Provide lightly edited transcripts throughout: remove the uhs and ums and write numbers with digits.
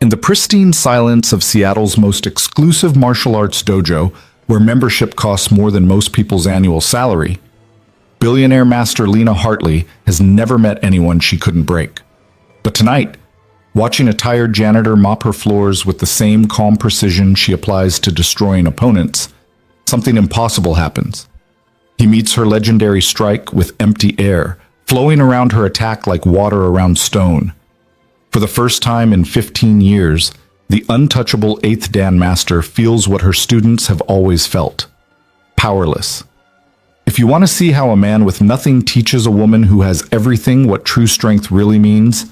In the pristine silence of Seattle's most exclusive martial arts dojo, where membership costs more than most people's annual salary, billionaire master Lena Hartley has never met anyone she couldn't break. But tonight, watching a tired janitor mop her floors with the same calm precision she applies to destroying opponents, something impossible happens. He meets her legendary strike with empty air, flowing around her attack like water around stone. For the first time in 15 years, the untouchable 8th Dan Master feels what her students have always felt: powerless. If you want to see how a man with nothing teaches a woman who has everything what true strength really means,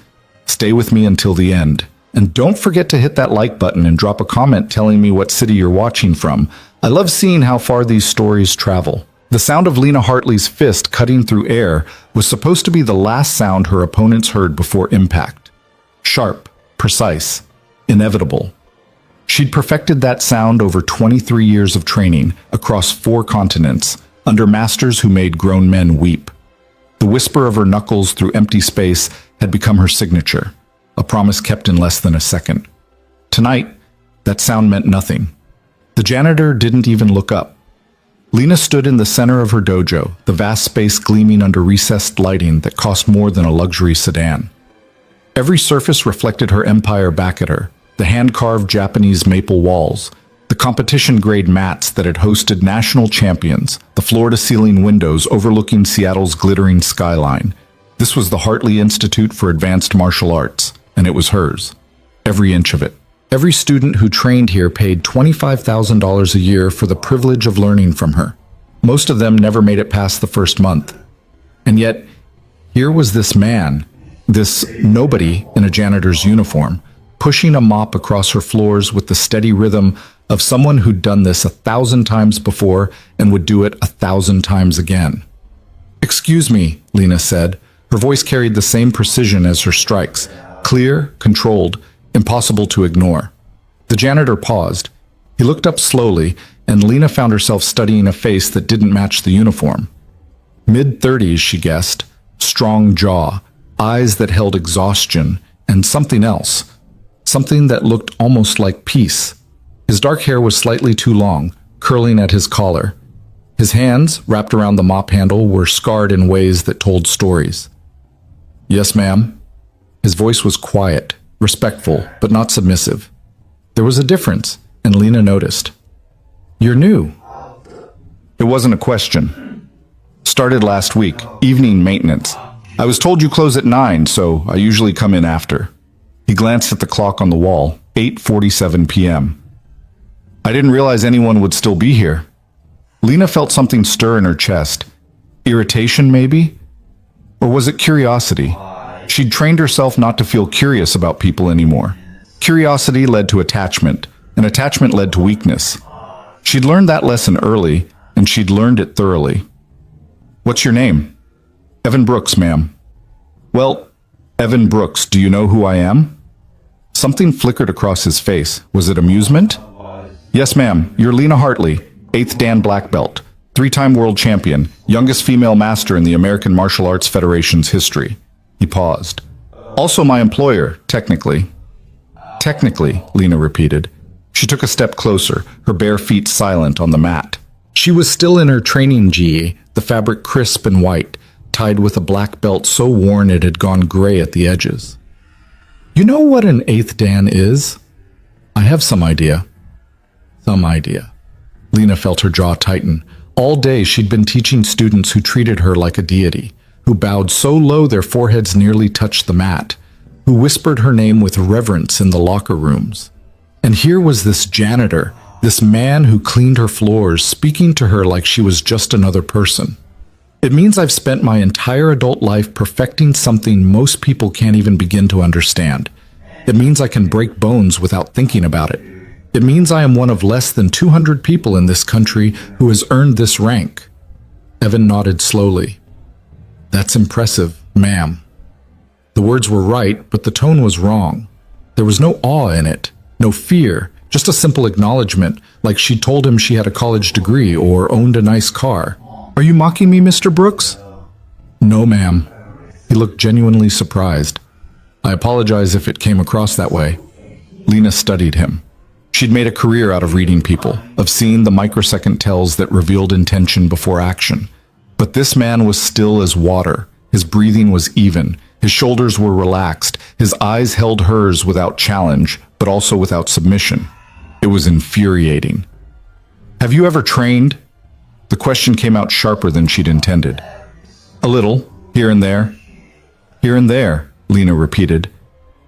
stay with me until the end. And don't forget to hit that like button and drop a comment telling me what city you're watching from. I love seeing how far these stories travel. The sound of Lena Hartley's fist cutting through air was supposed to be the last sound her opponents heard before impact. Sharp, precise, inevitable. She'd perfected that sound over 23 years of training across 4 continents, under masters who made grown men weep. The whisper of her knuckles through empty space had become her signature, a promise kept in less than a second. Tonight, that sound meant nothing. The janitor didn't even look up. Lena stood in the center of her dojo, the vast space gleaming under recessed lighting that cost more than a luxury sedan. Every surface reflected her empire back at her: the hand-carved Japanese maple walls, the competition-grade mats that had hosted national champions, the floor-to-ceiling windows overlooking Seattle's glittering skyline. This was the Hartley Institute for Advanced Martial Arts, and it was hers. Every inch of it. Every student who trained here paid $25,000 a year for the privilege of learning from her. Most of them never made it past the first month. And yet, here was this man, this nobody in a janitor's uniform, pushing a mop across her floors with the steady rhythm of someone who'd done this 1,000 times before and would do it 1,000 times again. "Excuse me," Lena said. Her voice carried the same precision as her strikes, clear, controlled, impossible to ignore. The janitor paused. He looked up slowly, and Lena found herself studying a face that didn't match the uniform. Mid-30s, she guessed, strong jaw, eyes that held exhaustion, and something else. Something that looked almost like peace. His dark hair was slightly too long, curling at his collar. His hands, wrapped around the mop handle, were scarred in ways that told stories. "Yes, ma'am." His voice was quiet, respectful, but not submissive. There was a difference, and Lena noticed. "You're new." It wasn't a question. "Started last week, evening maintenance. I was told you close at 9, so I usually come in after." He glanced at the clock on the wall, 8:47 p.m. "I didn't realize anyone would still be here." Lena felt something stir in her chest. Irritation, maybe? Or was it curiosity? She'd trained herself not to feel curious about people anymore. Curiosity led to attachment, and attachment led to weakness. She'd learned that lesson early, and she'd learned it thoroughly. "What's your name?" "Evan Brooks, ma'am." "Well, Evan Brooks, do you know who I am?" Something flickered across his face. Was it amusement? "Yes, ma'am. You're Lena Hartley, 8th Dan Black Belt, 3-time world champion, youngest female master in the American Martial Arts Federation's history." He paused. "Also my employer, technically." "Technically," Lena repeated. She took a step closer, her bare feet silent on the mat. She was still in her training gi, the fabric crisp and white, tied with a black belt so worn it had gone gray at the edges. "You know what an 8th Dan is?" "I have some idea." Some idea. Lena felt her jaw tighten. All day she'd been teaching students who treated her like a deity, who bowed so low their foreheads nearly touched the mat, who whispered her name with reverence in the locker rooms. And here was this janitor, this man who cleaned her floors, speaking to her like she was just another person. "It means I've spent my entire adult life perfecting something most people can't even begin to understand. It means I can break bones without thinking about it. It means I am one of less than 200 people in this country who has earned this rank." Evan nodded slowly. "That's impressive, ma'am." The words were right, but the tone was wrong. There was no awe in it, no fear, just a simple acknowledgement, like she'd told him she had a college degree or owned a nice car. "Are you mocking me, Mr. Brooks?" "No, ma'am." He looked genuinely surprised. "I apologize if it came across that way." Lena studied him. She'd made a career out of reading people, of seeing the microsecond tells that revealed intention before action. But this man was still as water. His breathing was even. His shoulders were relaxed. His eyes held hers without challenge, but also without submission. It was infuriating. Have you ever trained? The question came out sharper than she'd intended. A little, here and there. Here and there, Lena repeated.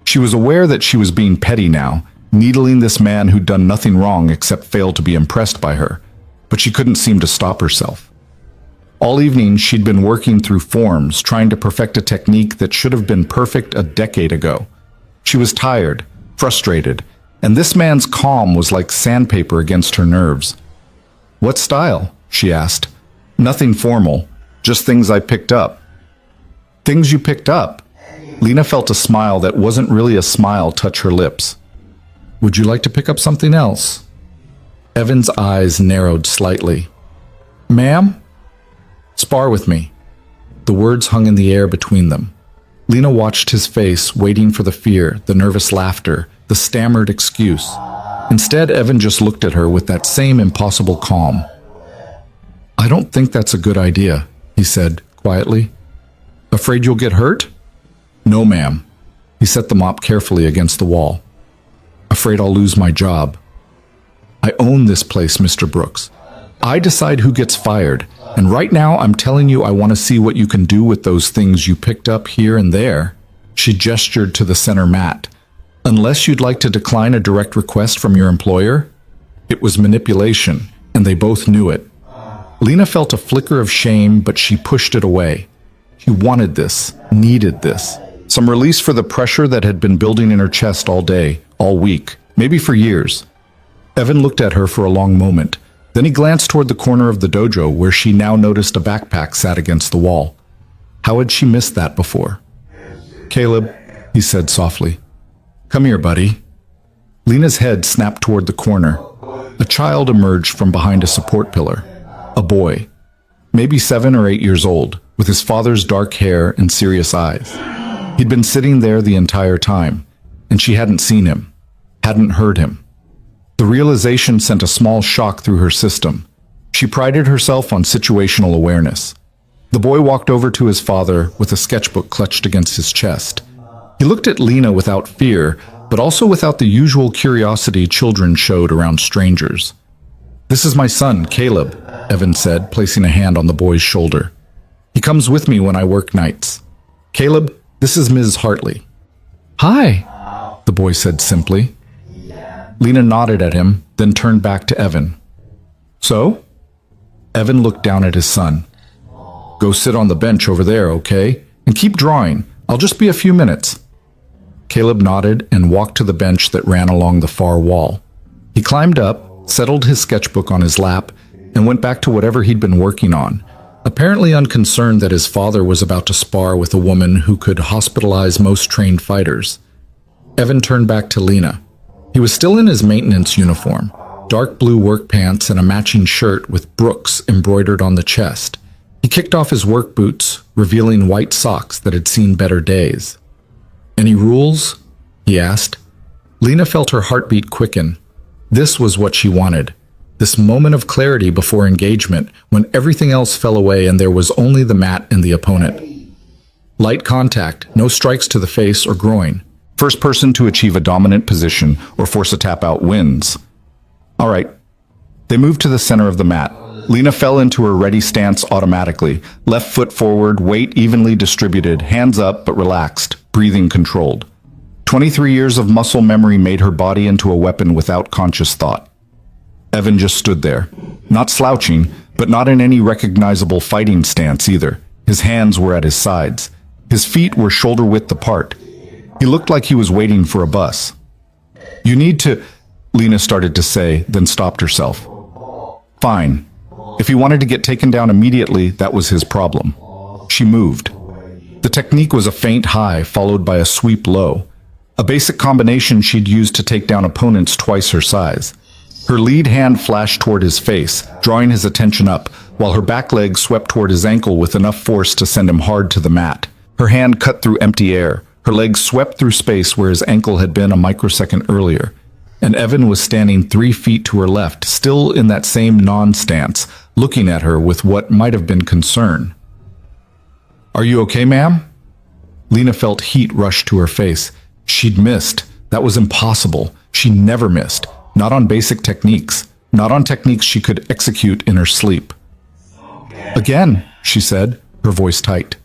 She was aware that she was being petty now, needling this man who'd done nothing wrong except fail to be impressed by her, but she couldn't seem to stop herself. All evening, she'd been working through forms, trying to perfect a technique that should have been perfect a decade ago. She was tired, frustrated, and this man's calm was like sandpaper against her nerves. What style? She asked. Nothing formal, just things I picked up. Things you picked up? Lena felt a smile that wasn't really a smile touch her lips. Would you like to pick up something else? Evan's eyes narrowed slightly. Ma'am? Spar with me. The words hung in the air between them. Lena watched his face, waiting for the fear, the nervous laughter, the stammered excuse. Instead, Evan just looked at her with that same impossible calm. I don't think that's a good idea, he said quietly. Afraid you'll get hurt? No, ma'am. He set the mop carefully against the wall. Afraid I'll lose my job. I own this place, Mr. Brooks. I decide who gets fired, and right now I'm telling you I want to see what you can do with those things you picked up here and there. She gestured to the center mat. Unless you'd like to decline a direct request from your employer? It was manipulation, and they both knew it. Lena felt a flicker of shame, but she pushed it away. She wanted this, needed this. Some release for the pressure that had been building in her chest all day, all week, maybe for years. Evan looked at her for a long moment. Then he glanced toward the corner of the dojo where she now noticed a backpack sat against the wall. How had she missed that before? Caleb, he said softly. Come here, buddy. Lena's head snapped toward the corner. A child emerged from behind a support pillar. A boy, maybe 7 or 8 years old, with his father's dark hair and serious eyes. He'd been sitting there the entire time, and she hadn't seen him, hadn't heard him. The realization sent a small shock through her system. She prided herself on situational awareness. The boy walked over to his father with a sketchbook clutched against his chest. He looked at Lena without fear, but also without the usual curiosity children showed around strangers. This is my son, Caleb, Evan said, placing a hand on the boy's shoulder. He comes with me when I work nights. Caleb, this is Ms. Hartley. Hi, the boy said simply. Lena nodded at him, then turned back to Evan. So? Evan looked down at his son. Go sit on the bench over there, okay? And keep drawing. I'll just be a few minutes. Caleb nodded and walked to the bench that ran along the far wall. He climbed up, settled his sketchbook on his lap, and went back to whatever he'd been working on, apparently unconcerned that his father was about to spar with a woman who could hospitalize most trained fighters. Evan turned back to Lena. He was still in his maintenance uniform, dark blue work pants and a matching shirt with Brooks embroidered on the chest. He kicked off his work boots, revealing white socks that had seen better days. Any rules? He asked. Lena felt her heartbeat quicken. This was what she wanted. This moment of clarity before engagement, when everything else fell away and there was only the mat and the opponent. Light contact, no strikes to the face or groin. First person to achieve a dominant position or force a tap out wins. All right. They moved to the center of the mat. Lena fell into her ready stance automatically. Left foot forward, weight evenly distributed, hands up but relaxed, breathing controlled. 23 years of muscle memory made her body into a weapon without conscious thought. Evan just stood there, not slouching, but not in any recognizable fighting stance either. His hands were at his sides. His feet were shoulder-width apart. He looked like he was waiting for a bus. You need to, Lena started to say, then stopped herself. Fine. If he wanted to get taken down immediately, that was his problem. She moved. The technique was a feint high followed by a sweep low, a basic combination she'd used to take down opponents twice her size. Her lead hand flashed toward his face, drawing his attention up, while her back leg swept toward his ankle with enough force to send him hard to the mat. Her hand cut through empty air, Her legs swept through space where his ankle had been a microsecond earlier, and Evan was standing 3 feet to her left, still in that same non-stance, looking at her with what might have been concern. "Are you okay, ma'am?" Lena felt heat rush to her face. She'd missed. That was impossible. She never missed. Not on basic techniques. Not on techniques she could execute in her sleep. "Again," she said, her voice tight.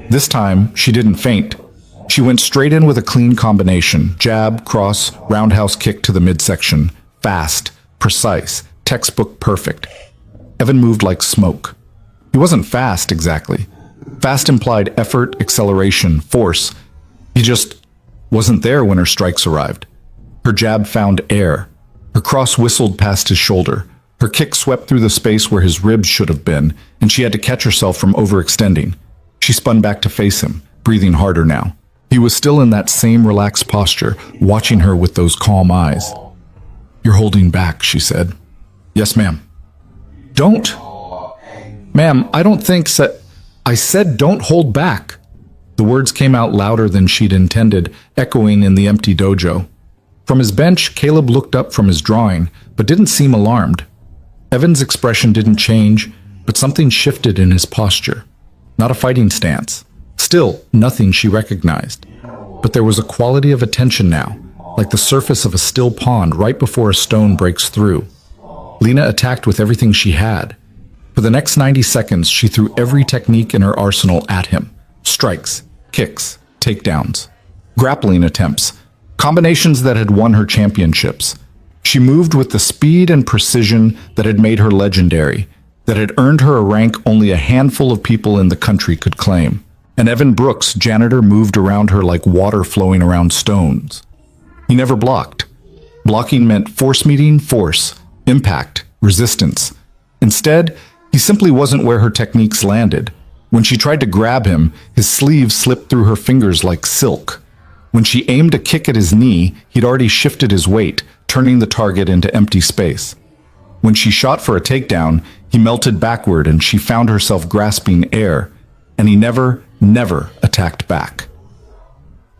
This time, she didn't faint. She went straight in with a clean combination. Jab, cross, roundhouse kick to the midsection. Fast, precise, textbook perfect. Evan moved like smoke. He wasn't fast, exactly. Fast implied effort, acceleration, force. He just wasn't there when her strikes arrived. Her jab found air. Her cross whistled past his shoulder. Her kick swept through the space where his ribs should have been, and she had to catch herself from overextending. She spun back to face him, breathing harder now. He was still in that same relaxed posture, watching her with those calm eyes. "You're holding back," she said. "Yes, ma'am." "Don't." "Ma'am, I don't think so. I said don't hold back." The words came out louder than she'd intended, echoing in the empty dojo. From his bench, Caleb looked up from his drawing, but didn't seem alarmed. Evan's expression didn't change, but something shifted in his posture. Not a fighting stance. Still, nothing she recognized. But there was a quality of attention now, like the surface of a still pond right before a stone breaks through. Lena attacked with everything she had. For the next 90 seconds, she threw every technique in her arsenal at him. Strikes, kicks, takedowns, grappling attempts, combinations that had won her championships. She moved with the speed and precision that had made her legendary, that had earned her a rank only a handful of people in the country could claim. And Evan Brooks, janitor, moved around her like water flowing around stones. He never blocked. Blocking meant force meeting force, impact, resistance. Instead, he simply wasn't where her techniques landed. When she tried to grab him, his sleeve slipped through her fingers like silk. When she aimed a kick at his knee, he'd already shifted his weight, turning the target into empty space. When she shot for a takedown, he melted backward and she found herself grasping air, and he never attacked back.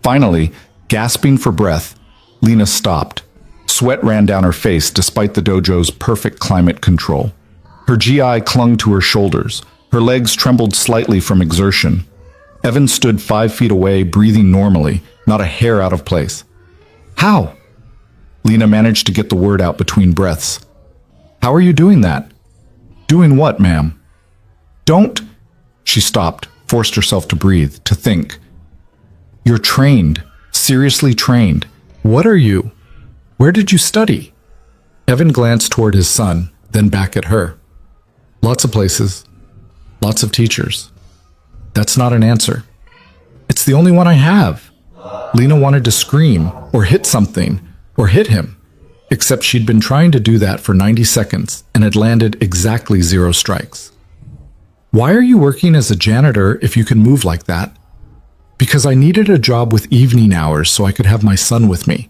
Finally, gasping for breath, Lena stopped. Sweat ran down her face despite the dojo's perfect climate control. Her GI clung to her shoulders. Her legs trembled slightly from exertion. Evan stood 5 feet away, breathing normally, not a hair out of place. "How?" Lena managed to get the word out between breaths. "How are you doing that?" "Doing what, ma'am?" "Don't." She stopped, forced herself to breathe, to think. "You're trained, seriously trained. What are you? Where did you study?" Evan glanced toward his son, then back at her. "Lots of places. Lots of teachers." "That's not an answer." "It's the only one I have." Lena wanted to scream, or hit something, or hit him, except she'd been trying to do that for 90 seconds and had landed exactly 0 strikes. "Why are you working as a janitor if you can move like that?" "Because I needed a job with evening hours so I could have my son with me."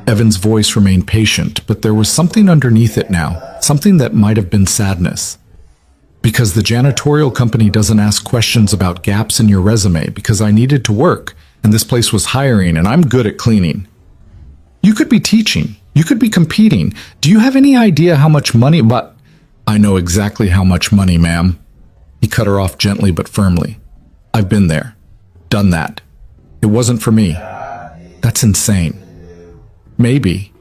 Evan's voice remained patient, but there was something underneath it now, something that might have been sadness. "Because the janitorial company doesn't ask questions about gaps in your resume, because I needed to work, and this place was hiring, and I'm good at cleaning." "You could be teaching. You could be competing. Do you have any idea how much money?" "But I know exactly how much money, ma'am." He cut her off gently but firmly. "I've been there. Done that. It wasn't for me." "That's insane." "Maybe."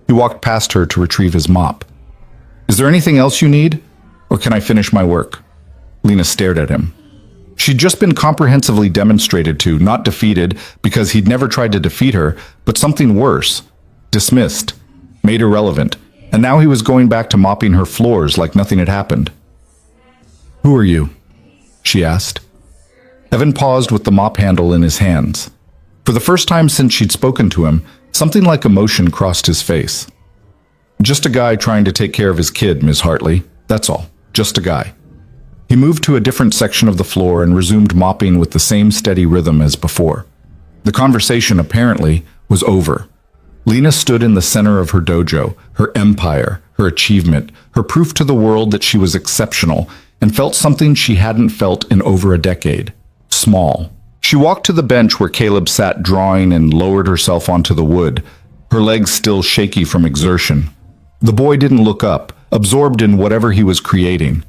He walked past her to retrieve his mop. "Is there anything else you need? Or can I finish my work?" Lena stared at him. She'd just been comprehensively demonstrated to, not defeated, because he'd never tried to defeat her, but something worse. Dismissed. Made irrelevant. And now he was going back to mopping her floors like nothing had happened. "Who are you?" she asked. Evan paused with the mop handle in his hands. For the first time since she'd spoken to him, something like emotion crossed his face. "Just a guy trying to take care of his kid, Ms. Hartley. That's all. Just a guy." He moved to a different section of the floor and resumed mopping with the same steady rhythm as before. The conversation, apparently, was over. Lena stood in the center of her dojo, her empire, her achievement, her proof to the world that she was exceptional, and felt something she hadn't felt in over a decade. Small. She walked to the bench where Caleb sat drawing and lowered herself onto the wood, her legs still shaky from exertion. The boy didn't look up, absorbed in whatever he was creating.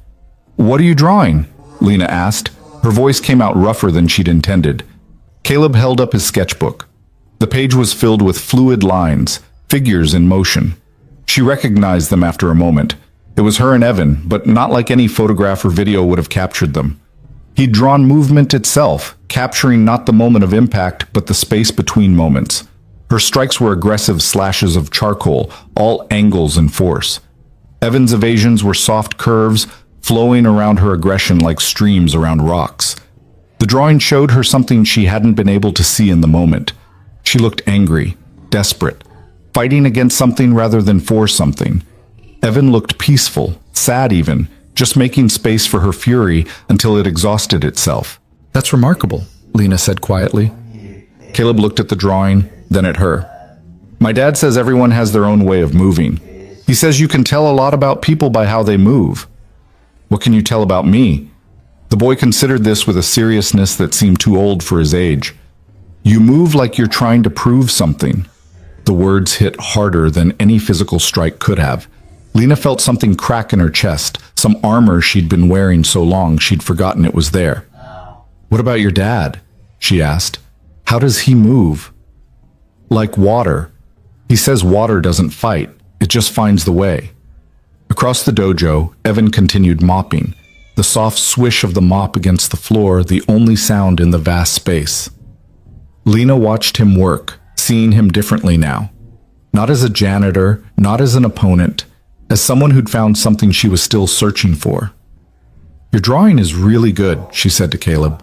"What are you drawing?" Lena asked. Her voice came out rougher than she'd intended. Caleb held up his sketchbook. The page was filled with fluid lines, figures in motion. She recognized them after a moment. It was her and Evan, but not like any photograph or video would have captured them. He'd drawn movement itself, capturing not the moment of impact, but the space between moments. Her strikes were aggressive slashes of charcoal, all angles and force. Evan's evasions were soft curves, flowing around her aggression like streams around rocks. The drawing showed her something she hadn't been able to see in the moment. She looked angry, desperate, fighting against something rather than for something. Evan looked peaceful, sad even, just making space for her fury until it exhausted itself. "That's remarkable," Lena said quietly. Caleb looked at the drawing, then at her. "My dad says everyone has their own way of moving. He says you can tell a lot about people by how they move." "What can you tell about me?" The boy considered this with a seriousness that seemed too old for his age. "You move like you're trying to prove something." The words hit harder than any physical strike could have. Lena felt something crack in her chest, some armor she'd been wearing so long she'd forgotten it was there. "What about your dad?" she asked. "How does he move?" "Like water. He says water doesn't fight, it just finds the way." Across the dojo, Evan continued mopping, the soft swish of the mop against the floor the only sound in the vast space. Lena watched him work, seeing him differently now. Not as a janitor, not as an opponent, as someone who'd found something she was still searching for. "Your drawing is really good," she said to Caleb.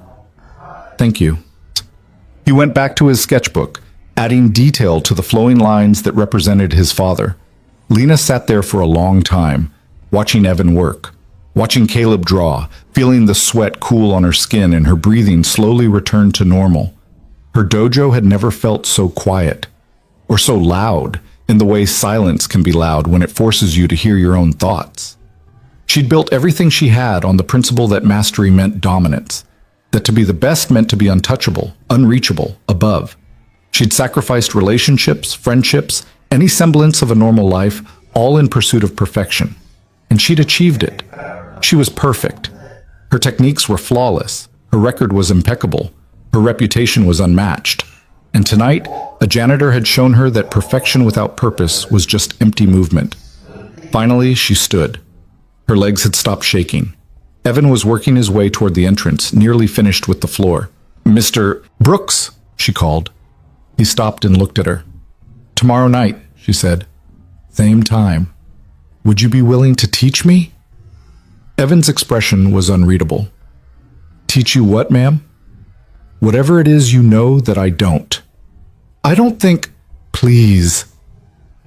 "Thank you." He went back to his sketchbook, adding detail to the flowing lines that represented his father. Lena sat there for a long time, watching Evan work, watching Caleb draw, feeling the sweat cool on her skin and her breathing slowly return to normal. Her dojo had never felt so quiet, or so loud, in the way silence can be loud when it forces you to hear your own thoughts. She'd built everything she had on the principle that mastery meant dominance, that to be the best meant to be untouchable, unreachable, above. She'd sacrificed relationships, friendships, any semblance of a normal life, all in pursuit of perfection. And she'd achieved it. She was perfect. Her techniques were flawless. Her record was impeccable. Her reputation was unmatched. And tonight, a janitor had shown her that perfection without purpose was just empty movement. Finally, she stood. Her legs had stopped shaking. Evan was working his way toward the entrance, nearly finished with the floor. "Mr. Brooks," she called. He stopped and looked at her. "Tomorrow night," she said. "Same time. Would you be willing to teach me?" Evan's expression was unreadable. "Teach you what, ma'am?" "Whatever it is you know that I don't." "I don't think—" "Please."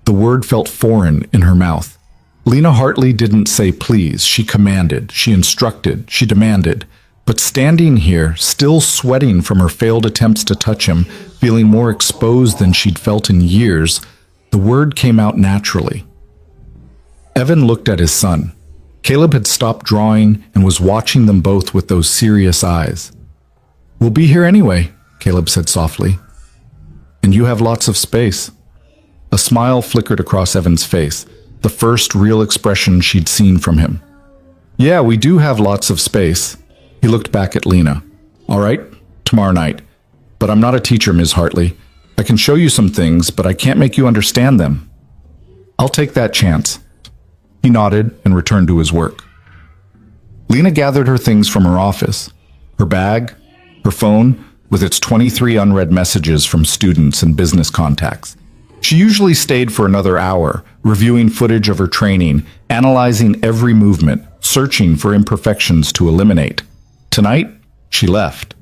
The word felt foreign in her mouth. Lena Hartley didn't say please. She commanded, she instructed, she demanded. But standing here, still sweating from her failed attempts to touch him, feeling more exposed than she'd felt in years, the word came out naturally. Evan looked at his son. Caleb had stopped drawing and was watching them both with those serious eyes. "We'll be here anyway," Caleb said softly. "And you have lots of space." A smile flickered across Evan's face, the first real expression she'd seen from him. "Yeah, we do have lots of space." He looked back at Lena. "All right, tomorrow night. But I'm not a teacher, Ms. Hartley. I can show you some things, but I can't make you understand them." "I'll take that chance." He nodded and returned to his work. Lena gathered her things from her office. Her bag, her phone, with its 23 unread messages from students and business contacts. She usually stayed for another hour, reviewing footage of her training, analyzing every movement, searching for imperfections to eliminate. Tonight, she left.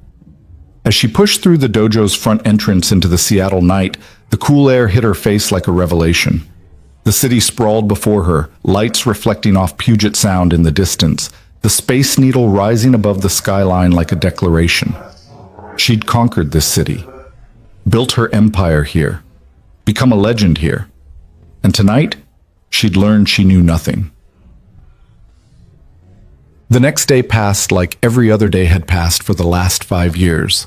As she pushed through the dojo's front entrance into the Seattle night, the cool air hit her face like a revelation. The city sprawled before her, lights reflecting off Puget Sound in the distance, the Space Needle rising above the skyline like a declaration. She'd conquered this city, built her empire here, become a legend here. And tonight, she'd learned she knew nothing. The next day passed like every other day had passed for the last 5 years.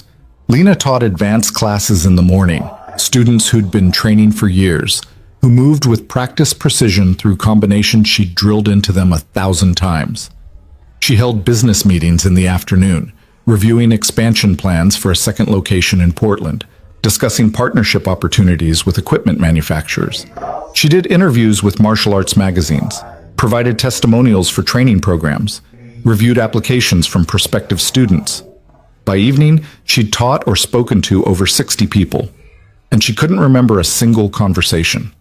Lena taught advanced classes in the morning, students who'd been training for years, who moved with practiced precision through combinations she'd drilled into them 1,000 times. She held business meetings in the afternoon, reviewing expansion plans for a second location in Portland, discussing partnership opportunities with equipment manufacturers. She did interviews with martial arts magazines, provided testimonials for training programs, reviewed applications from prospective students. By evening, she'd taught or spoken to over 60 people, and she couldn't remember a single conversation.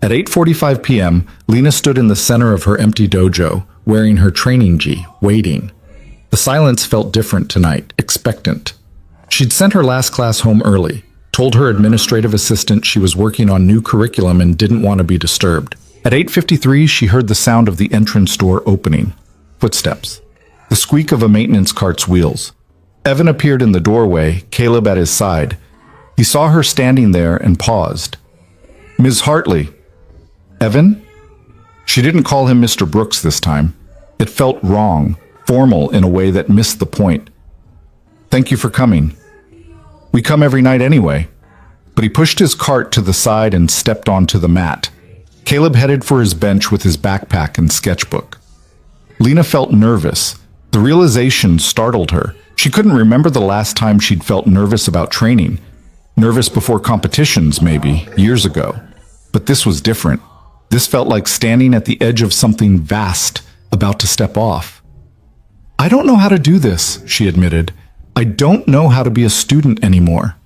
At 8:45 p.m., Lena stood in the center of her empty dojo, wearing her training gi, waiting. The silence felt different tonight, expectant. She'd sent her last class home early, told her administrative assistant she was working on new curriculum and didn't want to be disturbed. At 8:53, she heard the sound of the entrance door opening. Footsteps. The squeak of a maintenance cart's wheels. Evan appeared in the doorway, Caleb at his side. He saw her standing there and paused. "Ms. Hartley." "Evan?" She didn't call him Mr. Brooks this time. It felt wrong, formal in a way that missed the point. "Thank you for coming. We come every night anyway." But he pushed his cart to the side and stepped onto the mat. Caleb headed for his bench with his backpack and sketchbook. Lena felt nervous. The realization startled her. She couldn't remember the last time she'd felt nervous about training. Nervous before competitions, maybe, years ago. But this was different. This felt like standing at the edge of something vast, about to step off. "I don't know how to do this," she admitted. "I don't know how to be a student anymore."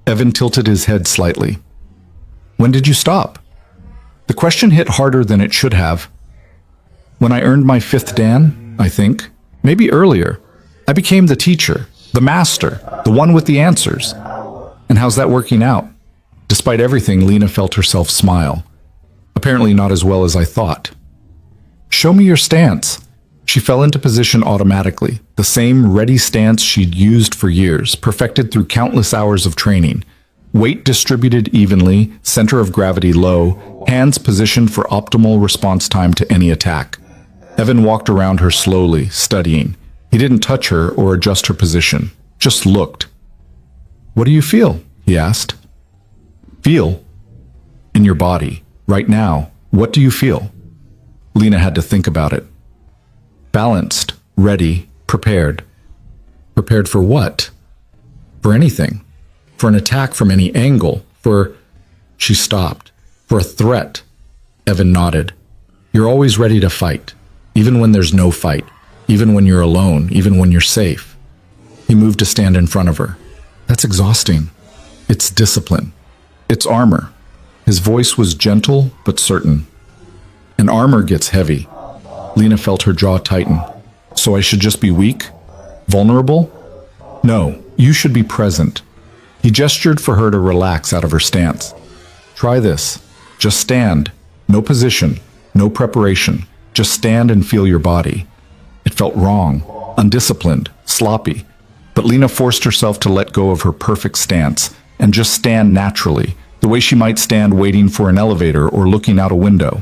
Evan tilted his head slightly. "When did you stop?" The question hit harder than it should have. "When I earned my 5th Dan, I think. Maybe earlier. I became the teacher, the master, the one with the answers. And how's that working out?" Despite everything, Lena felt herself smile. Apparently not as well as I thought. "Show me your stance." She fell into position automatically, the same ready stance she'd used for years, perfected through countless hours of training. Weight distributed evenly, center of gravity low, hands positioned for optimal response time to any attack. Evan walked around her slowly, studying. He didn't touch her or adjust her position, just looked. "What do you feel?" he asked. "Feel?" "In your body, right now, what do you feel?" Lena had to think about it. "Balanced, ready, prepared." Prepared for what? For anything. For an attack from any angle. She stopped. "For a threat." Evan nodded. "You're always ready to fight. Even when there's no fight. Even when you're alone. Even when you're safe." He moved to stand in front of her. "That's exhausting." "It's discipline. It's armor." His voice was gentle but certain. "And armor gets heavy." Lena felt her jaw tighten. "So I should just be weak? Vulnerable?" "No, you should be present." He gestured for her to relax out of her stance. "Try this. Just stand. No position. No preparation. Just stand and feel your body." It felt wrong, undisciplined, sloppy. But Lena forced herself to let go of her perfect stance and just stand naturally, the way she might stand waiting for an elevator or looking out a window.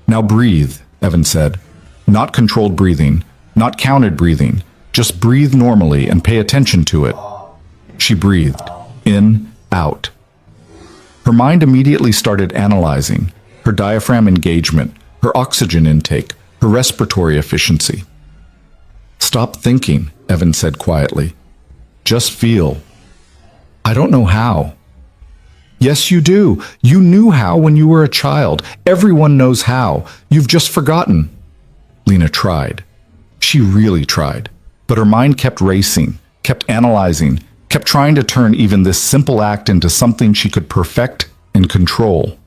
"Now breathe," Evan said. "Not controlled breathing, not counted breathing. Just breathe normally and pay attention to it." She breathed, in, out. Her mind immediately started analyzing her diaphragm engagement, her oxygen intake, her respiratory efficiency. "Stop thinking," Evan said quietly. "Just feel." "I don't know how." "Yes, you do. You knew how when you were a child. Everyone knows how. You've just forgotten." Lena tried. She really tried. But her mind kept racing, kept analyzing, kept trying to turn even this simple act into something she could perfect and control.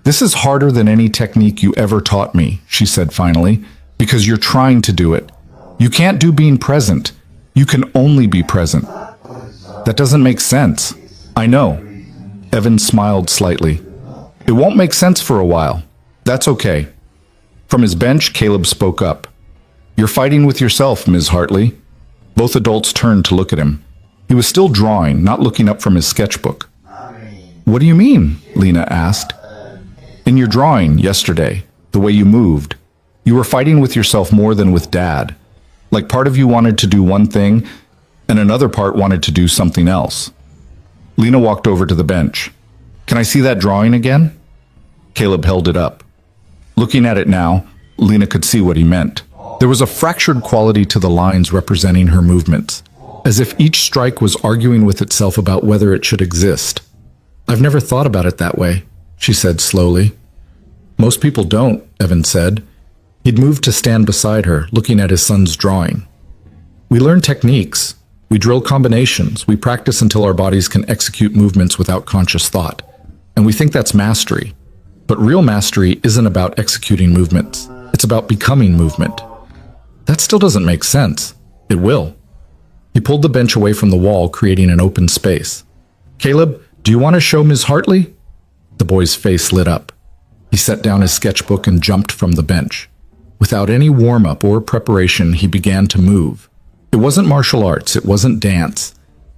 "This is harder than any technique you ever taught me," she said finally, "because you're trying to do it. You can't do being present. You can only be present." "That doesn't make sense." "I know." Evan smiled slightly. "It won't make sense for a while. That's okay." From his bench, Caleb spoke up. "You're fighting with yourself, Ms. Hartley." Both adults turned to look at him. He was still drawing, not looking up from his sketchbook. "What do you mean?" Lena asked. "In your drawing yesterday, the way you moved, you were fighting with yourself more than with Dad. Like part of you wanted to do one thing, and another part wanted to do something else. Lena walked over to the bench. "Can I see that drawing again?" Caleb held it up. Looking at it now, Lena could see what he meant. There was a fractured quality to the lines representing her movements, as if each strike was arguing with itself about whether it should exist. "I've never thought about it that way," she said slowly. "Most people don't," Evan said. He'd moved to stand beside her, looking at his son's drawing. "We learn techniques. We drill combinations. We practice until our bodies can execute movements without conscious thought. And we think that's mastery. But real mastery isn't about executing movements. It's about becoming movement." "That still doesn't make sense." "It will." He pulled the bench away from the wall, creating an open space. "Caleb, do you want to show Ms. Hartley?" The boy's face lit up. He set down his sketchbook and jumped from the bench. Without any warm-up or preparation, he began to move. It wasn't martial arts, it wasn't dance.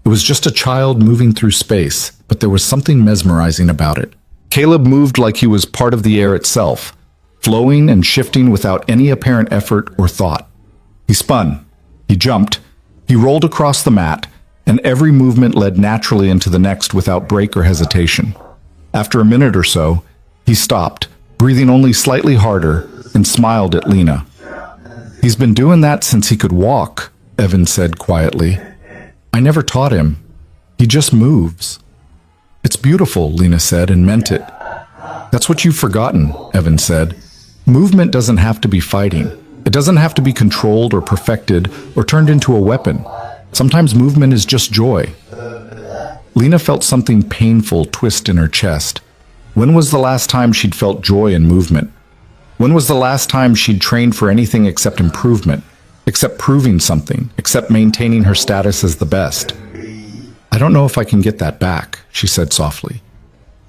It was just a child moving through space, but there was something mesmerizing about it. Caleb moved like he was part of the air itself, flowing and shifting without any apparent effort or thought. He spun, he jumped, he rolled across the mat, and every movement led naturally into the next without break or hesitation. After a minute or so, he stopped, breathing only slightly harder, and smiled at Lena. "He's been doing that since he could walk," Evan said quietly. "I never taught him. He just moves." "It's beautiful," Lena said, and meant it. "That's what you've forgotten," Evan said. "Movement doesn't have to be fighting. It doesn't have to be controlled or perfected or turned into a weapon. Sometimes movement is just joy." Lena felt something painful twist in her chest. When was the last time she'd felt joy in movement? When was the last time she'd trained for anything except improvement, except proving something, except maintaining her status as the best? "I don't know if I can get that back," she said softly.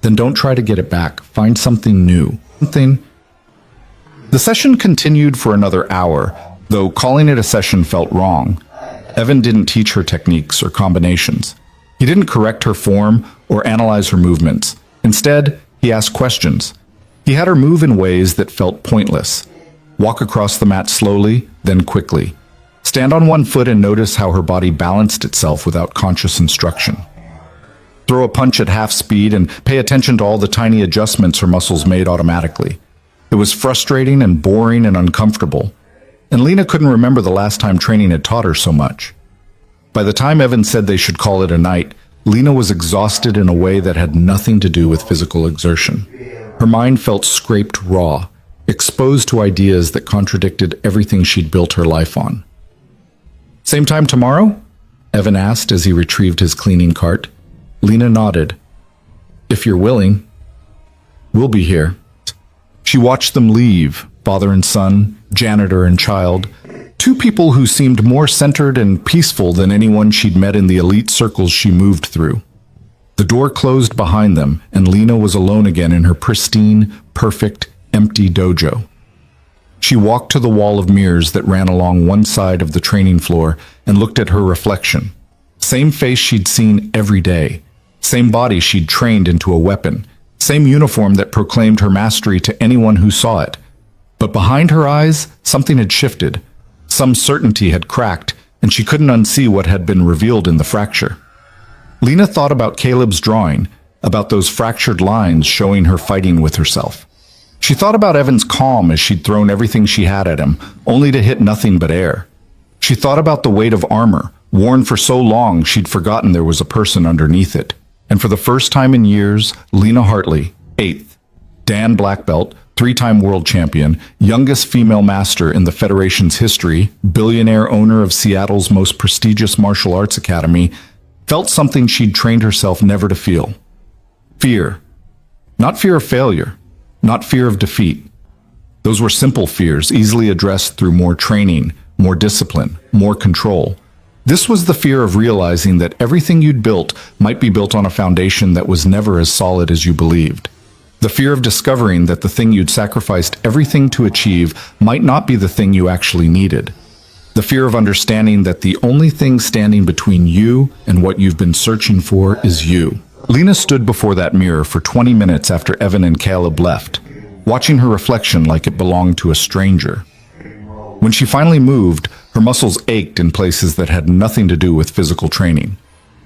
"Then don't try to get it back. Find something new. Something." The session continued for another hour, though calling it a session felt wrong. Evan didn't teach her techniques or combinations. He didn't correct her form or analyze her movements. Instead, he asked questions. He had her move in ways that felt pointless. Walk across the mat slowly, then quickly. Stand on one foot and notice how her body balanced itself without conscious instruction. Throw a punch at half speed and pay attention to all the tiny adjustments her muscles made automatically. It was frustrating and boring and uncomfortable, and Lena couldn't remember the last time training had taught her so much. By the time Evan said they should call it a night, Lena was exhausted in a way that had nothing to do with physical exertion. Her mind felt scraped raw, exposed to ideas that contradicted everything she'd built her life on. "Same time tomorrow?" Evan asked as he retrieved his cleaning cart. Lena nodded. "If you're willing." "We'll be here." She watched them leave, father and son, janitor and child, two people who seemed more centered and peaceful than anyone she'd met in the elite circles she moved through. The door closed behind them, and Lena was alone again in her pristine, perfect, empty dojo. She walked to the wall of mirrors that ran along one side of the training floor and looked at her reflection. Same face she'd seen every day, same body she'd trained into a weapon, same uniform that proclaimed her mastery to anyone who saw it. But behind her eyes, something had shifted. Some certainty had cracked, and she couldn't unsee what had been revealed in the fracture. Lena thought about Caleb's drawing, about those fractured lines showing her fighting with herself. She thought about Evan's calm as she'd thrown everything she had at him, only to hit nothing but air. She thought about the weight of armor, worn for so long she'd forgotten there was a person underneath it. And for the first time in years, Lena Hartley, 8th, Dan Black Belt, 3-time world champion, youngest female master in the Federation's history, billionaire owner of Seattle's most prestigious martial arts academy, felt something she'd trained herself never to feel. Fear. Not fear of failure, not fear of defeat. Those were simple fears, easily addressed through more training, more discipline, more control. This was the fear of realizing that everything you'd built might be built on a foundation that was never as solid as you believed. The fear of discovering that the thing you'd sacrificed everything to achieve might not be the thing you actually needed. The fear of understanding that the only thing standing between you and what you've been searching for is you. Lena stood before that mirror for 20 minutes after Evan and Caleb left, watching her reflection like it belonged to a stranger. When she finally moved, Her muscles ached in places that had nothing to do with physical training.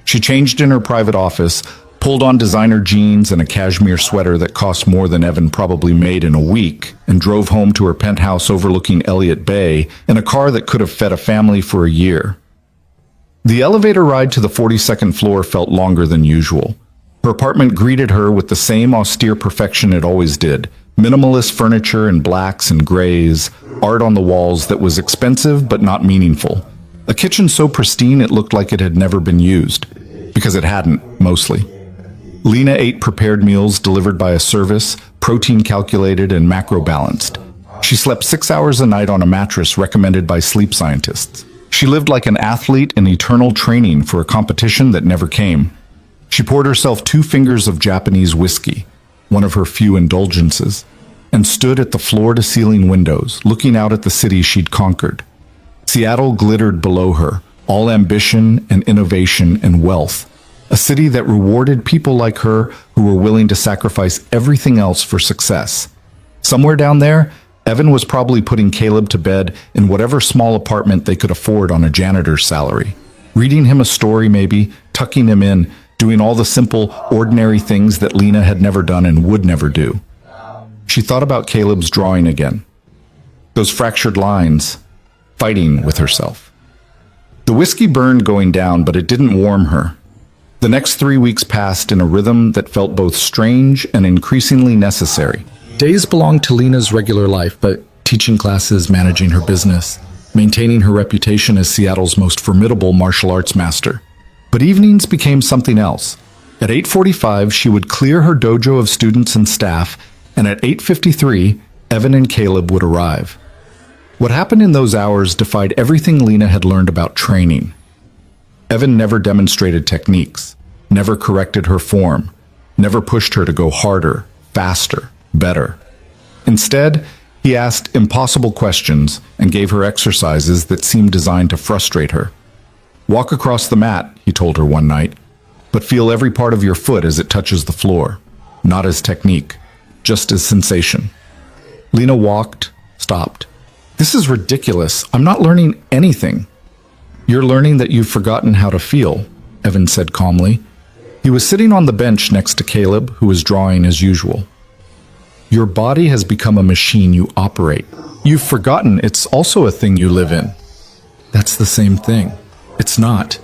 She changed in her private office, pulled on designer jeans and a cashmere sweater that cost more than Evan probably made in a week, and drove home to her penthouse overlooking Elliott Bay in a car that could have fed a family for a year. The elevator ride to the 42nd floor felt longer than usual. Her apartment greeted her with the same austere perfection it always did. Minimalist furniture in blacks and grays, art on the walls that was expensive but not meaningful. A kitchen so pristine it looked like it had never been used, because it hadn't, mostly. Lena ate prepared meals delivered by a service, protein calculated and macro balanced. She slept 6 hours a night on a mattress recommended by sleep scientists. She lived like an athlete in eternal training for a competition that never came. She poured herself 2 fingers of Japanese whiskey, one of her few indulgences, and stood at the floor-to-ceiling windows, looking out at the city she'd conquered. Seattle glittered below her, all ambition and innovation and wealth. A city that rewarded people like her who were willing to sacrifice everything else for success. Somewhere down there, Evan was probably putting Caleb to bed in whatever small apartment they could afford on a janitor's salary. Reading him a story maybe, tucking him in, doing all the simple, ordinary things that Lena had never done and would never do. She thought about Caleb's drawing again. Those fractured lines, fighting with herself. The whiskey burned going down, but it didn't warm her. The next 3 weeks passed in a rhythm that felt both strange and increasingly necessary. Days belonged to Lena's regular life, but teaching classes, managing her business, maintaining her reputation as Seattle's most formidable martial arts master. But evenings became something else. At 8:45, she would clear her dojo of students and staff, and at 8:53, Evan and Caleb would arrive. What happened in those hours defied everything Lena had learned about training. Evan never demonstrated techniques, never corrected her form, never pushed her to go harder, faster, better. Instead, he asked impossible questions and gave her exercises that seemed designed to frustrate her. Walk across the mat, he told her one night, but feel every part of your foot as it touches the floor, not as technique, just as sensation. Lena walked, stopped. This is ridiculous. I'm not learning anything. You're learning that you've forgotten how to feel, Evan said calmly. He was sitting on the bench next to Caleb, who was drawing as usual. Your body has become a machine you operate. You've forgotten it's also a thing you live in. That's the same thing. It's not.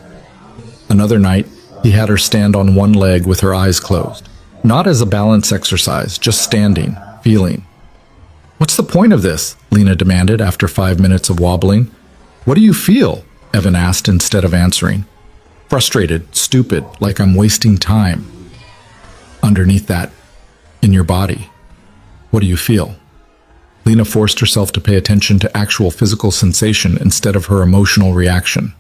Another night, he had her stand on one leg with her eyes closed. Not as a balance exercise, just standing, feeling. What's the point of this? Lena demanded after 5 minutes of wobbling. What do you feel? Evan asked instead of answering. Frustrated, stupid, like I'm wasting time. Underneath that, in your body, what do you feel? Lena forced herself to pay attention to actual physical sensation instead of her emotional reaction.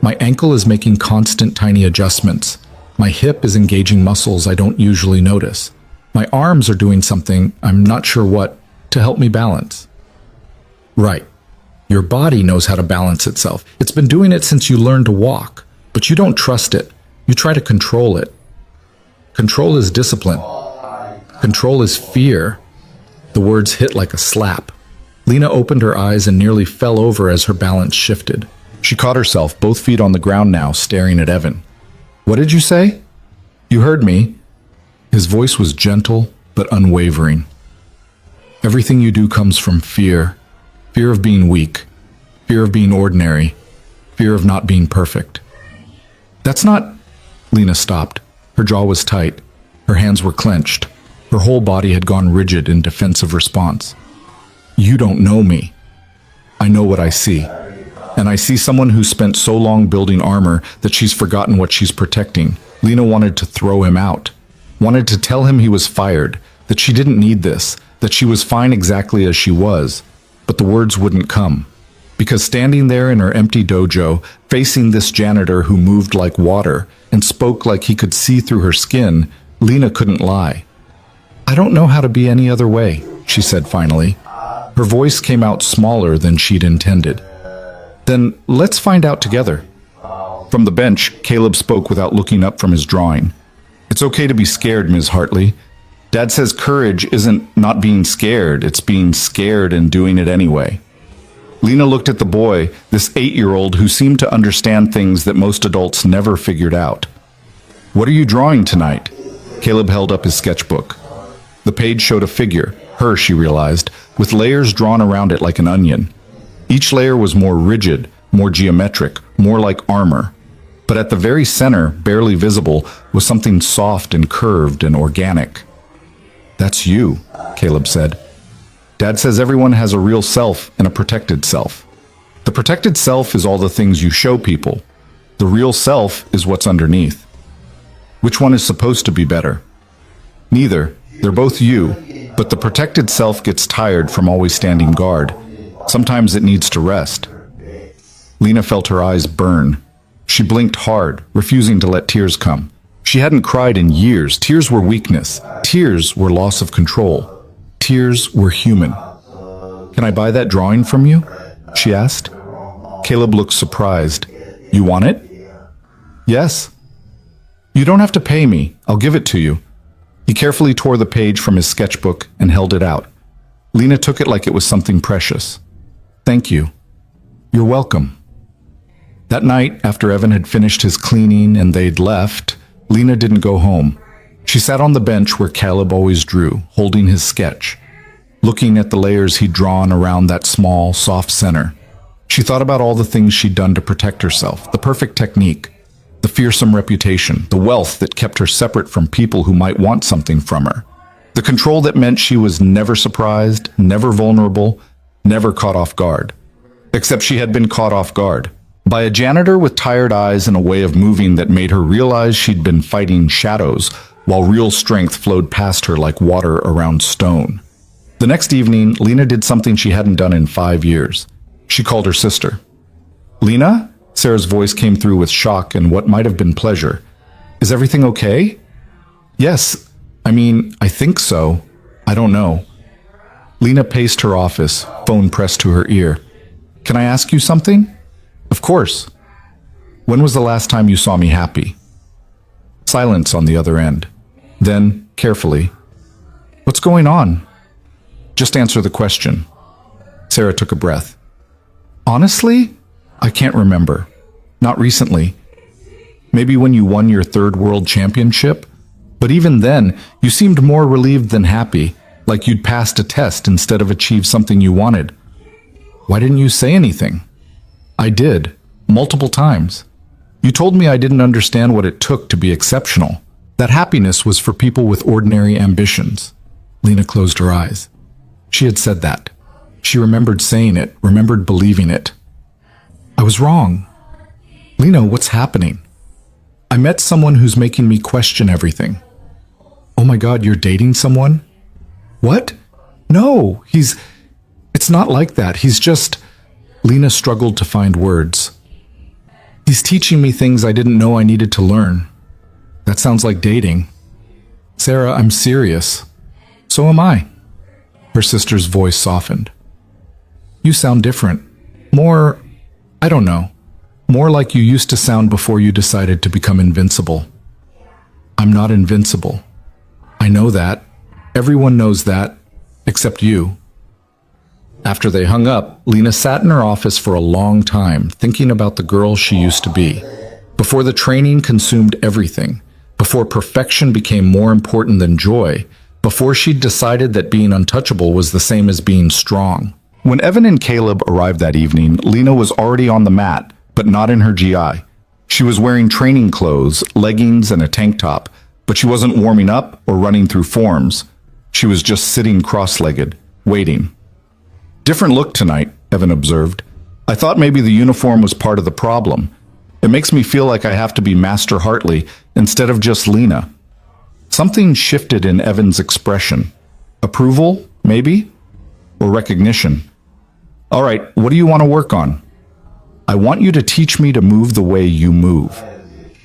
My ankle is making constant tiny adjustments. My hip is engaging muscles I don't usually notice. My arms are doing something, I'm not sure what, to help me balance. Right. Your body knows how to balance itself. It's been doing it since you learned to walk, but you don't trust it. You try to control it. Control is discipline. Control is fear. The words hit like a slap. Lena opened her eyes and nearly fell over as her balance shifted. She caught herself, both feet on the ground now, staring at Evan. What did you say? You heard me. His voice was gentle but unwavering. Everything you do comes from fear. Fear of being weak. Fear of being ordinary. Fear of not being perfect. That's not... Lena stopped. Her jaw was tight. Her hands were clenched. Her whole body had gone rigid in defensive response. You don't know me. I know what I see. And I see someone who spent so long building armor that she's forgotten what she's protecting. Lena wanted to throw him out. Wanted to tell him he was fired, that she didn't need this, that she was fine exactly as she was. But the words wouldn't come. Because standing there in her empty dojo, facing this janitor who moved like water and spoke like he could see through her skin, Lena couldn't lie. I don't know how to be any other way, she said finally. Her voice came out smaller than she'd intended. Then let's find out together. From the bench, Caleb spoke without looking up from his drawing. It's okay to be scared, Ms. Hartley. Dad says courage isn't not being scared, it's being scared and doing it anyway. Lena looked at the boy, this 8-year-old who seemed to understand things that most adults never figured out. "What are you drawing tonight?" Caleb held up his sketchbook. The page showed a figure, her, she realized, with layers drawn around it like an onion. Each layer was more rigid, more geometric, more like armor. But at the very center, barely visible, was something soft and curved and organic. "That's you," Caleb said. "Dad says everyone has a real self and a protected self. The protected self is all the things you show people. The real self is what's underneath. Which one is supposed to be better?" "Neither. They're both you, but the protected self gets tired from always standing guard. Sometimes it needs to rest." Lena felt her eyes burn. She blinked hard, refusing to let tears come. She hadn't cried in years. Tears were weakness. Tears were loss of control. Tears were human. "Can I buy that drawing from you?" she asked. Caleb looked surprised. "You want it?" "Yes." "You don't have to pay me. I'll give it to you." He carefully tore the page from his sketchbook and held it out. Lena took it like it was something precious. "Thank you." "You're welcome." That night, after Evan had finished his cleaning and they'd left, Lena didn't go home. She sat on the bench where Caleb always drew, holding his sketch, looking at the layers he'd drawn around that small, soft center. She thought about all the things she'd done to protect herself, the perfect technique, the fearsome reputation, the wealth that kept her separate from people who might want something from her, the control that meant she was never surprised, never vulnerable, never caught off guard. Except she had been caught off guard by a janitor with tired eyes and a way of moving that made her realize she'd been fighting shadows while real strength flowed past her like water around stone. The next evening, Lena did something she hadn't done in 5 years. She called her sister. "Lena?" Sarah's voice came through with shock and what might have been pleasure. "Is everything okay?" "Yes. I think so. I don't know." Lena paced her office, phone pressed to her ear. "Can I ask you something?" "Of course." "When was the last time you saw me happy?" Silence on the other end. Then, carefully, "What's going on?" "Just answer the question." Sarah took a breath. "Honestly, I can't remember. Not recently. Maybe when you won your 3rd world championship? But even then, you seemed more relieved than happy, like you'd passed a test instead of achieved something you wanted. Why didn't you say anything?" "I did. Multiple times. You told me I didn't understand what it took to be exceptional. That happiness was for people with ordinary ambitions." Lena closed her eyes. She had said that. She remembered saying it, remembered believing it. "I was wrong." "Lena, what's happening?" "I met someone who's making me question everything." "Oh my God, you're dating someone?" "What? No, it's not like that. He's just..." Lena struggled to find words. "He's teaching me things I didn't know I needed to learn." "That sounds like dating." "Sarah, I'm serious." "So am I." Her sister's voice softened. "You sound different. More, I don't know. More like you used to sound before you decided to become invincible." "I'm not invincible. I know that. Everyone knows that, except you." After they hung up, Lena sat in her office for a long time, thinking about the girl she used to be. Before the training consumed everything, before perfection became more important than joy, before she'd decided that being untouchable was the same as being strong. When Evan and Caleb arrived that evening, Lena was already on the mat, but not in her GI. She was wearing training clothes, leggings, and a tank top, but she wasn't warming up or running through forms. She was just sitting cross-legged, waiting. "Different look tonight," Evan observed. "I thought maybe the uniform was part of the problem. It makes me feel like I have to be Master Hartley instead of just Lena." Something shifted in Evan's expression. Approval, maybe? Or recognition. "All right, what do you want to work on?" "I want you to teach me to move the way you move.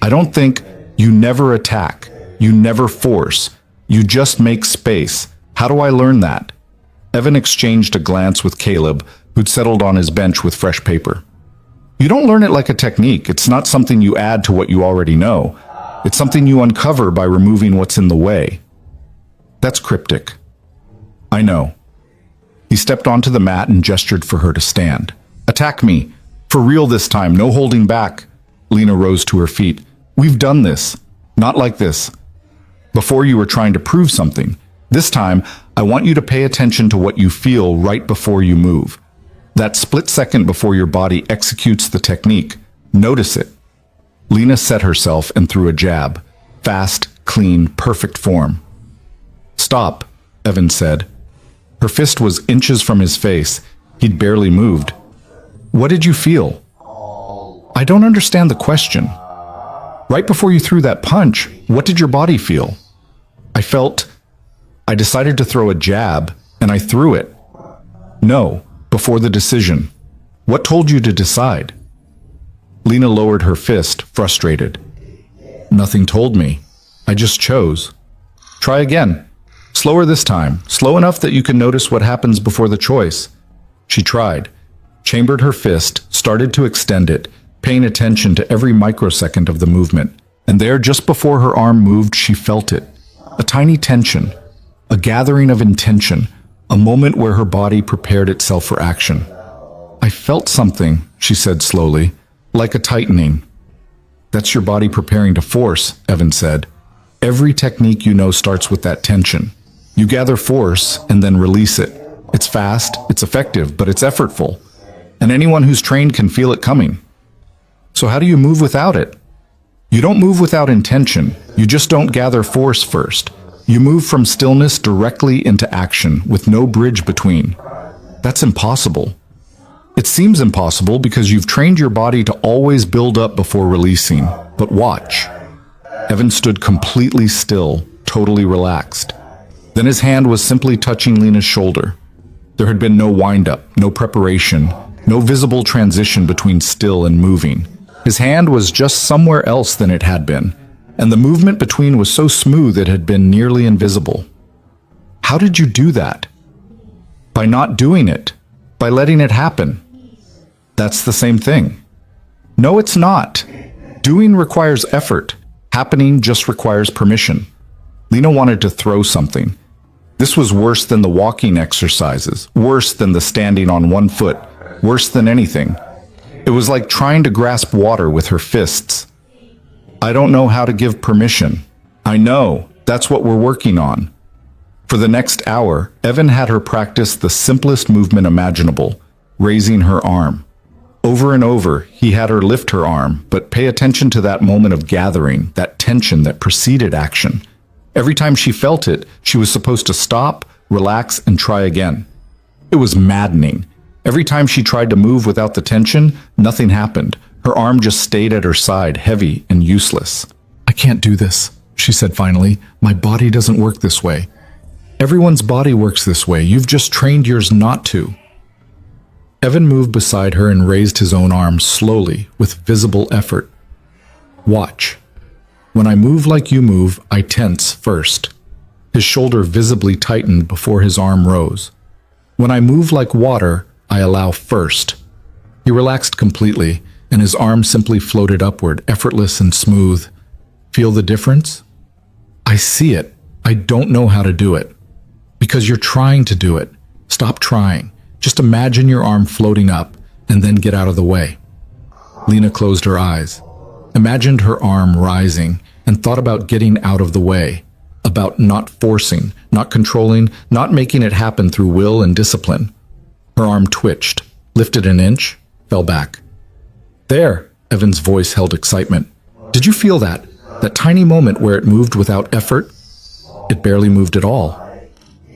I don't think you never attack, you never force, you just make space. How do I learn that?" Evan exchanged a glance with Caleb, who'd settled on his bench with fresh paper. "You don't learn it like a technique. It's not something you add to what you already know. It's something you uncover by removing what's in the way." "That's cryptic." "I know." He stepped onto the mat and gestured for her to stand. Attack me. For real this time, no holding back. Lena rose to her feet. We've done this. Not like this. Before you were trying to prove something. This time, I want you to pay attention to what you feel right before you move. That split second before your body executes the technique. Notice it. Lena set herself and threw a jab. Fast, clean, perfect form. Stop, Evan said. Her fist was inches from his face. He'd barely moved. What did you feel? I don't understand the question. Right before you threw that punch, what did your body feel? I decided to throw a jab, and I threw it. No, before the decision. What told you to decide? Lena lowered her fist, frustrated. Nothing told me. I just chose. Try again. Slower this time, slow enough that you can notice what happens before the choice. She tried, chambered her fist, started to extend it, paying attention to every microsecond of the movement. And there, just before her arm moved, she felt it. A tiny tension, a gathering of intention, a moment where her body prepared itself for action. I felt something, she said slowly, like a tightening. That's your body preparing to force, Evan said. Every technique you know starts with that tension. You gather force and then release it. It's fast, it's effective, but it's effortful. And anyone who's trained can feel it coming. So how do you move without it? You don't move without intention. You just don't gather force first. You move from stillness directly into action with no bridge between. That's impossible. It seems impossible because you've trained your body to always build up before releasing. But watch. Evan stood completely still, totally relaxed. Then his hand was simply touching Lena's shoulder. There had been no wind-up, no preparation, no visible transition between still and moving. His hand was just somewhere else than it had been, and the movement between was so smooth it had been nearly invisible. How did you do that? By not doing it, by letting it happen. That's the same thing. No, it's not. Doing requires effort. Happening just requires permission. Lena wanted to throw something. This was worse than the walking exercises, worse than the standing on one foot, worse than anything. It was like trying to grasp water with her fists. I don't know how to give permission. I know. That's what we're working on. For the next hour, Evan had her practice the simplest movement imaginable, raising her arm. Over and over, he had her lift her arm, but pay attention to that moment of gathering, that tension that preceded action. Every time she felt it, she was supposed to stop, relax, and try again. It was maddening. Every time she tried to move without the tension, nothing happened. Her arm just stayed at her side, heavy and useless. I can't do this, she said finally. My body doesn't work this way. Everyone's body works this way. You've just trained yours not to. Evan moved beside her and raised his own arm slowly, with visible effort. Watch. When I move like you move, I tense first. His shoulder visibly tightened before his arm rose. When I move like water, I allow first. He relaxed completely, and his arm simply floated upward, effortless and smooth. Feel the difference? I see it. I don't know how to do it. Because you're trying to do it. Stop trying. Just imagine your arm floating up, and then get out of the way. Lena closed her eyes, imagined her arm rising, and thought about getting out of the way, about not forcing, not controlling, not making it happen through will and discipline. Her arm twitched, lifted an inch, fell back. There, Evan's voice held excitement. Did you feel that? That tiny moment where it moved without effort? It barely moved at all.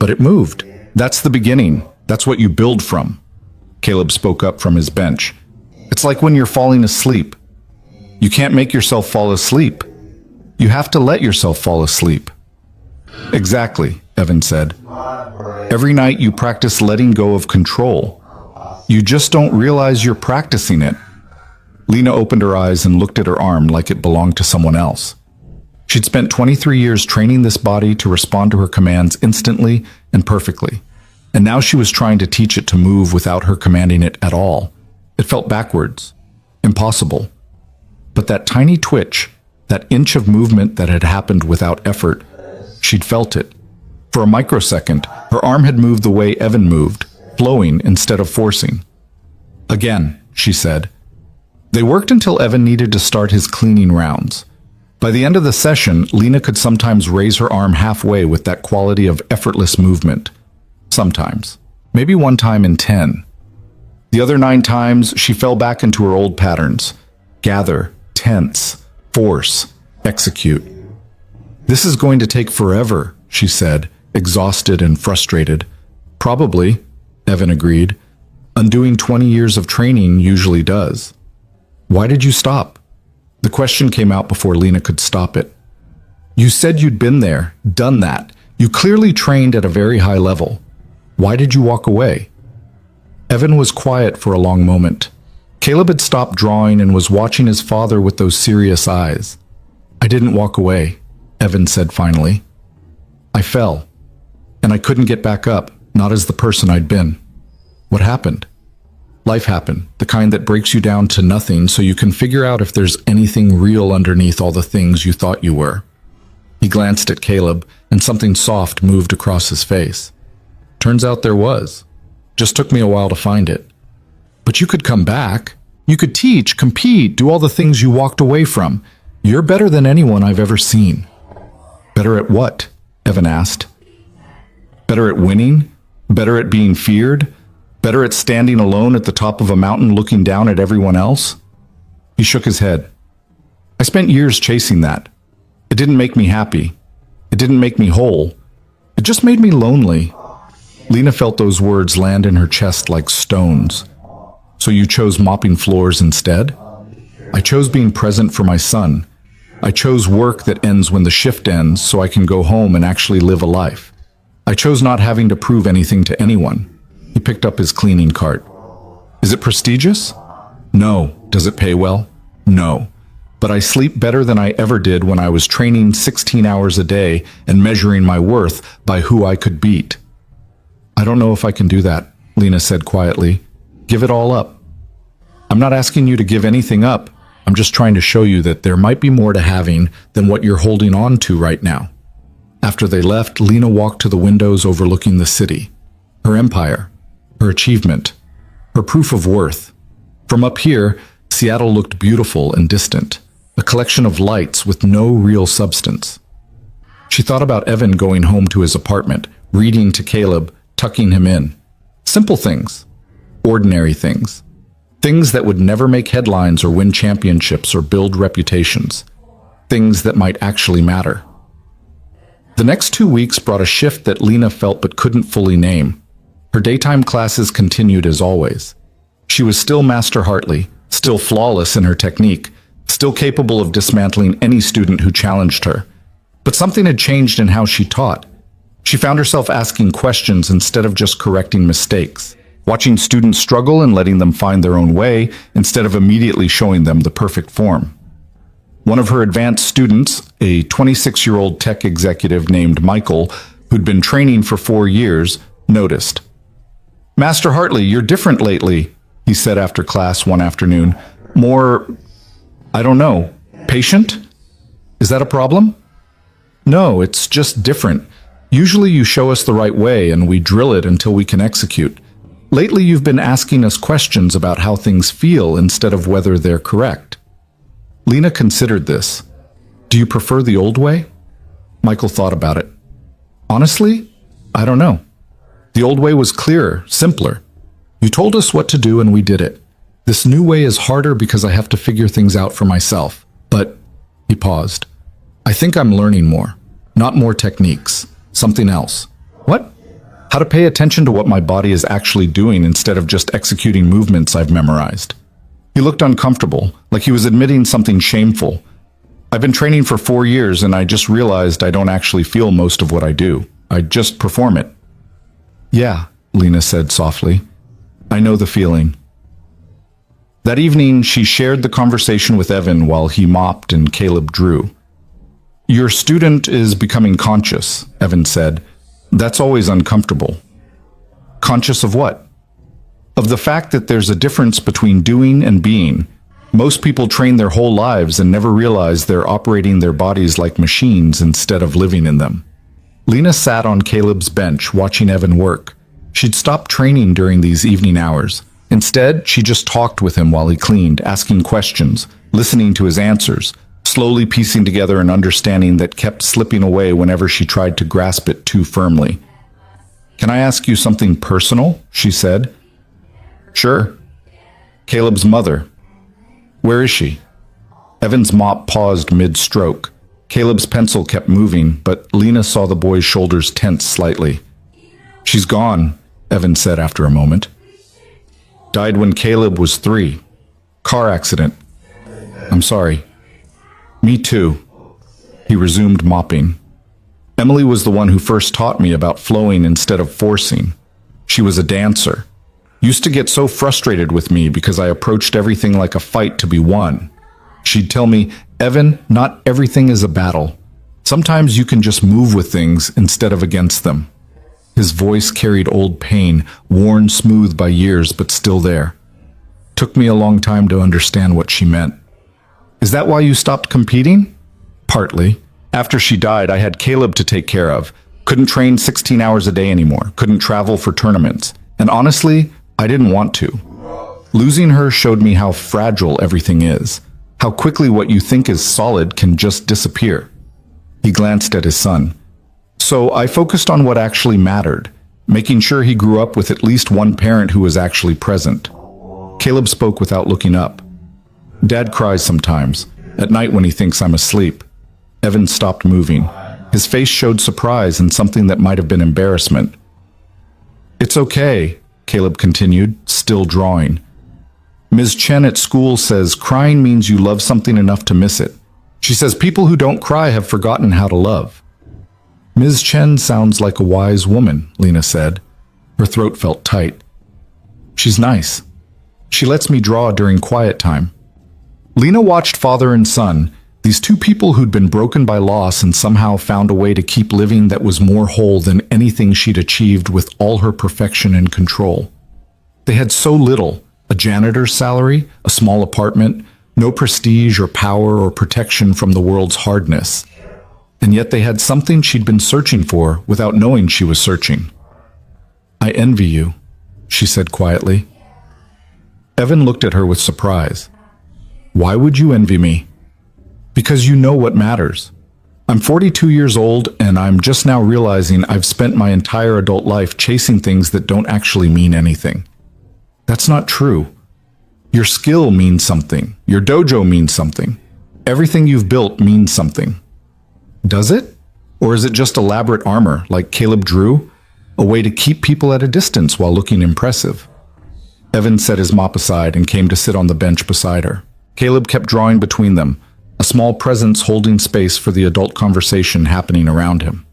But it moved. That's the beginning. That's what you build from. Caleb spoke up from his bench. It's like when you're falling asleep. You can't make yourself fall asleep. You have to let yourself fall asleep. Exactly, Evan said. Every night you practice letting go of control. You just don't realize you're practicing it. Lena opened her eyes and looked at her arm like it belonged to someone else. She'd spent 23 years training this body to respond to her commands instantly and perfectly. And now she was trying to teach it to move without her commanding it at all. It felt backwards, impossible. But that tiny twitch, that inch of movement that had happened without effort, she'd felt it. For a microsecond, her arm had moved the way Evan moved, flowing instead of forcing. Again, she said. They worked until Evan needed to start his cleaning rounds. By the end of the session, Lena could sometimes raise her arm halfway with that quality of effortless movement. Sometimes. Maybe one time in 10. The other 9 times, she fell back into her old patterns. Gather, tense, force, execute. This is going to take forever, she said, exhausted and frustrated. Probably, Evan agreed. Undoing 20 years of training usually does. Why did you stop? The question came out before Lena could stop it. You said you'd been there, done that. You clearly trained at a very high level. Why did you walk away? Evan was quiet for a long moment. Caleb had stopped drawing and was watching his father with those serious eyes. I didn't walk away, Evan said finally. I fell, and I couldn't get back up, not as the person I'd been. What happened? Life happened, the kind that breaks you down to nothing so you can figure out if there's anything real underneath all the things you thought you were. He glanced at Caleb, and something soft moved across his face. Turns out there was. Just took me a while to find it. But you could come back. You could teach, compete, do all the things you walked away from. You're better than anyone I've ever seen. Better at what? Evan asked. Better at winning? Better at being feared? Better at standing alone at the top of a mountain looking down at everyone else? He shook his head. I spent years chasing that. It didn't make me happy. It didn't make me whole. It just made me lonely. Lena felt those words land in her chest like stones. So you chose mopping floors instead? I chose being present for my son. I chose work that ends when the shift ends so I can go home and actually live a life. I chose not having to prove anything to anyone. He picked up his cleaning cart. Is it prestigious? No. Does it pay well? No. But I sleep better than I ever did when I was training 16 hours a day and measuring my worth by who I could beat. I don't know if I can do that, Lena said quietly. Give it all up. I'm not asking you to give anything up. I'm just trying to show you that there might be more to having than what you're holding on to right now. After they left, Lena walked to the windows overlooking the city. Her empire. Her achievement, her proof of worth. From up here, Seattle looked beautiful and distant, a collection of lights with no real substance. She thought about Evan going home to his apartment, reading to Caleb, tucking him in. Simple things, ordinary things, things that would never make headlines or win championships or build reputations, things that might actually matter. The next 2 weeks brought a shift that Lena felt but couldn't fully name. Her daytime classes continued as always. She was still Master Hartley, still flawless in her technique, still capable of dismantling any student who challenged her. But something had changed in how she taught. She found herself asking questions instead of just correcting mistakes, watching students struggle and letting them find their own way instead of immediately showing them the perfect form. One of her advanced students, a 26-year-old tech executive named Michael, who'd been training for 4 years, noticed. Master Hartley, you're different lately, he said after class one afternoon. More, I don't know, patient? Is that a problem? No, it's just different. Usually you show us the right way and we drill it until we can execute. Lately you've been asking us questions about how things feel instead of whether they're correct. Lena considered this. Do you prefer the old way? Michael thought about it. Honestly, I don't know. The old way was clearer, simpler. You told us what to do and we did it. This new way is harder because I have to figure things out for myself. But, he paused. I think I'm learning more. Not more techniques. Something else. What? How to pay attention to what my body is actually doing instead of just executing movements I've memorized. He looked uncomfortable, like he was admitting something shameful. I've been training for 4 years and I just realized I don't actually feel most of what I do. I just perform it. Yeah, Lena said softly. I know the feeling. That evening, she shared the conversation with Evan while he mopped and Caleb drew. Your student is becoming conscious, Evan said. That's always uncomfortable. Conscious of what? Of the fact that there's a difference between doing and being. Most people train their whole lives and never realize they're operating their bodies like machines instead of living in them. Lena sat on Caleb's bench watching Evan work. She'd stopped training during these evening hours, Instead, she just talked with him while he cleaned, asking questions, listening to his answers, slowly piecing together an understanding that kept slipping away whenever she tried to grasp it too firmly. "Can I ask you something personal?" she said. "Sure." "Caleb's mother. Where is she?" Evan's mop paused mid-stroke. Caleb's pencil kept moving, but Lena saw the boy's shoulders tense slightly. "She's gone," Evan said after a moment. "Died when Caleb was 3. Car accident." "I'm sorry." "Me too." He resumed mopping. "Emily was the one who first taught me about flowing instead of forcing. She was a dancer. Used to get so frustrated with me because I approached everything like a fight to be won. She'd tell me, "Evan, not everything is a battle. Sometimes you can just move with things instead of against them." His voice carried old pain, worn smooth by years but still there. "Took me a long time to understand what she meant." "Is that why you stopped competing?" "Partly. After she died, I had Caleb to take care of. Couldn't train 16 hours a day anymore. Couldn't travel for tournaments. And honestly, I didn't want to. Losing her showed me how fragile everything is. How quickly what you think is solid can just disappear." He glanced at his son. "So I focused on what actually mattered, making sure he grew up with at least one parent who was actually present." Caleb spoke without looking up. "Dad cries sometimes, at night when he thinks I'm asleep." Evan stopped moving. His face showed surprise and something that might have been embarrassment. "It's okay," Caleb continued, still drawing. "Ms. Chen at school says crying means you love something enough to miss it. She says people who don't cry have forgotten how to love." "Ms. Chen sounds like a wise woman," Lena said. Her throat felt tight. "She's nice. She lets me draw during quiet time." Lena watched father and son, these two people who'd been broken by loss and somehow found a way to keep living that was more whole than anything she'd achieved with all her perfection and control. They had so little, a janitor's salary, a small apartment, no prestige or power or protection from the world's hardness. And yet they had something she'd been searching for without knowing she was searching. "I envy you," she said quietly. Evan looked at her with surprise. "Why would you envy me?" "Because you know what matters. I'm 42 years old and I'm just now realizing I've spent my entire adult life chasing things that don't actually mean anything. That's not true. Your skill means something. Your dojo means something. Everything you've built means something." "Does it? Or is it just elaborate armor, like Caleb drew? A way to keep people at a distance while looking impressive?" Evan set his mop aside and came to sit on the bench beside her. Caleb kept drawing between them, a small presence holding space for the adult conversation happening around him.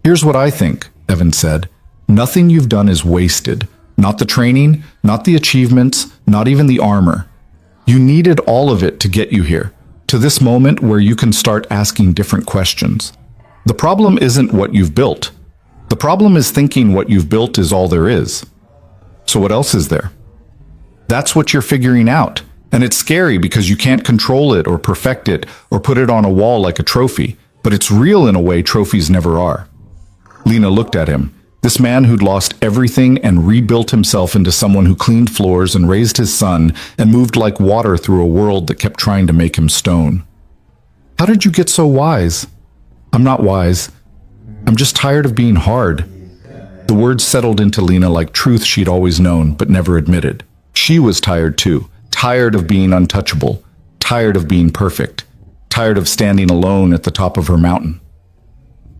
"Here's what I think," Evan said. "Nothing you've done is wasted. Not the training, not the achievements, not even the armor. You needed all of it to get you here, to this moment where you can start asking different questions. The problem isn't what you've built. The problem is thinking what you've built is all there is. So what else is there? That's what you're figuring out. And it's scary because you can't control it or perfect it or put it on a wall like a trophy. But it's real in a way trophies never are." Lena looked at him. This man who'd lost everything and rebuilt himself into someone who cleaned floors and raised his son and moved like water through a world that kept trying to make him stone. "How did you get so wise?" "I'm not wise. I'm just tired of being hard." The words settled into Lena like truth she'd always known but never admitted. She was tired too. Tired of being untouchable, tired of being perfect, tired of standing alone at the top of her mountain.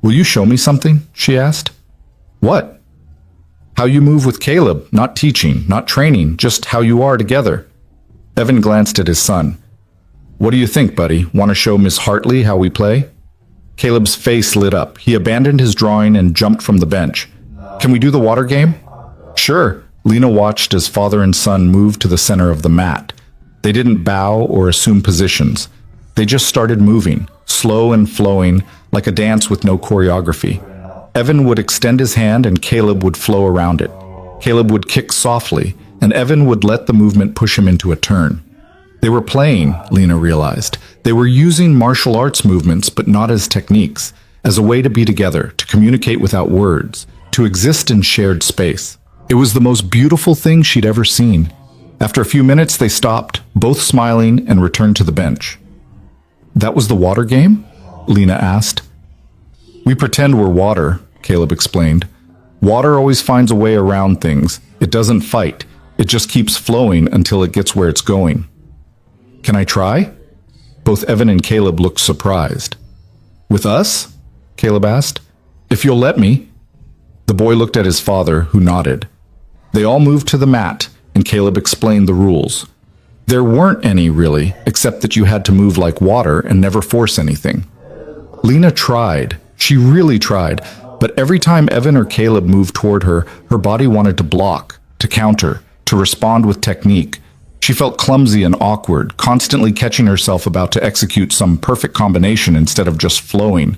"Will you show me something?" she asked. "What?" "How you move with Caleb, not teaching, not training, just how you are together." Evan glanced at his son. "What do you think, buddy? Want to show Miss Hartley how we play?" Caleb's face lit up. He abandoned his drawing and jumped from the bench. "Can we do the water game?" "Sure." Lena watched as father and son moved to the center of the mat. They didn't bow or assume positions. They just started moving, slow and flowing, like a dance with no choreography. Evan would extend his hand and Caleb would flow around it. Caleb would kick softly, and Evan would let the movement push him into a turn. They were playing, Lena realized. They were using martial arts movements, but not as techniques, as a way to be together, to communicate without words, to exist in shared space. It was the most beautiful thing she'd ever seen. After a few minutes, they stopped, both smiling, and returned to the bench. That was the water game? Lena asked. We pretend we're water, Caleb explained. Water always finds a way around things. It doesn't fight. It just keeps flowing until it gets where it's going. Can I try? Both Evan and Caleb looked surprised. With us? Caleb asked. If you'll let me. The boy looked at his father, who nodded. They all moved to the mat, and Caleb explained the rules. There weren't any, really, except that you had to move like water and never force anything. Lena tried. She really tried, but every time Evan or Caleb moved toward her, her body wanted to block, to counter, to respond with technique. She felt clumsy and awkward, constantly catching herself about to execute some perfect combination instead of just flowing.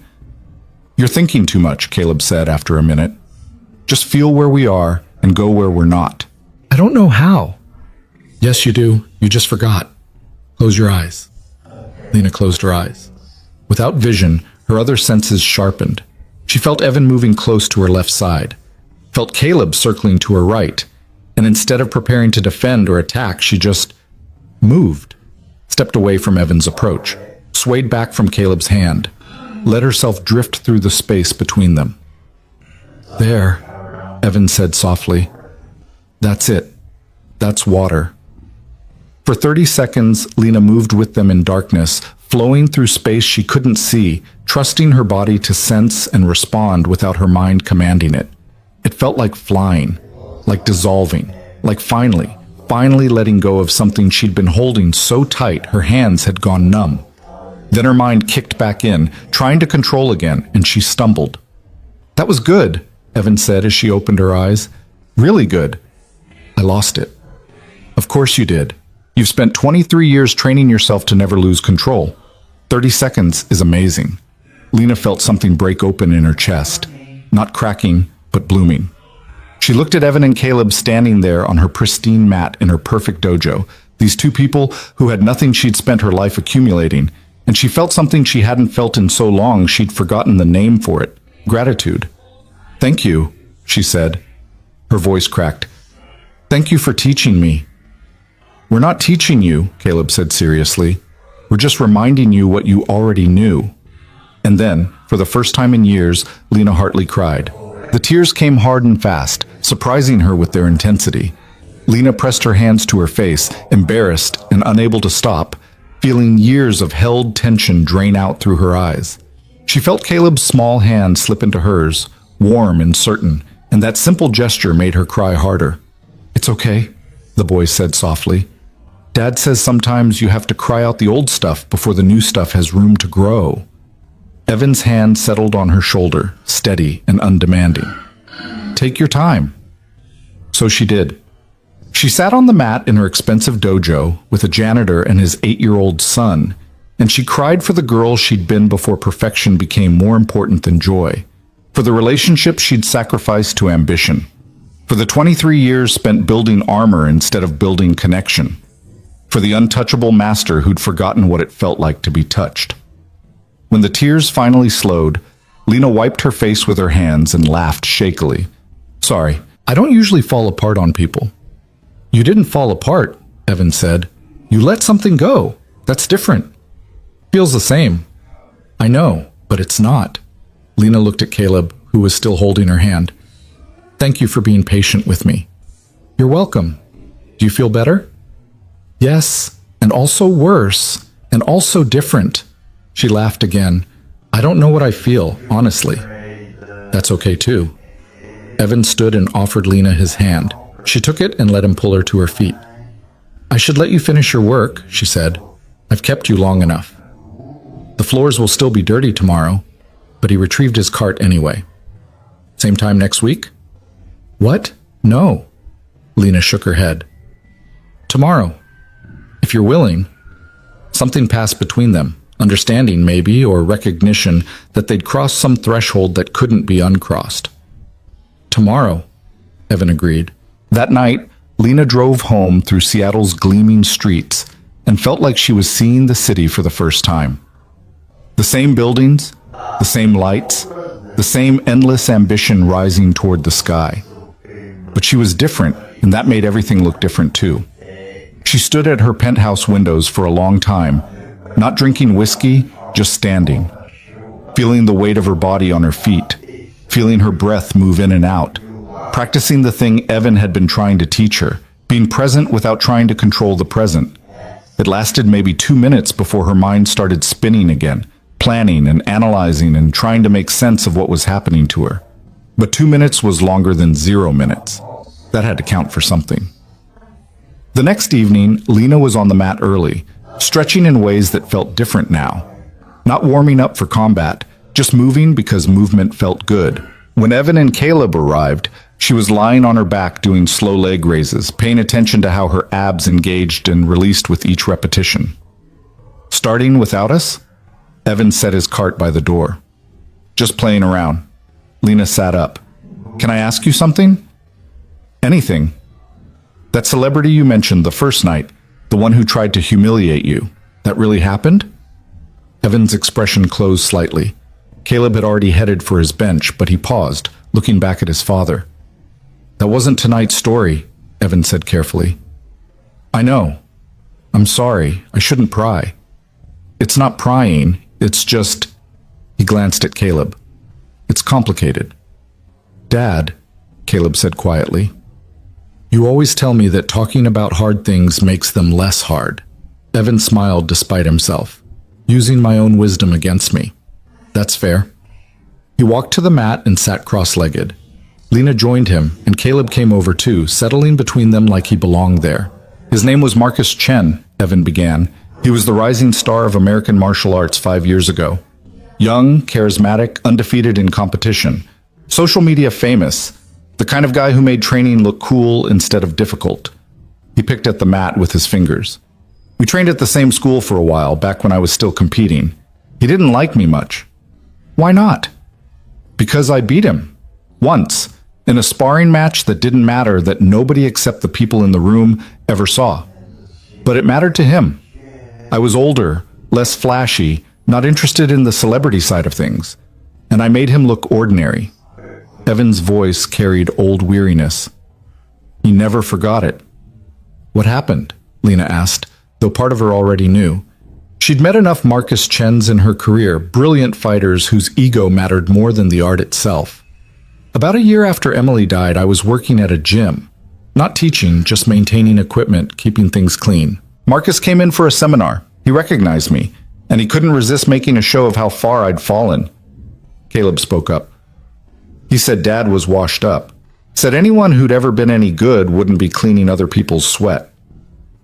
You're thinking too much, Caleb said after a minute. Just feel where we are and go where we're not. I don't know how. Yes, you do. You just forgot. Close your eyes. Lena closed her eyes. Without vision, her other senses sharpened. She felt Evan moving close to her left side, felt Caleb circling to her right, and instead of preparing to defend or attack, she just moved, stepped away from Evan's approach, swayed back from Caleb's hand, let herself drift through the space between them. There, Evan said softly. That's it. That's water. For 30 seconds, Lena moved with them in darkness, flowing through space she couldn't see, trusting her body to sense and respond without her mind commanding it. It felt like flying, like dissolving, like finally letting go of something she'd been holding so tight her hands had gone numb. Then her mind kicked back in, trying to control again, and she stumbled. That was good, Evan said as she opened her eyes. Really good. I lost it. Of course you did. You've spent 23 years training yourself to never lose control. 30 seconds is amazing. Lena felt something break open in her chest, not cracking, but blooming. She looked at Evan and Caleb standing there on her pristine mat in her perfect dojo, these two people who had nothing she'd spent her life accumulating, and she felt something she hadn't felt in so long she'd forgotten the name for it, gratitude. Thank you, she said. Her voice cracked. Thank you for teaching me. We're not teaching you, Caleb said seriously. We're just reminding you what you already knew. And then, for the first time in years, Lena Hartley cried. The tears came hard and fast, surprising her with their intensity. Lena pressed her hands to her face, embarrassed and unable to stop, feeling years of held tension drain out through her eyes. She felt Caleb's small hand slip into hers, warm and certain, and that simple gesture made her cry harder. It's okay, the boy said softly. Dad says sometimes you have to cry out the old stuff before the new stuff has room to grow. Evan's hand settled on her shoulder, steady and undemanding. Take your time. So she did. She sat on the mat in her expensive dojo with a janitor and his 8-year-old son, and she cried for the girl she'd been before perfection became more important than joy, for the relationship she'd sacrificed to ambition, for the 23 years spent building armor instead of building connection, for the untouchable master who'd forgotten what it felt like to be touched. When the tears finally slowed, Lena wiped her face with her hands and laughed shakily. Sorry, I don't usually fall apart on people. You didn't fall apart, Evan said. You let something go. That's different. Feels the same. I know, but it's not. Lena looked at Caleb, who was still holding her hand. Thank you for being patient with me. You're welcome. Do you feel better? Yes, and also worse, and also different. She laughed again. I don't know what I feel, honestly. That's okay too. Evan stood and offered Lena his hand. She took it and let him pull her to her feet. I should let you finish your work, she said. I've kept you long enough. The floors will still be dirty tomorrow, but he retrieved his cart anyway. Same time next week? What? No. Lena shook her head. Tomorrow. If you're willing. Something passed between them, understanding maybe, or recognition that they'd crossed some threshold that couldn't be uncrossed. Tomorrow, Evan agreed. That night, Lena drove home through Seattle's gleaming streets and felt like she was seeing the city for the first time. The same buildings, the same lights, the same endless ambition rising toward the sky. But she was different, and that made everything look different too. She stood at her penthouse windows for a long time, not drinking whiskey, just standing, feeling the weight of her body on her feet, feeling her breath move in and out, practicing the thing Evan had been trying to teach her, being present without trying to control the present. It lasted maybe 2 minutes before her mind started spinning again, planning and analyzing and trying to make sense of what was happening to her. But 2 minutes was longer than 0 minutes. That had to count for something. The next evening, Lena was on the mat early, stretching in ways that felt different now. Not warming up for combat, just moving because movement felt good. When Evan and Caleb arrived, she was lying on her back doing slow leg raises, paying attention to how her abs engaged and released with each repetition. Starting without us? Evan set his cart by the door. Just playing around. Lena sat up. Can I ask you something? Anything. That celebrity you mentioned the first night, the one who tried to humiliate you, that really happened? Evan's expression closed slightly. Caleb had already headed for his bench, but he paused, looking back at his father. That wasn't tonight's story, Evan said carefully. I know. I'm sorry. I shouldn't pry. It's not prying. It's just... He glanced at Caleb. It's complicated. Dad, Caleb said quietly, you always tell me that talking about hard things makes them less hard. Evan smiled despite himself, using my own wisdom against me. That's fair. He walked to the mat and sat cross-legged. Lena joined him, and Caleb came over too, settling between them like he belonged there. His name was Marcus Chen, Evan began. He was the rising star of American martial arts 5 years ago. Young, charismatic, undefeated in competition. Social media famous. The kind of guy who made training look cool instead of difficult. He picked at the mat with his fingers. We trained at the same school for a while, back when I was still competing. He didn't like me much. Why not? Because I beat him. Once. In a sparring match that didn't matter, that nobody except the people in the room ever saw. But it mattered to him. I was older, less flashy, not interested in the celebrity side of things. And I made him look ordinary. Evan's voice carried old weariness. He never forgot it. What happened? Lena asked, though part of her already knew. She'd met enough Marcus Chens in her career, brilliant fighters whose ego mattered more than the art itself. About a year after Emily died, I was working at a gym. Not teaching, just maintaining equipment, keeping things clean. Marcus came in for a seminar. He recognized me, and he couldn't resist making a show of how far I'd fallen. Caleb spoke up. He said Dad was washed up. Said anyone who'd ever been any good wouldn't be cleaning other people's sweat.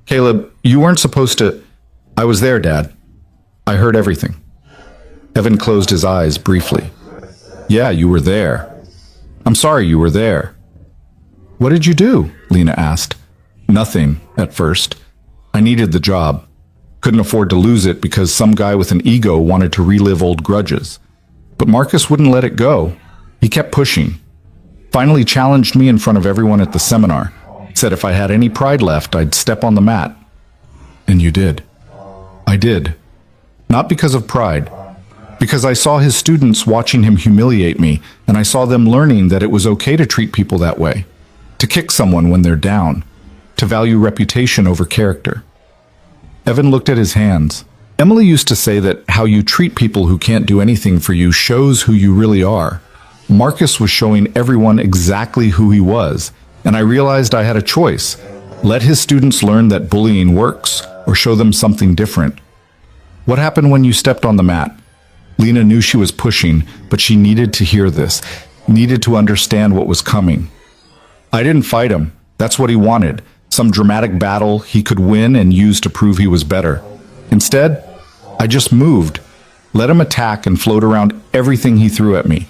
Caleb, you weren't supposed to... I was there, Dad. I heard everything. Evan closed his eyes briefly. Yeah, you were there. I'm sorry you were there. What did you do? Lena asked. Nothing, at first. I needed the job. Couldn't afford to lose it because some guy with an ego wanted to relive old grudges. But Marcus wouldn't let it go. He kept pushing. Finally challenged me in front of everyone at the seminar. Said if I had any pride left, I'd step on the mat. And you did. I did. Not because of pride. Because I saw his students watching him humiliate me, and I saw them learning that it was okay to treat people that way. To kick someone when they're down. To value reputation over character. Evan looked at his hands. Emily used to say that how you treat people who can't do anything for you shows who you really are. Marcus was showing everyone exactly who he was, and I realized I had a choice. Let his students learn that bullying works, or show them something different. What happened when you stepped on the mat? Lena knew she was pushing, but she needed to hear this, needed to understand what was coming. I didn't fight him. That's what he wanted. Some dramatic battle he could win and use to prove he was better. Instead, I just moved, let him attack and float around everything he threw at me.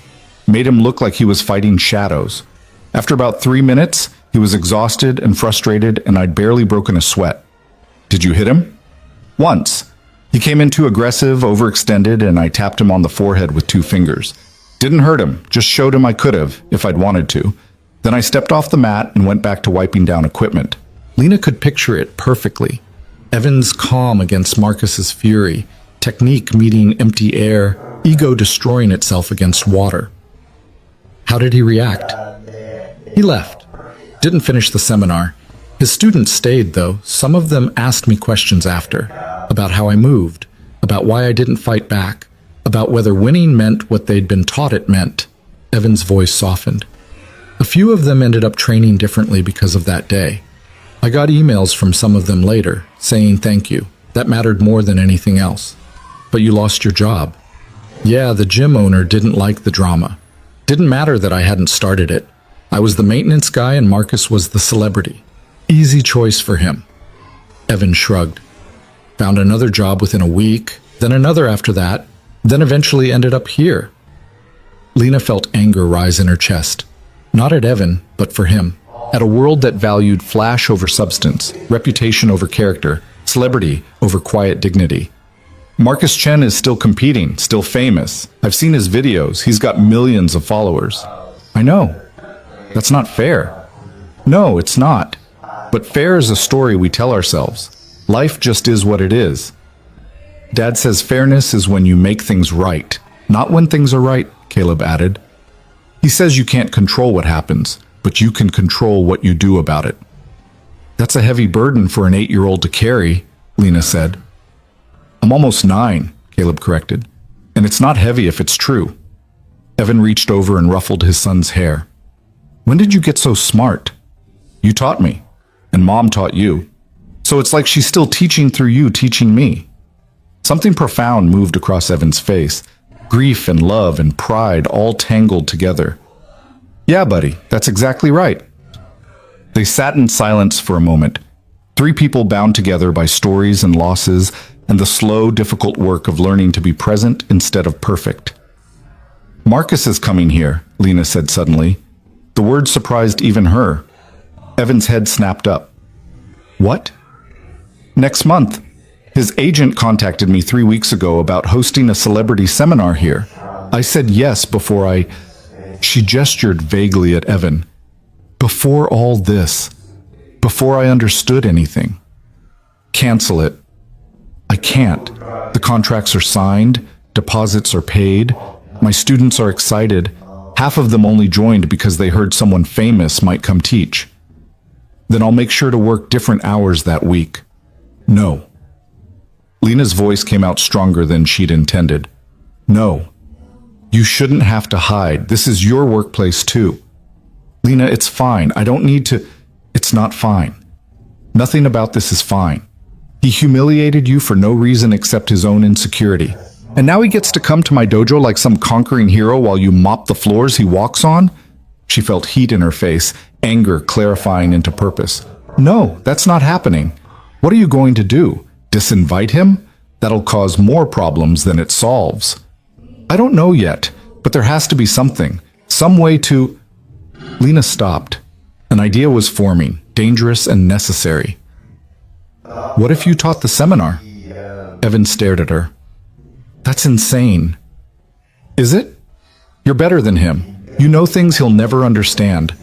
Made him look like he was fighting shadows. After about 3 minutes, he was exhausted and frustrated, and I'd barely broken a sweat. Did you hit him? Once. He came in too aggressive, overextended, and I tapped him on the forehead with 2 fingers. Didn't hurt him, just showed him I could have, if I'd wanted to. Then I stepped off the mat and went back to wiping down equipment. Lena could picture it perfectly. Evan's calm against Marcus's fury, technique meeting empty air, ego destroying itself against water. How did he react? He left. Didn't finish the seminar. His students stayed, though. Some of them asked me questions after, about how I moved, about why I didn't fight back, about whether winning meant what they'd been taught it meant. Evan's voice softened. A few of them ended up training differently because of that day. I got emails from some of them later, saying thank you. That mattered more than anything else. But you lost your job. Yeah, the gym owner didn't like the drama. Didn't matter that I hadn't started it. I was the maintenance guy and Marcus was the celebrity. Easy choice for him. Evan shrugged. Found another job within a week, then another after that, then eventually ended up here. Lena felt anger rise in her chest. Not at Evan, but for him. At a world that valued flash over substance, reputation over character, celebrity over quiet dignity. Marcus Chen is still competing, still famous. I've seen his videos. He's got millions of followers. I know. That's not fair. No, it's not. But fair is a story we tell ourselves. Life just is what it is. Dad says fairness is when you make things right, not when things are right, Caleb added. He says you can't control what happens, but you can control what you do about it. That's a heavy burden for an 8-year-old to carry, Lena said. I'm almost 9, Caleb corrected. And it's not heavy if it's true. Evan reached over and ruffled his son's hair. When did you get so smart? You taught me, and Mom taught you. So it's like she's still teaching through you teaching me. Something profound moved across Evan's face. Grief and love and pride all tangled together. Yeah, buddy, that's exactly right. They sat in silence for a moment. 3 people bound together by stories and losses and the slow, difficult work of learning to be present instead of perfect. Marcus is coming here, Lena said suddenly. The word surprised even her. Evan's head snapped up. What? Next month. His agent contacted me 3 weeks ago about hosting a celebrity seminar here. I said yes before She gestured vaguely at Evan. Before all this. Before I understood anything. Cancel it. I can't. The contracts are signed. Deposits are paid. My students are excited. Half of them only joined because they heard someone famous might come teach. Then I'll make sure to work different hours that week. No. Lena's voice came out stronger than she'd intended. No. You shouldn't have to hide. This is your workplace too. Lena, it's fine. I don't need to. It's not fine. Nothing about this is fine. He humiliated you for no reason except his own insecurity. And now he gets to come to my dojo like some conquering hero while you mop the floors he walks on? She felt heat in her face, anger clarifying into purpose. No, that's not happening. What are you going to do? Disinvite him? That'll cause more problems than it solves. I don't know yet, but there has to be something. Some way to... Lena stopped. An idea was forming, dangerous and necessary. What if you taught the seminar? Evan stared at her. That's insane. Is it? You're better than him. You know things he'll never understand.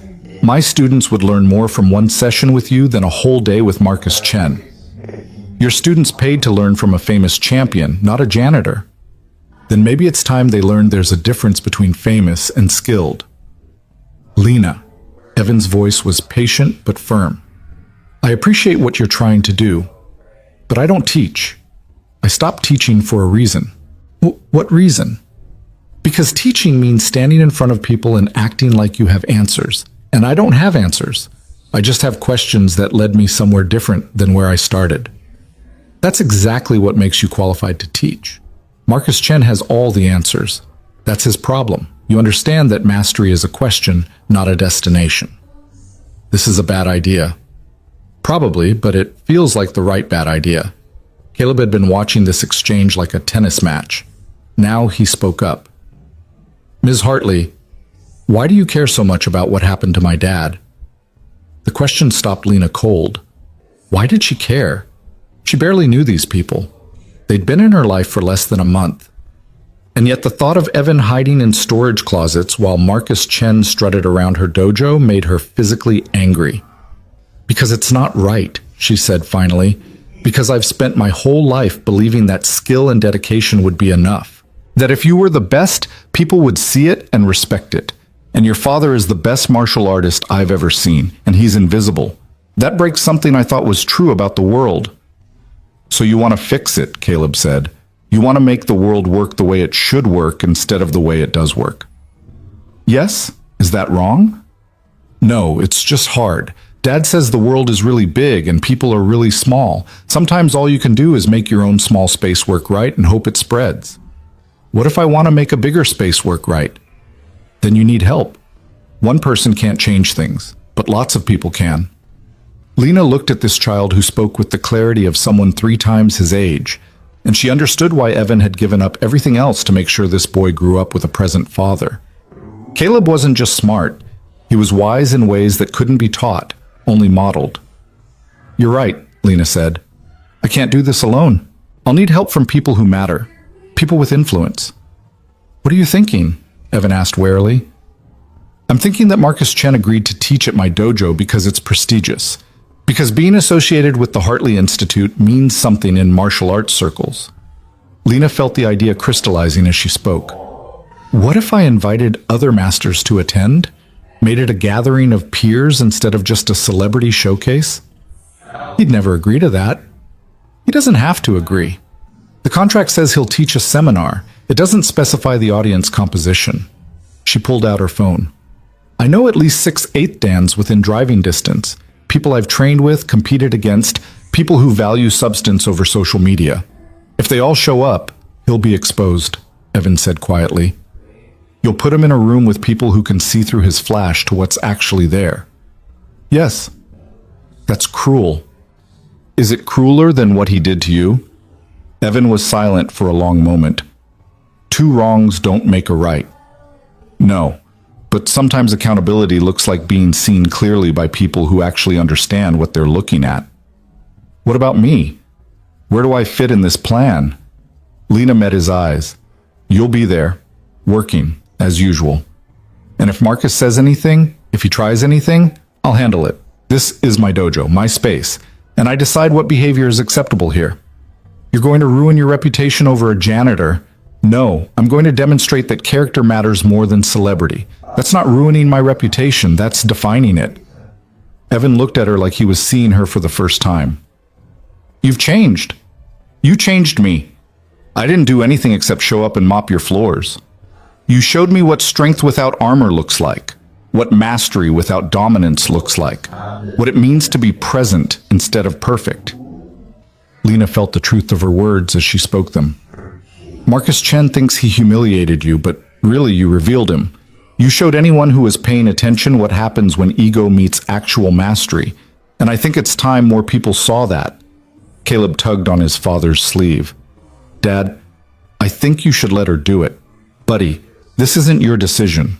My students would learn more from one session with you than a whole day with Marcus Chen. Your students paid to learn from a famous champion, not a janitor. Then maybe it's time they learned there's a difference between famous and skilled. Lena. Evan's voice was patient but firm. I appreciate what you're trying to do, but I don't teach. I stopped teaching for a reason. What reason? Because teaching means standing in front of people and acting like you have answers. And I don't have answers. I just have questions that led me somewhere different than where I started. That's exactly what makes you qualified to teach. Marcus Chen has all the answers. That's his problem. You understand that mastery is a question, not a destination. This is a bad idea. Probably, but it feels like the right bad idea. Caleb had been watching this exchange like a tennis match. Now he spoke up. Ms. Hartley, why do you care so much about what happened to my dad? The question stopped Lena cold. Why did she care? She barely knew these people. They'd been in her life for less than a month. And yet the thought of Evan hiding in storage closets while Marcus Chen strutted around her dojo made her physically angry. Because it's not right, she said finally, because I've spent my whole life believing that skill and dedication would be enough. That if you were the best, people would see it and respect it. And your father is the best martial artist I've ever seen, and he's invisible. That breaks something I thought was true about the world. So you want to fix it, Caleb said. You want to make the world work the way it should work instead of the way it does work. Yes? Is that wrong? No, it's just hard. Dad says the world is really big and people are really small. Sometimes all you can do is make your own small space work right and hope it spreads. What if I want to make a bigger space work right? Then you need help. One person can't change things, but lots of people can. Lena looked at this child who spoke with the clarity of someone 3 times his age, and she understood why Evan had given up everything else to make sure this boy grew up with a present father. Caleb wasn't just smart, he was wise in ways that couldn't be taught, only modeled. You're right, Lena said. I can't do this alone. I'll need help from people who matter, people with influence. What are you thinking? Evan asked warily. I'm thinking that Marcus Chen agreed to teach at my dojo because it's prestigious. Because being associated with the Hartley Institute means something in martial arts circles. Lena felt the idea crystallizing as she spoke. What if I invited other masters to attend? Made it a gathering of peers instead of just a celebrity showcase? He'd never agree to that. He doesn't have to agree. The contract says he'll teach a seminar. It doesn't specify the audience composition. She pulled out her phone. I know at least 6 8th dans within driving distance. People I've trained with, competed against, people who value substance over social media. If they all show up, he'll be exposed, Evan said quietly. You'll put him in a room with people who can see through his flash to what's actually there. Yes. That's cruel. Is it crueler than what he did to you? Evan was silent for a long moment. 2 wrongs don't make a right. No. But sometimes accountability looks like being seen clearly by people who actually understand what they're looking at. What about me? Where do I fit in this plan? Lena met his eyes. You'll be there, working, as usual. And if Marcus says anything, if he tries anything, I'll handle it. This is my dojo, my space, and I decide what behavior is acceptable here. You're going to ruin your reputation over a janitor. No, I'm going to demonstrate that character matters more than celebrity. That's not ruining my reputation, that's defining it. Evan looked at her like he was seeing her for the first time. You've changed. You changed me. I didn't do anything except show up and mop your floors. You showed me what strength without armor looks like, what mastery without dominance looks like, what it means to be present instead of perfect. Lena felt the truth of her words as she spoke them. Marcus Chen thinks he humiliated you, but really you revealed him. You showed anyone who is paying attention what happens when ego meets actual mastery, and I think it's time more people saw that. Caleb tugged on his father's sleeve. Dad, I think you should let her do it. Buddy, this isn't your decision.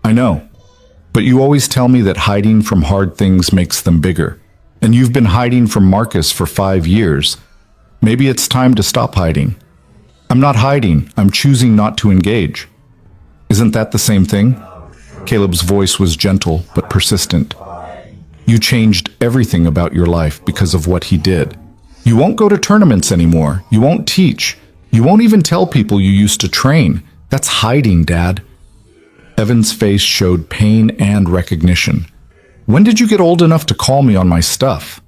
I know, but you always tell me that hiding from hard things makes them bigger, and you've been hiding from Marcus for 5 years. Maybe it's time to stop hiding. I'm not hiding, I'm choosing not to engage. Isn't that the same thing? Caleb's voice was gentle but persistent. You changed everything about your life because of what he did. You won't go to tournaments anymore. You won't teach. You won't even tell people you used to train. That's hiding, Dad. Evan's face showed pain and recognition. When did you get old enough to call me on my stuff?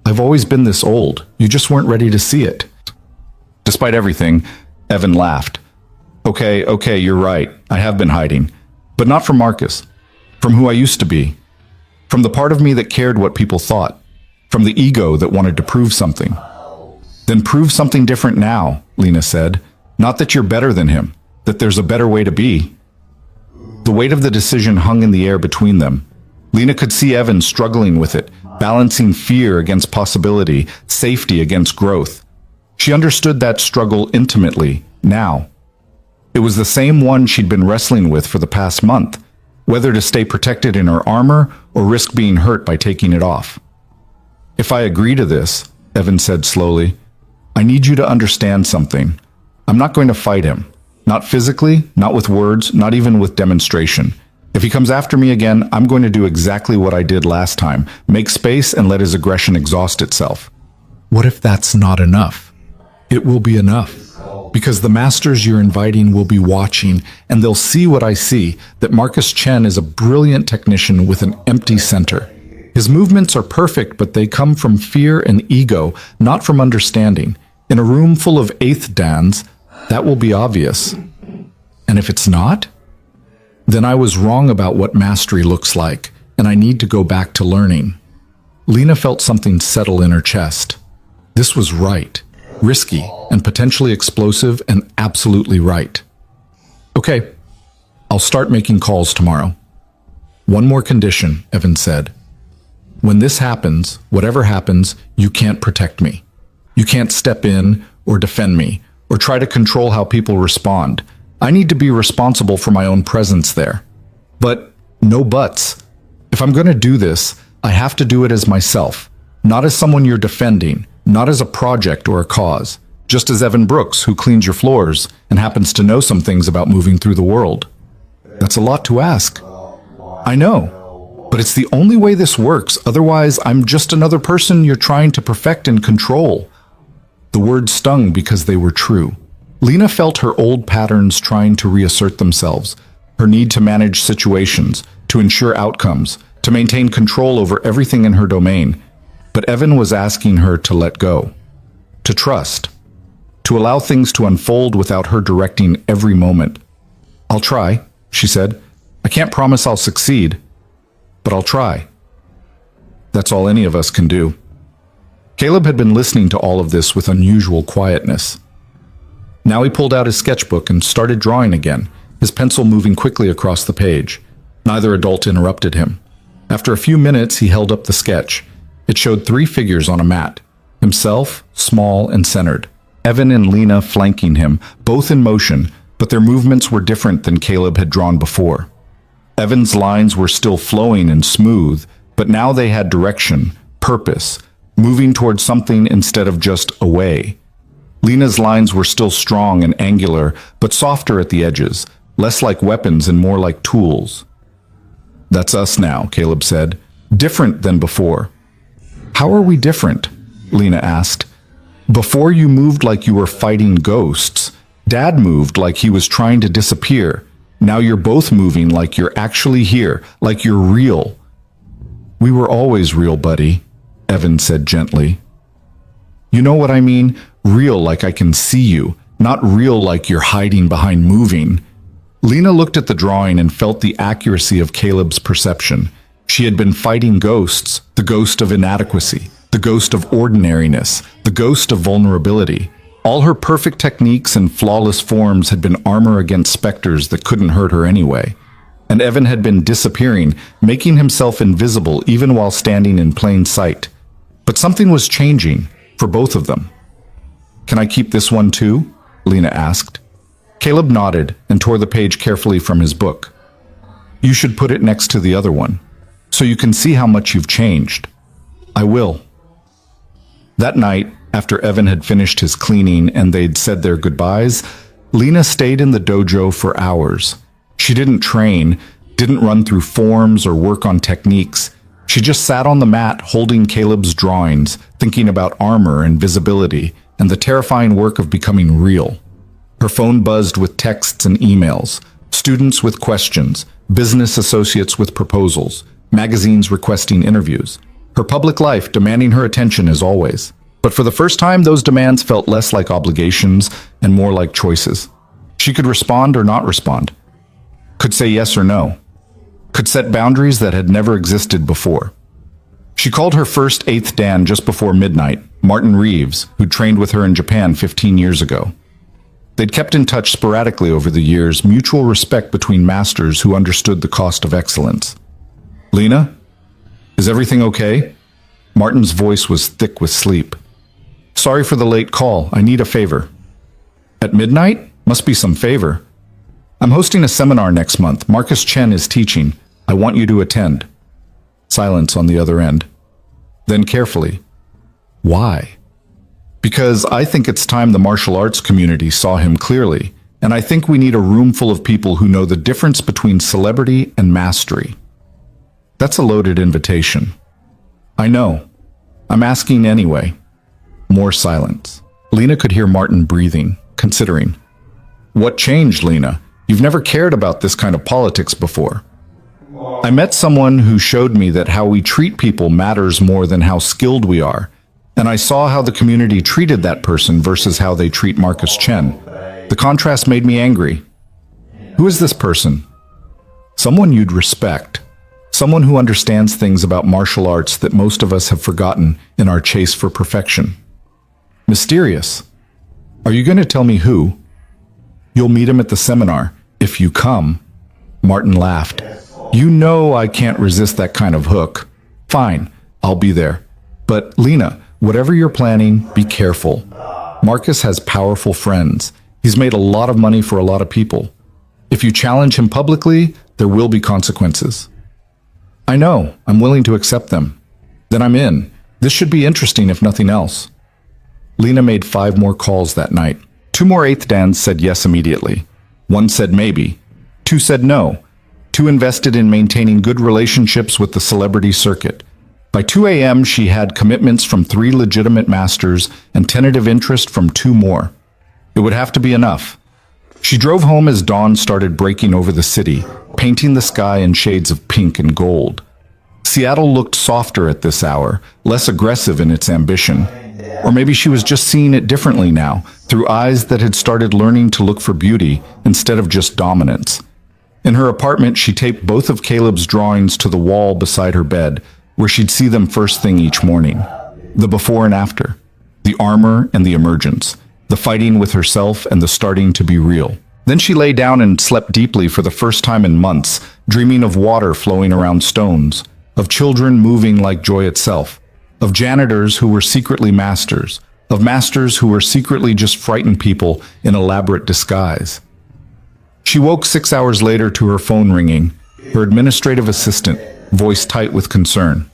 I've always been this old. You just weren't ready to see it. Despite everything, Evan laughed. Okay, you're right. I have been hiding. But not from Marcus. From who I used to be. From the part of me that cared what people thought. From the ego that wanted to prove something. Then prove something different now, Lena said. Not that you're better than him. That there's a better way to be. The weight of the decision hung in the air between them. Lena could see Evan struggling with it, balancing fear against possibility, safety against growth. She understood that struggle intimately, now. It was the same one she'd been wrestling with for the past month, whether to stay protected in her armor or risk being hurt by taking it off. If I agree to this, Evan said slowly, I need you to understand something. I'm not going to fight him. Not physically, not with words, not even with demonstration. If he comes after me again, I'm going to do exactly what I did last time, make space and let his aggression exhaust itself. What if that's not enough? It will be enough. Because the masters you're inviting will be watching, and they'll see what I see, that Marcus Chen is a brilliant technician with an empty center. His movements are perfect, but they come from fear and ego, not from understanding. In a room full of eighth dans, that will be obvious. And if it's not? Then I was wrong about what mastery looks like, and I need to go back to learning. Lena felt something settle in her chest. This was right. Risky and potentially explosive and absolutely right. Okay, I'll start making calls tomorrow. One more condition, Evan said. When this happens, whatever happens, you can't protect me. You can't step in or defend me or try to control how people respond. I need to be responsible for my own presence there. But no buts. If I'm going to do this, I have to do it as myself, not as someone you're defending, not as a project or a cause, just as Evan Brooks, who cleans your floors and happens to know some things about moving through the world. That's a lot to ask. I know, but it's the only way this works. Otherwise, I'm just another person you're trying to perfect and control. The words stung because they were true. Lena felt her old patterns trying to reassert themselves, her need to manage situations, to ensure outcomes, to maintain control over everything in her domain. But Evan was asking her to let go, to trust, to allow things to unfold without her directing every moment. I'll try, she said. I can't promise I'll succeed, but I'll try. That's all any of us can do. Caleb had been listening to all of this with unusual quietness. Now he pulled out his sketchbook and started drawing again, his pencil moving quickly across the page. Neither adult interrupted him. After a few minutes, he held up the sketch. It showed 3 figures on a mat, himself, small and centered. Evan and Lena flanking him, both in motion, but their movements were different than Caleb had drawn before. Evan's lines were still flowing and smooth, but now they had direction, purpose, moving towards something instead of just away. Lena's lines were still strong and angular, but softer at the edges, less like weapons and more like tools. That's us now, Caleb said. Different than before. How are we different? Lena asked. Before you moved like you were fighting ghosts. Dad moved like he was trying to disappear. Now you're both moving like you're actually here, like you're real. We were always real, buddy, Evan said gently. You know what I mean? Real like I can see you, not real like you're hiding behind moving. Lena looked at the drawing and felt the accuracy of Caleb's perception. She had been fighting ghosts, the ghost of inadequacy, the ghost of ordinariness, the ghost of vulnerability. All her perfect techniques and flawless forms had been armor against specters that couldn't hurt her anyway. And Evan had been disappearing, making himself invisible even while standing in plain sight. But something was changing, for both of them. Can I keep this one too? Lena asked. Caleb nodded and tore the page carefully from his book. You should put it next to the other one, so you can see how much you've changed. I will. That night, after Evan had finished his cleaning and they'd said their goodbyes, Lena stayed in the dojo for hours. She didn't train, didn't run through forms or work on techniques. She just sat on the mat holding Caleb's drawings, thinking about armor and visibility and the terrifying work of becoming real. Her phone buzzed with texts and emails, students with questions, business associates with proposals, magazines requesting interviews. Her public life demanding her attention as always. But for the first time, those demands felt less like obligations and more like choices. She could respond or not respond. Could say yes or no. Could set boundaries that had never existed before. She called her first 8th Dan just before midnight, Martin Reeves, who'd trained with her in Japan 15 years ago. They'd kept in touch sporadically over the years, mutual respect between masters who understood the cost of excellence. Lena? Is everything okay? Martin's voice was thick with sleep. Sorry for the late call. I need a favor. At midnight? Must be some favor. I'm hosting a seminar next month. Marcus Chen is teaching. I want you to attend. Silence on the other end. Then carefully. Why? Because I think it's time the martial arts community saw him clearly, and I think we need a room full of people who know the difference between celebrity and mastery. That's a loaded invitation. I know. I'm asking anyway. More silence. Lena could hear Martin breathing, considering. What changed, Lena? You've never cared about this kind of politics before. I met someone who showed me that how we treat people matters more than how skilled we are, and I saw how the community treated that person versus how they treat Marcus Chen. The contrast made me angry. Who is this person? Someone you'd respect. Someone who understands things about martial arts that most of us have forgotten in our chase for perfection. Mysterious. Are you going to tell me who? You'll meet him at the seminar, if you come. Martin laughed. You know I can't resist that kind of hook. Fine, I'll be there. But Lena, whatever you're planning, be careful. Marcus has powerful friends. He's made a lot of money for a lot of people. If you challenge him publicly, there will be consequences. I know, I'm willing to accept them. Then I'm in. This should be interesting if nothing else. Lena made 5 more calls that night. 2 more 8th dans said yes immediately. 1 said maybe. 2 said no. 2 invested in maintaining good relationships with the celebrity circuit. By 2 a.m., she had commitments from 3 legitimate masters and tentative interest from 2 more. It would have to be enough. She drove home as dawn started breaking over the city, painting the sky in shades of pink and gold. Seattle looked softer at this hour, less aggressive in its ambition. Or maybe she was just seeing it differently now, through eyes that had started learning to look for beauty instead of just dominance. In her apartment, she taped both of Caleb's drawings to the wall beside her bed, where she'd see them first thing each morning. The before and after. The armor and the emergence. The fighting with herself and the starting to be real. Then she lay down and slept deeply for the first time in months, dreaming of water flowing around stones, of children moving like joy itself, of janitors who were secretly masters, of masters who were secretly just frightened people in elaborate disguise. She woke 6 hours later to her phone ringing, her administrative assistant, voice tight with concern.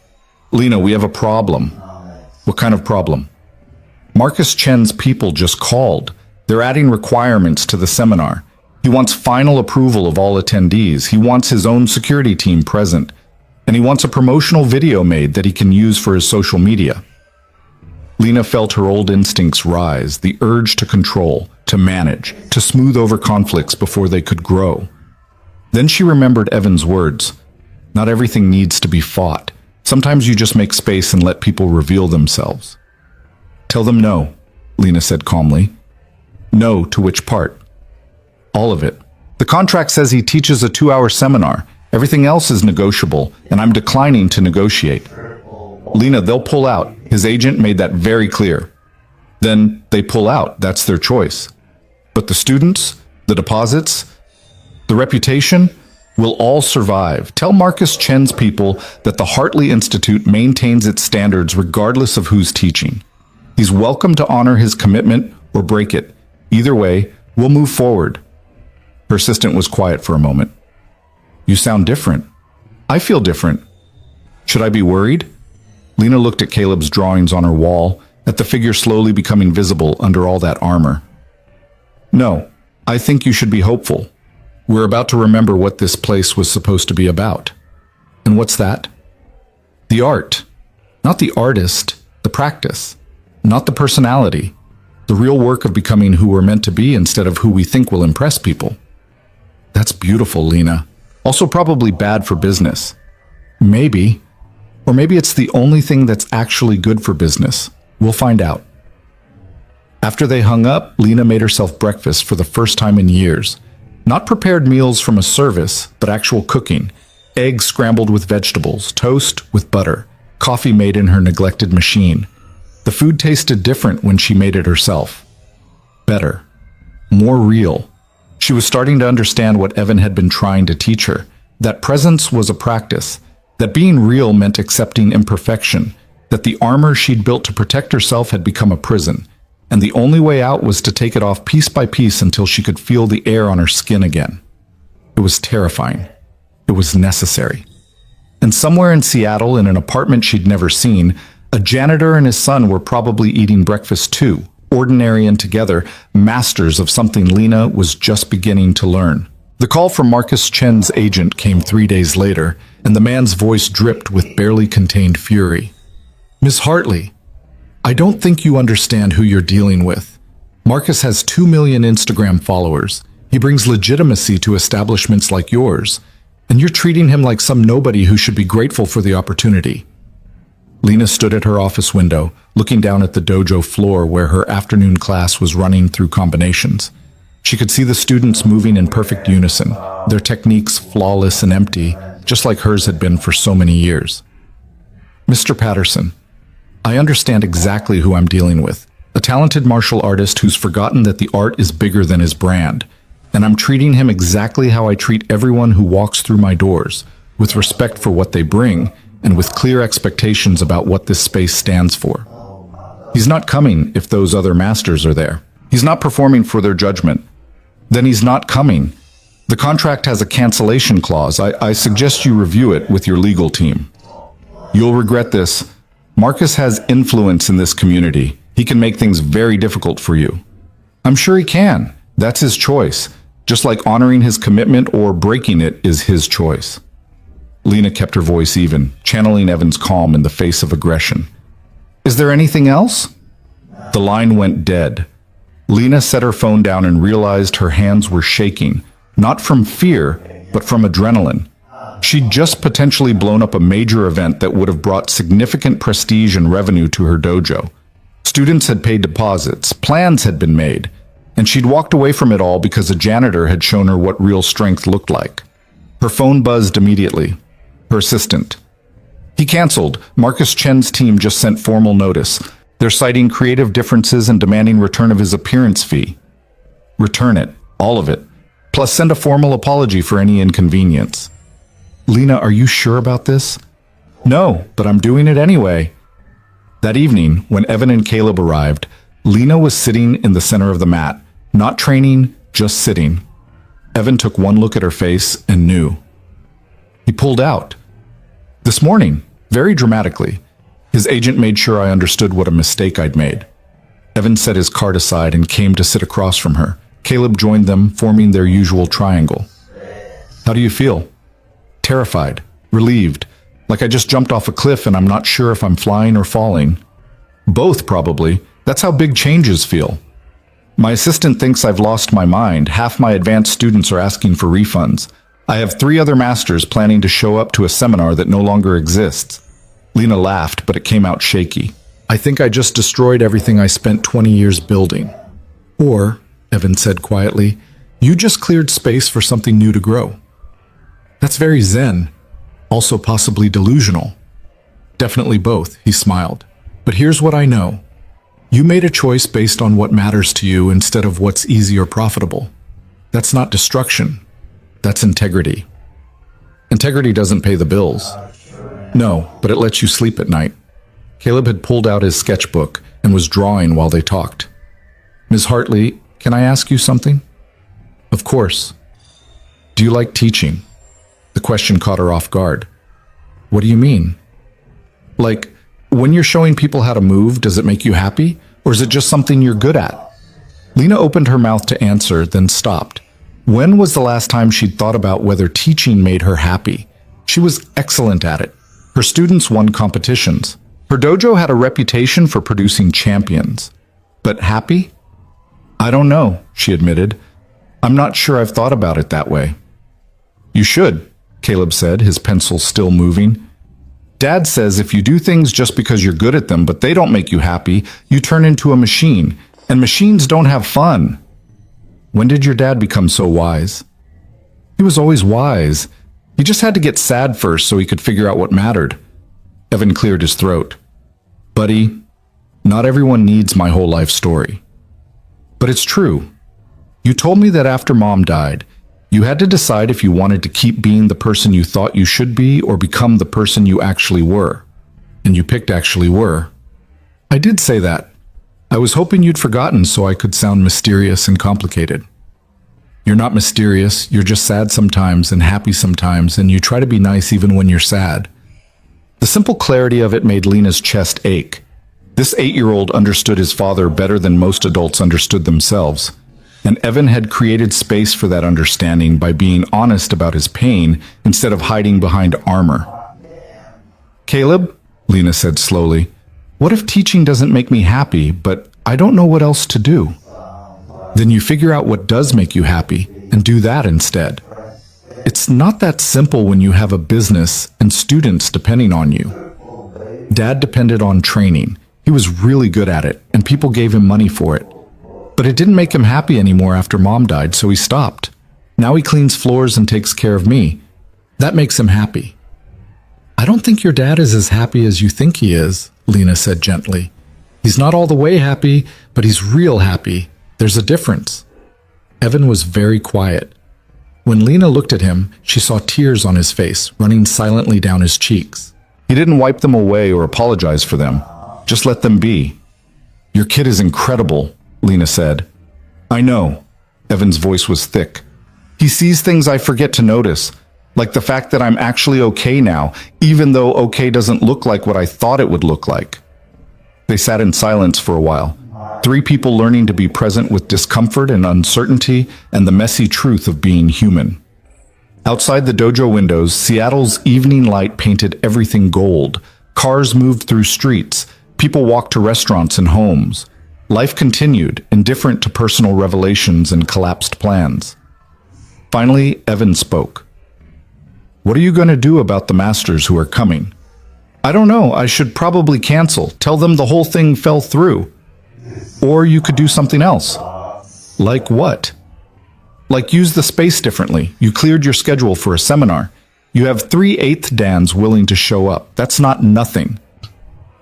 Lena, we have a problem. What kind of problem? Marcus Chen's people just called. They're adding requirements to the seminar. He wants final approval of all attendees. He wants his own security team present. And he wants a promotional video made that he can use for his social media. Lena felt her old instincts rise, the urge to control, to manage, to smooth over conflicts before they could grow. Then she remembered Evan's words. Not everything needs to be fought. Sometimes you just make space and let people reveal themselves. Tell them no, Lena said calmly. No to which part? All of it. The contract says he teaches a 2-hour seminar. Everything else is negotiable, and I'm declining to negotiate. Lena, they'll pull out. His agent made that very clear. Then they pull out. That's their choice. But the students, the deposits, the reputation will all survive. Tell Marcus Chen's people that the Hartley Institute maintains its standards regardless of who's teaching. He's welcome to honor his commitment or break it. Either way, we'll move forward. Her assistant was quiet for a moment. You sound different. I feel different. Should I be worried? Lena looked at Caleb's drawings on her wall, at the figure slowly becoming visible under all that armor. No, I think you should be hopeful. We're about to remember what this place was supposed to be about. And what's that? The art. Not the artist, the practice. Not the personality. The real work of becoming who we're meant to be instead of who we think will impress people. That's beautiful, Lena. Also probably bad for business. Maybe. Or maybe it's the only thing that's actually good for business. We'll find out. After they hung up, Lena made herself breakfast for the first time in years. Not prepared meals from a service, but actual cooking. Eggs scrambled with vegetables, toast with butter, coffee made in her neglected machine. The food tasted different when she made it herself. Better. More real. She was starting to understand what Evan had been trying to teach her. That presence was a practice. That being real meant accepting imperfection. That the armor she'd built to protect herself had become a prison. And the only way out was to take it off piece by piece until she could feel the air on her skin again. It was terrifying. It was necessary. And somewhere in Seattle, in an apartment she'd never seen, a janitor and his son were probably eating breakfast too, ordinary and together, masters of something Lena was just beginning to learn. The call from Marcus Chen's agent came 3 days later, and the man's voice dripped with barely contained fury. Miss Hartley, I don't think you understand who you're dealing with. Marcus has 2 million Instagram followers. He brings legitimacy to establishments like yours. and you're treating him like some nobody who should be grateful for the opportunity. Lena stood at her office window, looking down at the dojo floor where her afternoon class was running through combinations. She could see the students moving in perfect unison, their techniques flawless and empty, just like hers had been for so many years. Mr. Patterson, I understand exactly who I'm dealing with. A talented martial artist who's forgotten that the art is bigger than his brand. And I'm treating him exactly how I treat everyone who walks through my doors, with respect for what they bring, and with clear expectations about what this space stands for. He's not coming if those other masters are there. He's not performing for their judgment. Then he's not coming. The contract has a cancellation clause. I suggest you review it with your legal team. You'll regret this. Marcus has influence in this community. He can make things very difficult for you. I'm sure he can. That's his choice. Just like honoring his commitment or breaking it is his choice. Lena kept her voice even, channeling Evan's calm in the face of aggression. Is there anything else? The line went dead. Lena set her phone down and realized her hands were shaking, not from fear, but from adrenaline. She'd just potentially blown up a major event that would have brought significant prestige and revenue to her dojo. Students had paid deposits, plans had been made, and she'd walked away from it all because a janitor had shown her what real strength looked like. Her phone buzzed immediately. Her assistant. He canceled. Marcus Chen's team just sent formal notice. They're citing creative differences and demanding return of his appearance fee. Return it, all of it. Plus send a formal apology for any inconvenience. Lena, are you sure about this? No, but I'm doing it anyway. That evening, when Evan and Caleb arrived, Lena was sitting in the center of the mat, not training, just sitting. Evan took one look at her face and knew. He pulled out. This morning, very dramatically. His agent made sure I understood what a mistake I'd made. Evan set his card aside and came to sit across from her. Caleb joined them, forming their usual triangle. How do you feel? Terrified, relieved, like I just jumped off a cliff and I'm not sure if I'm flying or falling. Both, probably. That's how big changes feel. My assistant thinks I've lost my mind. Half my advanced students are asking for refunds. I have 3 other masters planning to show up to a seminar that no longer exists. Lena laughed, but it came out shaky. I think I just destroyed everything I spent 20 years building. Or, Evan said quietly, you just cleared space for something new to grow. That's very zen, also possibly delusional. Definitely both, he smiled. But here's what I know. You made a choice based on what matters to you instead of what's easy or profitable. That's not destruction. That's integrity. Integrity doesn't pay the bills. No, but it lets you sleep at night. Caleb had pulled out his sketchbook and was drawing while they talked. Ms. Hartley, can I ask you something? Of course. Do you like teaching? The question caught her off guard. What do you mean? Like, when you're showing people how to move, does it make you happy? Or is it just something you're good at? Lena opened her mouth to answer, then stopped. When was the last time she'd thought about whether teaching made her happy? She was excellent at it. Her students won competitions. Her dojo had a reputation for producing champions. But happy? I don't know, she admitted. I'm not sure I've thought about it that way. You should, Caleb said, his pencil still moving. Dad says if you do things just because you're good at them but they don't make you happy, you turn into a machine, and machines don't have fun. When did your dad become so wise? He was always wise. He just had to get sad first so he could figure out what mattered. Evan cleared his throat. Buddy, not everyone needs my whole life story. But it's true. You told me that after Mom died, you had to decide if you wanted to keep being the person you thought you should be or become the person you actually were. And you picked actually were. I did say that. I was hoping you'd forgotten so I could sound mysterious and complicated. You're not mysterious, you're just sad sometimes and happy sometimes, and you try to be nice even when you're sad. The simple clarity of it made Lena's chest ache. This 8-year-old understood his father better than most adults understood themselves. And Evan had created space for that understanding by being honest about his pain instead of hiding behind armor. Caleb, Lena said slowly, what if teaching doesn't make me happy, but I don't know what else to do? Then you figure out what does make you happy and do that instead. It's not that simple when you have a business and students depending on you. Dad depended on training. He was really good at it, and people gave him money for it. But it didn't make him happy anymore after Mom died, so he stopped. Now he cleans floors and takes care of me. That makes him happy. I don't think your dad is as happy as you think he is, Lena said gently. He's not all the way happy, but he's real happy. There's a difference. Evan was very quiet. When Lena looked at him, she saw tears on his face, running silently down his cheeks. He didn't wipe them away or apologize for them. Just let them be. Your kid is incredible, Lena said. I know. Evan's voice was thick. He sees things I forget to notice, like the fact that I'm actually okay now, even though okay doesn't look like what I thought it would look like. They sat in silence for a while. 3 people learning to be present with discomfort and uncertainty and the messy truth of being human. Outside the dojo windows, Seattle's evening light painted everything gold. Cars moved through streets. People walked to restaurants and homes. Life continued, indifferent to personal revelations and collapsed plans. Finally, Evan spoke. What are you going to do about the masters who are coming? I don't know. I should probably cancel. Tell them the whole thing fell through. Or you could do something else. Like what? Like use the space differently. You cleared your schedule for a seminar. You have 3 8th Dans willing to show up. That's not nothing.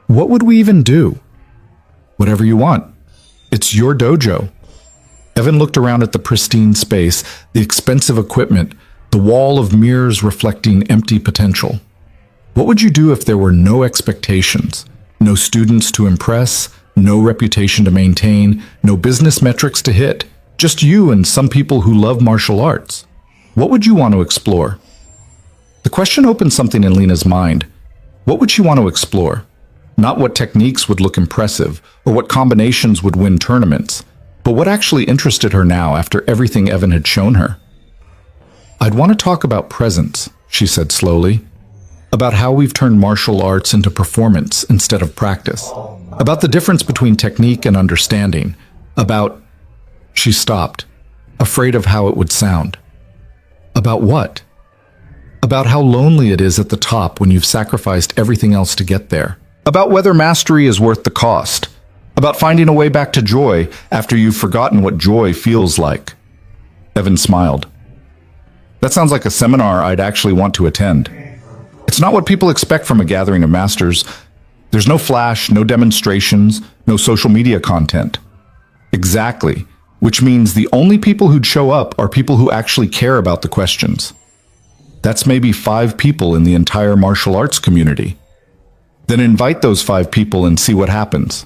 What would we even do? Whatever you want. It's your dojo. Evan looked around at the pristine space, the expensive equipment, the wall of mirrors reflecting empty potential. What would you do if there were no expectations, no students to impress, no reputation to maintain, no business metrics to hit, just you and some people who love martial arts? What would you want to explore? The question opened something in Lena's mind. What would she want to explore? Not what techniques would look impressive or what combinations would win tournaments, but what actually interested her now after everything Evan had shown her. I'd want to talk about presence, she said slowly. About how we've turned martial arts into performance instead of practice. About the difference between technique and understanding. About... She stopped, afraid of how it would sound. About what? About how lonely it is at the top when you've sacrificed everything else to get there. About whether mastery is worth the cost. About finding a way back to joy after you've forgotten what joy feels like. Evan smiled. That sounds like a seminar I'd actually want to attend. It's not what people expect from a gathering of masters. There's no flash, no demonstrations, no social media content. Exactly, which means the only people who'd show up are people who actually care about the questions. That's maybe 5 people in the entire martial arts community. Then invite those 5 people and see what happens.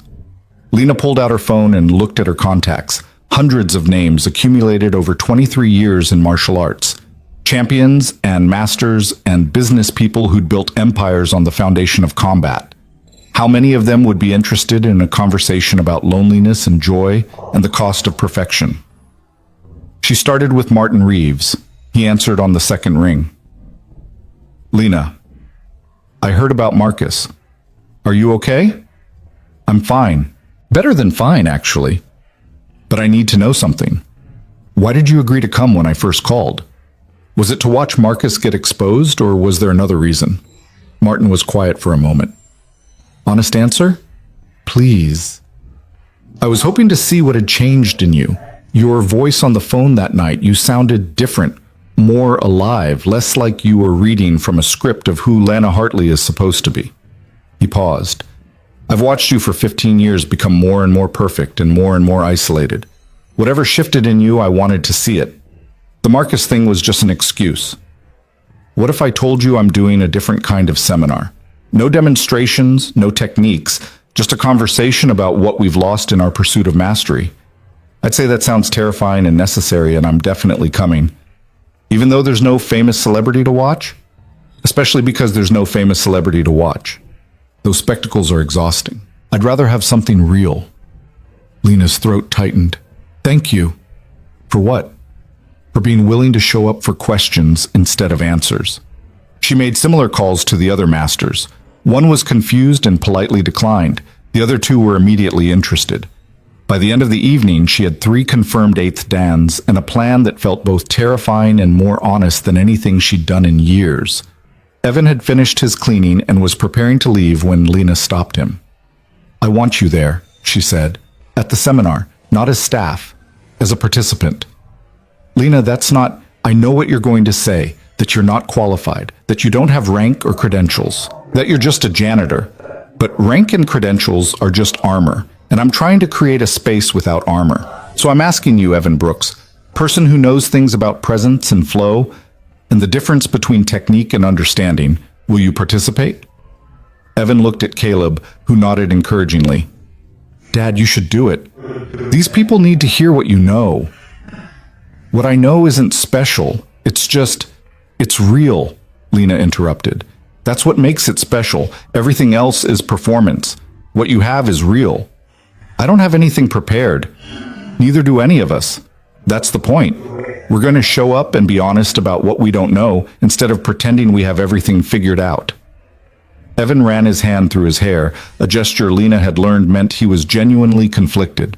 Lena pulled out her phone and looked at her contacts. Hundreds of names accumulated over 23 years in martial arts. Champions and masters and business people who'd built empires on the foundation of combat. How many of them would be interested in a conversation about loneliness and joy and the cost of perfection? She started with Martin Reeves. He answered on the second ring. Lena, I heard about Marcus. Are you okay? I'm fine. Better than fine, actually. But I need to know something. Why did you agree to come when I first called? Was it to watch Marcus get exposed, or was there another reason? Martin was quiet for a moment. Honest answer? Please. I was hoping to see what had changed in you. Your voice on the phone that night, you sounded different, more alive, less like you were reading from a script of who Lana Hartley is supposed to be. He paused. I've watched you for 15 years become more and more isolated. Whatever shifted in you, I wanted to see it. The Marcus thing was just an excuse. What if I told you I'm doing a different kind of seminar? No demonstrations, no techniques, just a conversation about what we've lost in our pursuit of mastery. I'd say that sounds terrifying and necessary, and I'm definitely coming. Even though there's no famous celebrity to watch? Especially because there's no famous celebrity to watch. Those spectacles are exhausting. I'd rather have something real. Lena's throat tightened. Thank you. For what? For being willing to show up for questions instead of answers. She made similar calls to the other masters. One was confused and politely declined. The other 2 were immediately interested. By the end of the evening, she had 3 confirmed 8th Dans and a plan that felt both terrifying and more honest than anything she'd done in years. Evan had finished his cleaning and was preparing to leave when Lena stopped him. "I want you there," she said, "at the seminar, not as staff, as a participant." "Lena, that's not— I know what you're going to say, that you're not qualified, that you don't have rank or credentials, that you're just a janitor. But rank and credentials are just armor, and I'm trying to create a space without armor. So I'm asking you, Evan Brooks, person who knows things about presence and flow, and the difference between technique and understanding, will you participate?" Evan looked at Caleb, who nodded encouragingly. "Dad, you should do it. These people need to hear what you know." "What I know isn't special. It's real," Lena interrupted. "That's what makes it special. Everything else is performance. What you have is real. I don't have anything prepared. Neither do any of us. That's the point. We're going to show up and be honest about what we don't know instead of pretending we have everything figured out." Evan ran his hand through his hair, a gesture Lena had learned meant he was genuinely conflicted.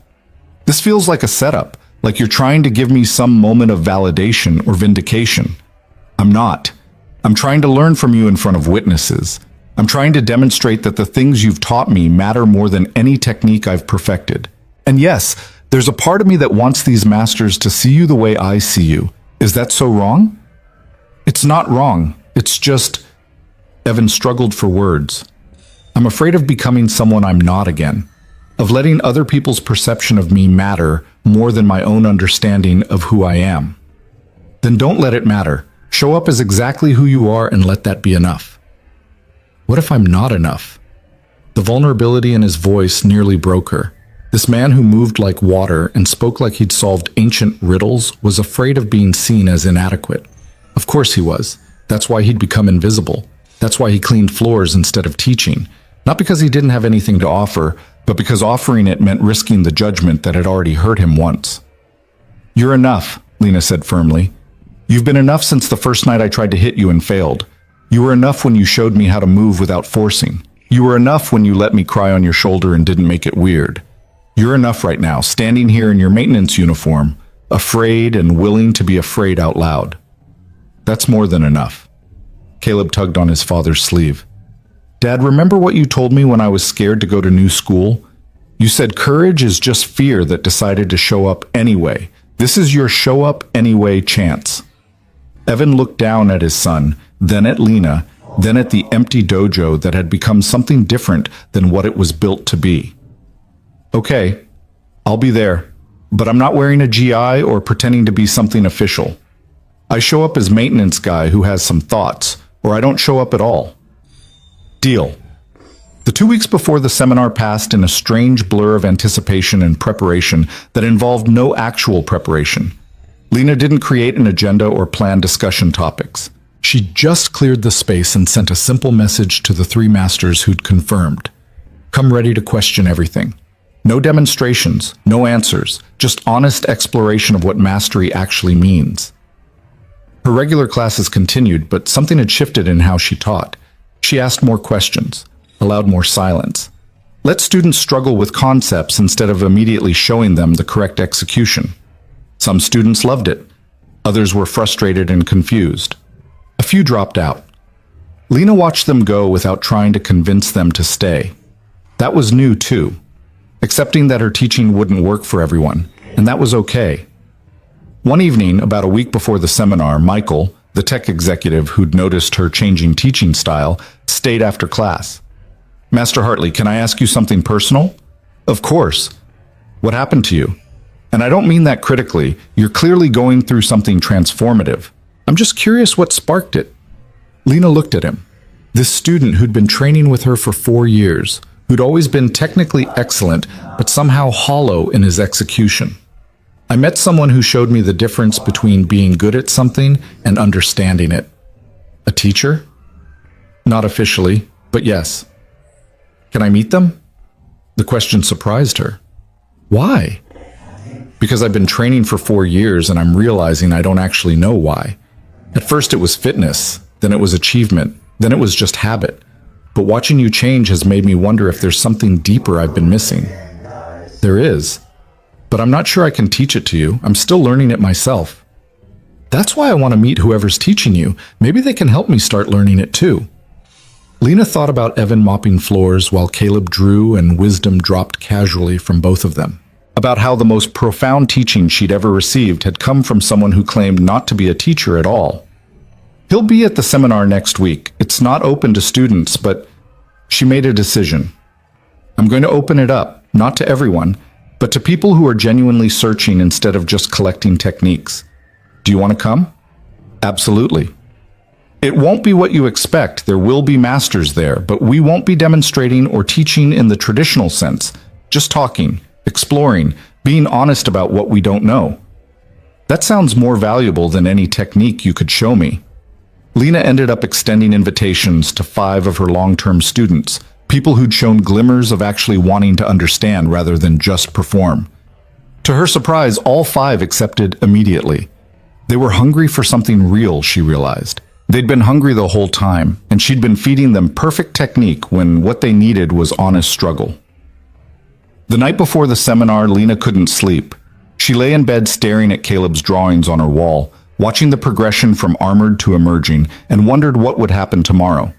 "This feels like a setup, like you're trying to give me some moment of validation or vindication. I'm not. I'm trying to learn from you in front of witnesses. I'm trying to demonstrate that the things you've taught me matter more than any technique I've perfected. And yes, there's a part of me that wants these masters to see you the way I see you. Is that so wrong?" "It's not wrong. It's just—" Evan struggled for words. "I'm afraid of becoming someone I'm not again, of letting other people's perception of me matter more than my own understanding of who I am." "Then don't let it matter. Show up as exactly who you are and let that be enough." "What if I'm not enough?" The vulnerability in his voice nearly broke her. This man who moved like water and spoke like he'd solved ancient riddles was afraid of being seen as inadequate. Of course he was. That's why he'd become invisible. That's why he cleaned floors instead of teaching. Not because he didn't have anything to offer, but because offering it meant risking the judgment that had already hurt him once. "You're enough," Lena said firmly. "You've been enough since the first night I tried to hit you and failed. You were enough when you showed me how to move without forcing. You were enough when you let me cry on your shoulder and didn't make it weird. You're enough right now, standing here in your maintenance uniform, afraid and willing to be afraid out loud. That's more than enough." Caleb tugged on his father's sleeve. "Dad, remember what you told me when I was scared to go to new school? You said courage is just fear that decided to show up anyway. This is your show up anyway chance." Evan looked down at his son, then at Lena, then at the empty dojo that had become something different than what it was built to be. "Okay, I'll be there, but I'm not wearing a GI or pretending to be something official. I show up as maintenance guy who has some thoughts, or I don't show up at all. Deal." The 2 weeks before the seminar passed in a strange blur of anticipation and preparation that involved no actual preparation. Lena didn't create an agenda or plan discussion topics. She just cleared the space and sent a simple message to the 3 masters who'd confirmed. "Come ready to question everything. No demonstrations, no answers, just honest exploration of what mastery actually means." Her regular classes continued, but something had shifted in how she taught. She asked more questions, allowed more silence. Let students struggle with concepts instead of immediately showing them the correct execution. Some students loved it. Others were frustrated and confused. A few dropped out. Lena watched them go without trying to convince them to stay. That was new too, accepting that her teaching wouldn't work for everyone, and that was okay. One evening, about a week before the seminar, Michael, the tech executive who'd noticed her changing teaching style, stayed after class. "Master Hartley, can I ask you something personal?" "Of course. What happened to you? And I don't mean that critically. You're clearly going through something transformative. I'm just curious what sparked it." Lena looked at him. This student who'd been training with her for 4 years, who'd always been technically excellent, but somehow hollow in his execution. "I met someone who showed me the difference between being good at something and understanding it." "A teacher?" "Not officially, but yes." "Can I meet them?" The question surprised her. "Why?" "Because I've been training for 4 years and I'm realizing I don't actually know why. At first it was fitness, then it was achievement, then it was just habit. But watching you change has made me wonder if there's something deeper I've been missing." "There is." but I'm not sure I can teach it to you. I'm still learning it myself. That's why I want to meet whoever's teaching you. Maybe they can help me start learning it too. Lena thought about Evan mopping floors while Caleb drew, and wisdom dropped casually from both of them. About how the most profound teaching she'd ever received had come from someone who claimed not to be a teacher at all. He'll be at the seminar next week. It's not open to students, but she made a decision. I'm going to open it up, not to everyone, but to people who are genuinely searching instead of just collecting techniques. Do you want to come? Absolutely. It won't be what you expect. There will be masters there, but we won't be demonstrating or teaching in the traditional sense. Just talking, exploring, being honest about what we don't know. That sounds more valuable than any technique you could show me. Lena ended up extending invitations to 5 of her long-term students, people who'd shown glimmers of actually wanting to understand rather than just perform. To her surprise, all 5 accepted immediately. They were hungry for something real, she realized. They'd been hungry the whole time, and she'd been feeding them perfect technique when what they needed was honest struggle. The night before the seminar, Lena couldn't sleep. She lay in bed staring at Caleb's drawings on her wall, watching the progression from armored to emerging, and wondered what would happen tomorrow.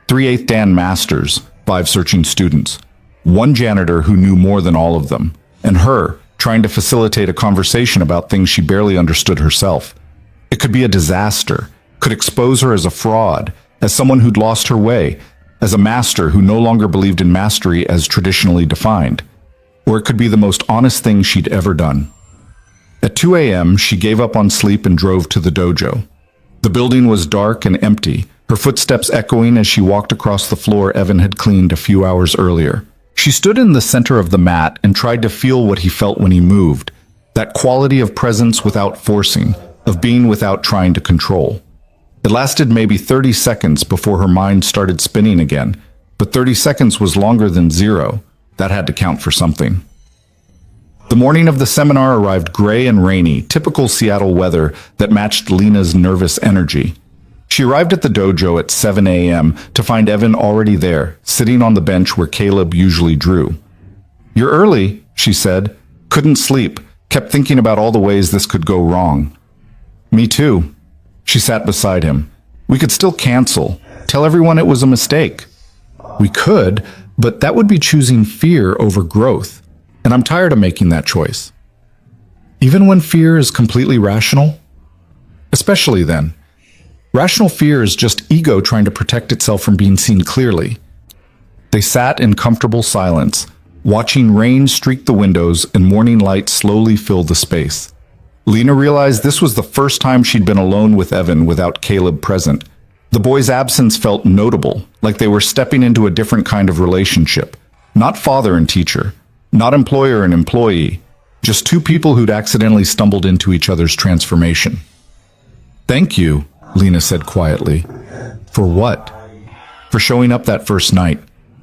3/8 Dan masters, 5 searching students, 1 janitor who knew more than all of them, and her, trying to facilitate a conversation about things she barely understood herself. It could be a disaster, could expose her as a fraud, as someone who'd lost her way, as a master who no longer believed in mastery as traditionally defined. Or it could be the most honest thing she'd ever done. At 2 a.m., she gave up on sleep and drove to the dojo. The building was dark and empty, her footsteps echoing as she walked across the floor Evan had cleaned a few hours earlier. She stood in the center of the mat and tried to feel what he felt when he moved, that quality of presence without forcing, of being without trying to control. It lasted maybe 30 seconds before her mind started spinning again, but 30 seconds was longer than 0. That had to count for something. The morning of the seminar arrived gray and rainy, typical Seattle weather that matched Lena's nervous energy. She arrived at the dojo at 7 a.m. to find Evan already there, sitting on the bench where Caleb usually drew. "You're early," she said. "Couldn't sleep. Kept thinking about all the ways this could go wrong." "Me too." She sat beside him. "We could still cancel. Tell everyone it was a mistake." "We could, but that would be choosing fear over growth. And I'm tired of making that choice." "Even when fear is completely rational?" "Especially then. Rational fear is just ego trying to protect itself from being seen clearly." They sat in comfortable silence, watching rain streak the windows and morning light slowly fill the space. Lena realized this was the first time she'd been alone with Evan without Caleb present. The boy's absence felt notable, like they were stepping into a different kind of relationship. Not father and teacher, not employer and employee, just 2 people who'd accidentally stumbled into each other's transformation. "Thank you," Lena said quietly. "For what?" "For showing up that first night.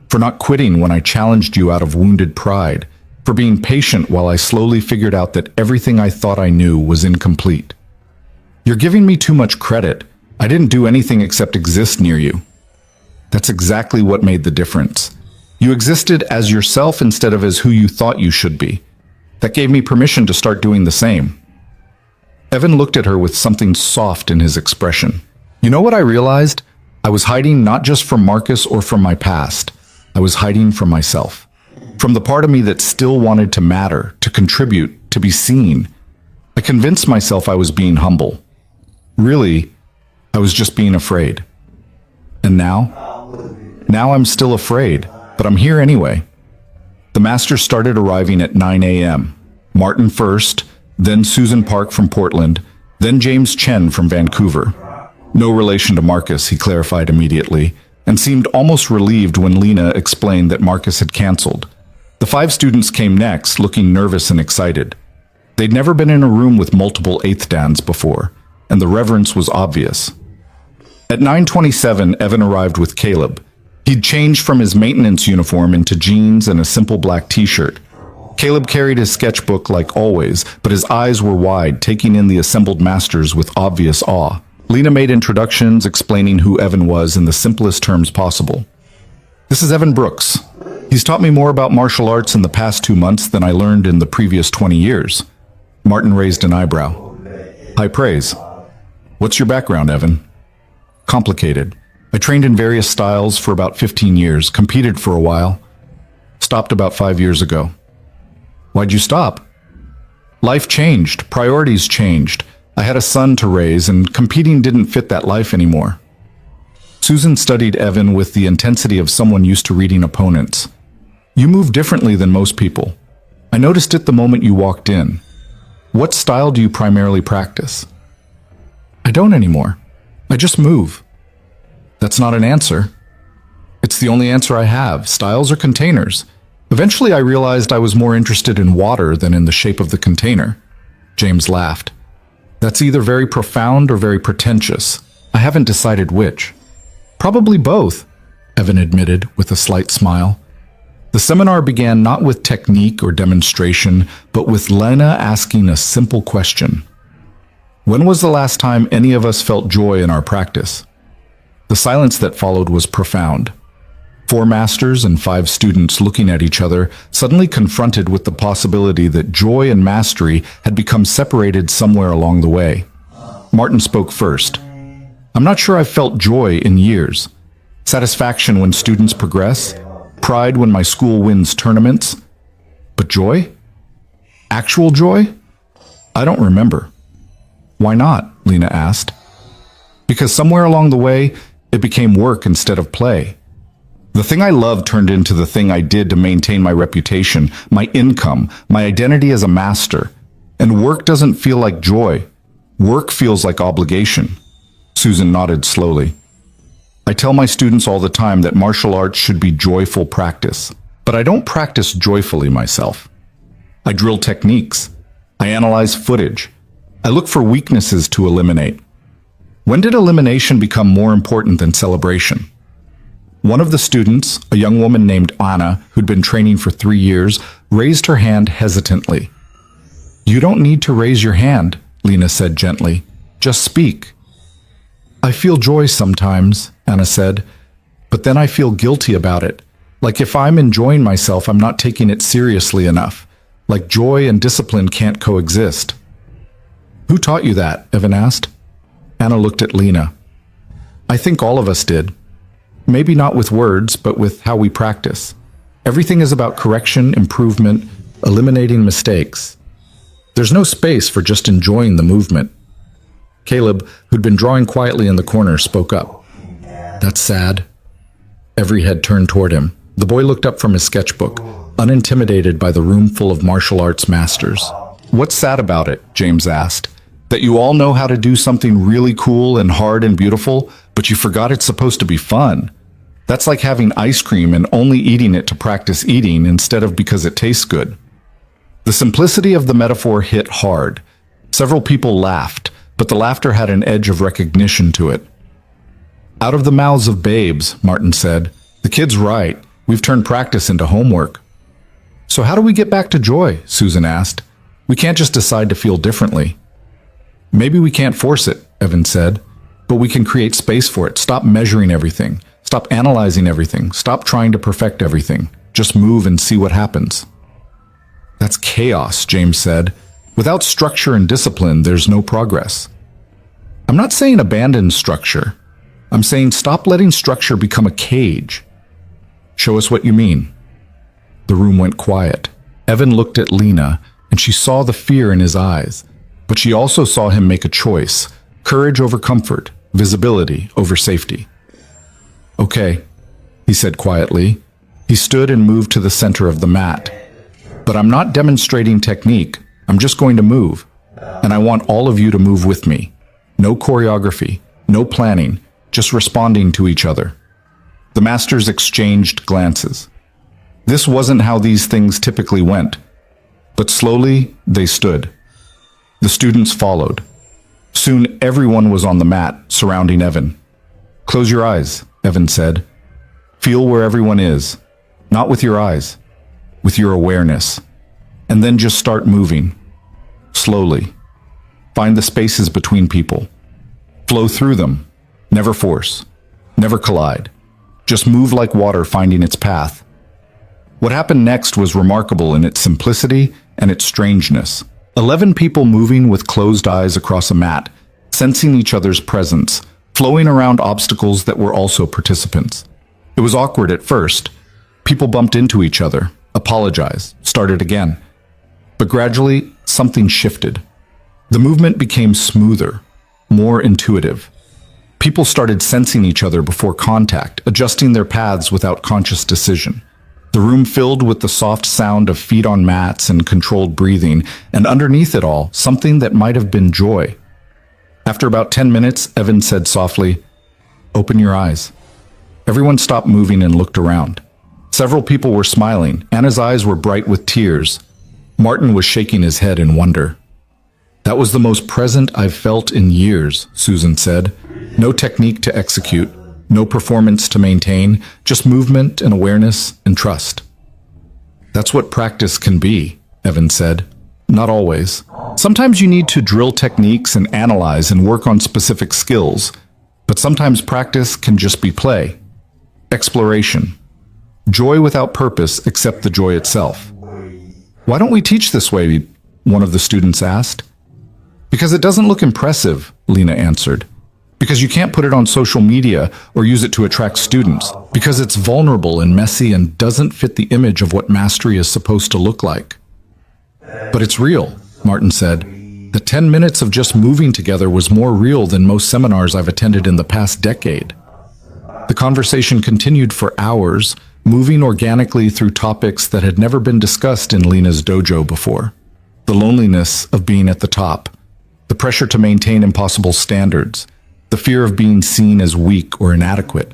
For not quitting when I challenged you out of wounded pride. For being patient while I slowly figured out that everything I thought I knew was incomplete. You're giving me too much credit. I didn't do anything except exist near you." "That's exactly what made the difference. You existed as yourself instead of as who you thought you should be. That gave me permission to start doing the same." Evan looked at her with something soft in his expression. "You know what I realized? I was hiding not just from Marcus or from my past. I was hiding from myself. From the part of me that still wanted to matter, to contribute, to be seen. I convinced myself I was being humble. Really, I was just being afraid. And now? Now I'm still afraid, but I'm here anyway." The masters started arriving at 9 a.m. Martin first, then Susan Park from Portland, then James Chen from Vancouver. No relation to Marcus, he clarified immediately, and seemed almost relieved when Lena explained that Marcus had canceled. The 5 students came next, looking nervous and excited. They'd never been in a room with multiple 8th Dans before, and the reverence was obvious. At 9:27, Evan arrived with Caleb. He'd changed from his maintenance uniform into jeans and a simple black t-shirt. Caleb carried his sketchbook like always, but his eyes were wide, taking in the assembled masters with obvious awe. Lena made introductions, explaining who Evan was in the simplest terms possible. "This is Evan Brooks. He's taught me more about martial arts in the past 2 months than I learned in the previous 20 years. Martin raised an eyebrow. High praise. What's your background, Evan? Complicated. I trained in various styles for about 15 years, competed for a while. Stopped about 5 years ago. Why'd you stop? Life changed, priorities changed. I had a son to raise, and competing didn't fit that life anymore. Susan studied Evan with the intensity of someone used to reading opponents. You move differently than most people. I noticed it the moment you walked in. What style do you primarily practice? I don't anymore. I just move. That's not an answer. It's the only answer I have. Styles are containers. Eventually I realized I was more interested in water than in the shape of the container. James laughed. That's either very profound or very pretentious. I haven't decided which. Probably both, Evan admitted with a slight smile. The seminar began not with technique or demonstration, but with Lena asking a simple question. When was the last time any of us felt joy in our practice? The silence that followed was profound. 4 masters and 5 students looking at each other, suddenly confronted with the possibility that joy and mastery had become separated somewhere along the way. Martin spoke first. I'm not sure I've felt joy in years. Satisfaction when students progress, pride when my school wins tournaments. But joy? Actual joy? I don't remember. Why not? Lena asked. Because somewhere along the way, it became work instead of play. The thing I loved turned into the thing I did to maintain my reputation, my income, my identity as a master. And work doesn't feel like joy. Work feels like obligation. Susan nodded slowly. I tell my students all the time that martial arts should be joyful practice, but I don't practice joyfully myself. I drill techniques. I analyze footage. I look for weaknesses to eliminate. When did elimination become more important than celebration? One of the students, a young woman named Anna, who'd been training for 3 years, raised her hand hesitantly. You don't need to raise your hand, Lena said gently. Just speak. I feel joy sometimes, Anna said, but then I feel guilty about it. Like if I'm enjoying myself, I'm not taking it seriously enough. Like joy and discipline can't coexist. Who taught you that? Evan asked. Anna looked at Lena. I think all of us did. Maybe not with words, but with how we practice. Everything is about correction, improvement, eliminating mistakes. There's no space for just enjoying the movement. Caleb, who'd been drawing quietly in the corner, spoke up. That's sad. Every head turned toward him. The boy looked up from his sketchbook, unintimidated by the room full of martial arts masters. What's sad about it? James asked. That you all know how to do something really cool and hard and beautiful, but you forgot it's supposed to be fun. That's like having ice cream and only eating it to practice eating instead of because it tastes good. The simplicity of the metaphor hit hard. Several people laughed, but the laughter had an edge of recognition to it. Out of the mouths of babes, Martin said. The kid's right. We've turned practice into homework. So how do we get back to joy? Susan asked. We can't just decide to feel differently. Maybe we can't force it, Evan said, but we can create space for it. Stop measuring everything. Stop analyzing everything. Stop trying to perfect everything. Just move and see what happens. That's chaos, James said. Without structure and discipline, there's no progress. I'm not saying abandon structure. I'm saying stop letting structure become a cage. Show us what you mean. The room went quiet. Evan looked at Lena, and she saw the fear in his eyes. But she also saw him make a choice. Courage over comfort, visibility over safety. Okay, he said quietly. He stood and moved to the center of the mat. But I'm not demonstrating technique. I'm just going to move. And I want all of you to move with me. No choreography, no planning, just responding to each other. The masters exchanged glances. This wasn't how these things typically went. But slowly, they stood. The students followed. Soon everyone was on the mat, surrounding Evan. Close your eyes, Evan said. Feel where everyone is. Not with your eyes, with your awareness. And then just start moving. Slowly. Find the spaces between people. Flow through them. Never force. Never collide. Just move like water finding its path. What happened next was remarkable in its simplicity and its strangeness. 11 people moving with closed eyes across a mat, sensing each other's presence, flowing around obstacles that were also participants. It was awkward at first. People bumped into each other, apologized, started again. But gradually, something shifted. The movement became smoother, more intuitive. People started sensing each other before contact, adjusting their paths without conscious decision. The room filled with the soft sound of feet on mats and controlled breathing, and underneath it all, something that might have been joy. After about 10 minutes, Evan said softly, "Open your eyes." Everyone stopped moving and looked around. Several people were smiling. Anna's eyes were bright with tears. Martin was shaking his head in wonder. "That was the most present I've felt in years," Susan said. "No technique to execute, no performance to maintain, just movement and awareness and trust." "That's what practice can be," Evan said. "Not always. Sometimes you need to drill techniques and analyze and work on specific skills, but sometimes practice can just be play. Exploration. Joy without purpose except the joy itself." "Why don't we teach this way?" one of the students asked. "Because it doesn't look impressive," Lena answered. "Because you can't put it on social media or use it to attract students. Because it's vulnerable and messy and doesn't fit the image of what mastery is supposed to look like." "But it's real," Martin said. "The 10 minutes of just moving together was more real than most seminars I've attended in the past decade." The conversation continued for hours, moving organically through topics that had never been discussed in Lena's dojo before. The loneliness of being at the top, the pressure to maintain impossible standards, the fear of being seen as weak or inadequate,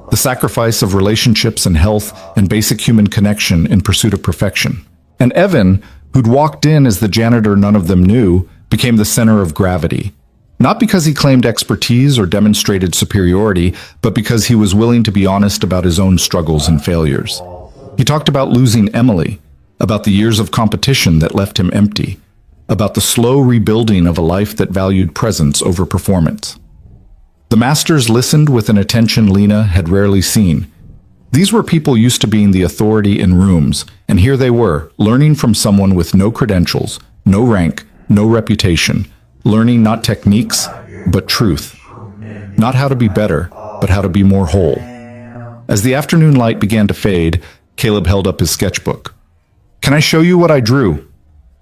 the sacrifice of relationships and health and basic human connection in pursuit of perfection. And Evan, who'd walked in as the janitor none of them knew, became the center of gravity. Not because he claimed expertise or demonstrated superiority, but because he was willing to be honest about his own struggles and failures. He talked about losing Emily, about the years of competition that left him empty, about the slow rebuilding of a life that valued presence over performance. The masters listened with an attention Lena had rarely seen. These were people used to being the authority in rooms, and here they were, learning from someone with no credentials, no rank, no reputation, learning not techniques, but truth. Not how to be better, but how to be more whole. As the afternoon light began to fade, Caleb held up his sketchbook. "Can I show you what I drew?"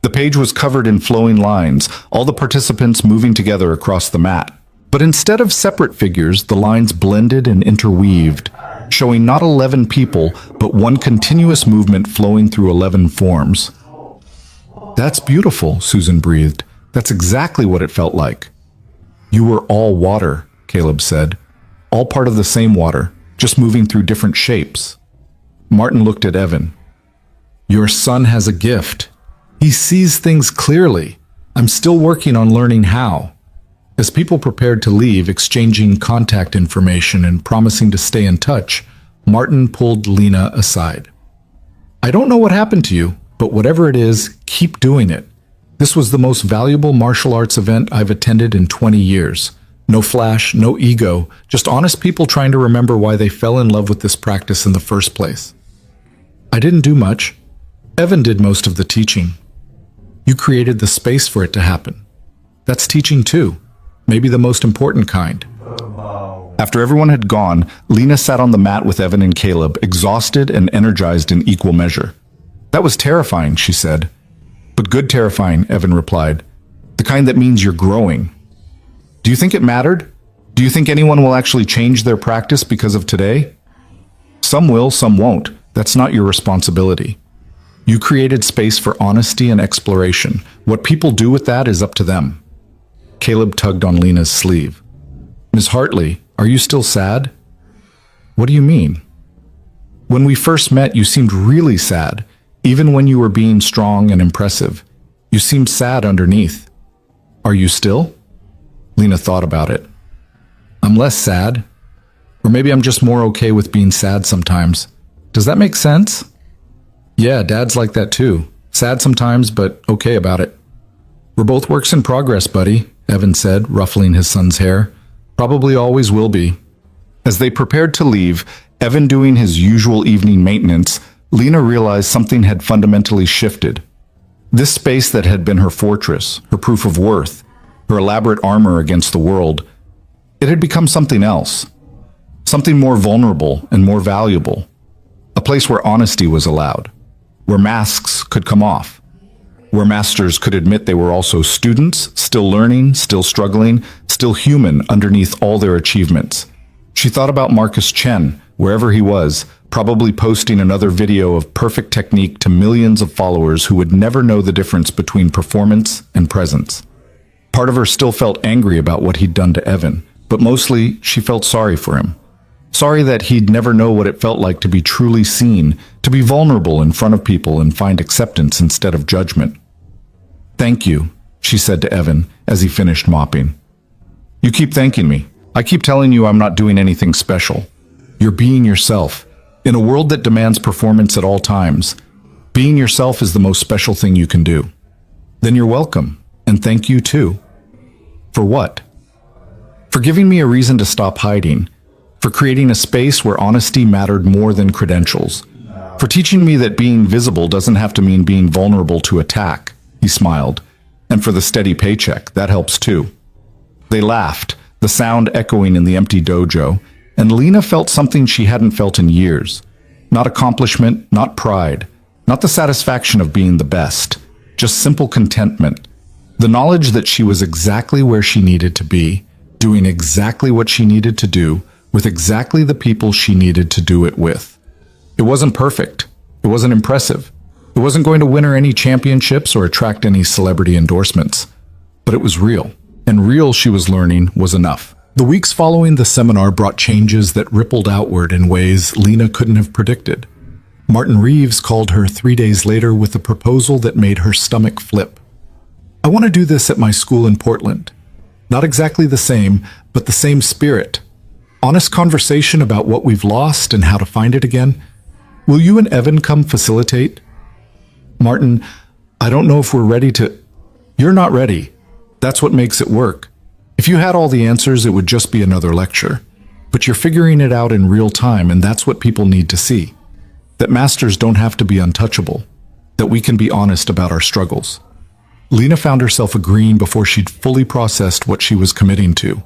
The page was covered in flowing lines, all the participants moving together across the mat. But instead of separate figures, the lines blended and interweaved, showing not 11 people, but one continuous movement flowing through 11 forms. "That's beautiful," Susan breathed. "That's exactly what it felt like." "You were all water," Caleb said. "All part of the same water, just moving through different shapes." Martin looked at Evan. "Your son has a gift. He sees things clearly. I'm still working on learning how." As people prepared to leave, exchanging contact information and promising to stay in touch, Martin pulled Lena aside. "I don't know what happened to you, but whatever it is, keep doing it. This was the most valuable martial arts event I've attended in 20 years. No flash, no ego, just honest people trying to remember why they fell in love with this practice in the first place." "I didn't do much. Evan did most of the teaching. You created the space for it to happen. That's teaching too, maybe the most important kind." After everyone had gone, Lena sat on the mat with Evan and Caleb, exhausted and energized in equal measure. "That was terrifying," she said. "But good terrifying," Evan replied. "The kind that means you're growing." "Do you think it mattered? Do you think anyone will actually change their practice because of today?" "Some will, some won't. That's not your responsibility. You created space for honesty and exploration. What people do with that is up to them." Caleb tugged on Lena's sleeve. "Ms. Hartley, are you still sad?" "What do you mean?" "When we first met, you seemed really sad. Even when you were being strong and impressive, you seemed sad underneath. Are you still?" Lena thought about it. "I'm less sad. Or maybe I'm just more okay with being sad sometimes. Does that make sense?" "Yeah, Dad's like that too. Sad sometimes, but okay about it." "We're both works in progress, buddy," Evan said, ruffling his son's hair. "Probably always will be." As they prepared to leave, Evan doing his usual evening maintenance, Lena realized something had fundamentally shifted. This space that had been her fortress, her proof of worth, her elaborate armor against the world, it had become something else. Something more vulnerable and more valuable. A place where honesty was allowed, where masks could come off, where masters could admit they were also students, still learning, still struggling, still human underneath all their achievements. She thought about Marcus Chen, wherever he was, probably posting another video of perfect technique to millions of followers who would never know the difference between performance and presence. Part of her still felt angry about what he'd done to Evan, but mostly she felt sorry for him. Sorry that he'd never know what it felt like to be truly seen, to be vulnerable in front of people and find acceptance instead of judgment. "Thank you," she said to Evan as he finished mopping. "You keep thanking me. I keep telling you I'm not doing anything special. You're being yourself. In a world that demands performance at all times, being yourself is the most special thing you can do." "Then you're welcome, and thank you too." "For what?" "For giving me a reason to stop hiding, for creating a space where honesty mattered more than credentials, for teaching me that being visible doesn't have to mean being vulnerable to attack." He smiled. "And for the steady paycheck, that helps too." They laughed, the sound echoing in the empty dojo, and Lena felt something she hadn't felt in years. Not accomplishment, not pride, not the satisfaction of being the best, just simple contentment. The knowledge that she was exactly where she needed to be, doing exactly what she needed to do, with exactly the people she needed to do it with. It wasn't perfect. It wasn't impressive. It wasn't going to win her any championships or attract any celebrity endorsements. But it was real. And real, she was learning, was enough. The weeks following the seminar brought changes that rippled outward in ways Lena couldn't have predicted. Martin Reeves called her 3 days later with a proposal that made her stomach flip. "I want to do this at my school in Portland. Not exactly the same, but the same spirit. Honest conversation about what we've lost and how to find it again. Will you and Evan come facilitate?" "Martin, I don't know if we're ready to—" "You're not ready. That's what makes it work. If you had all the answers, it would just be another lecture. But you're figuring it out in real time, and that's what people need to see. That masters don't have to be untouchable. That we can be honest about our struggles." Lena found herself agreeing before she'd fully processed what she was committing to.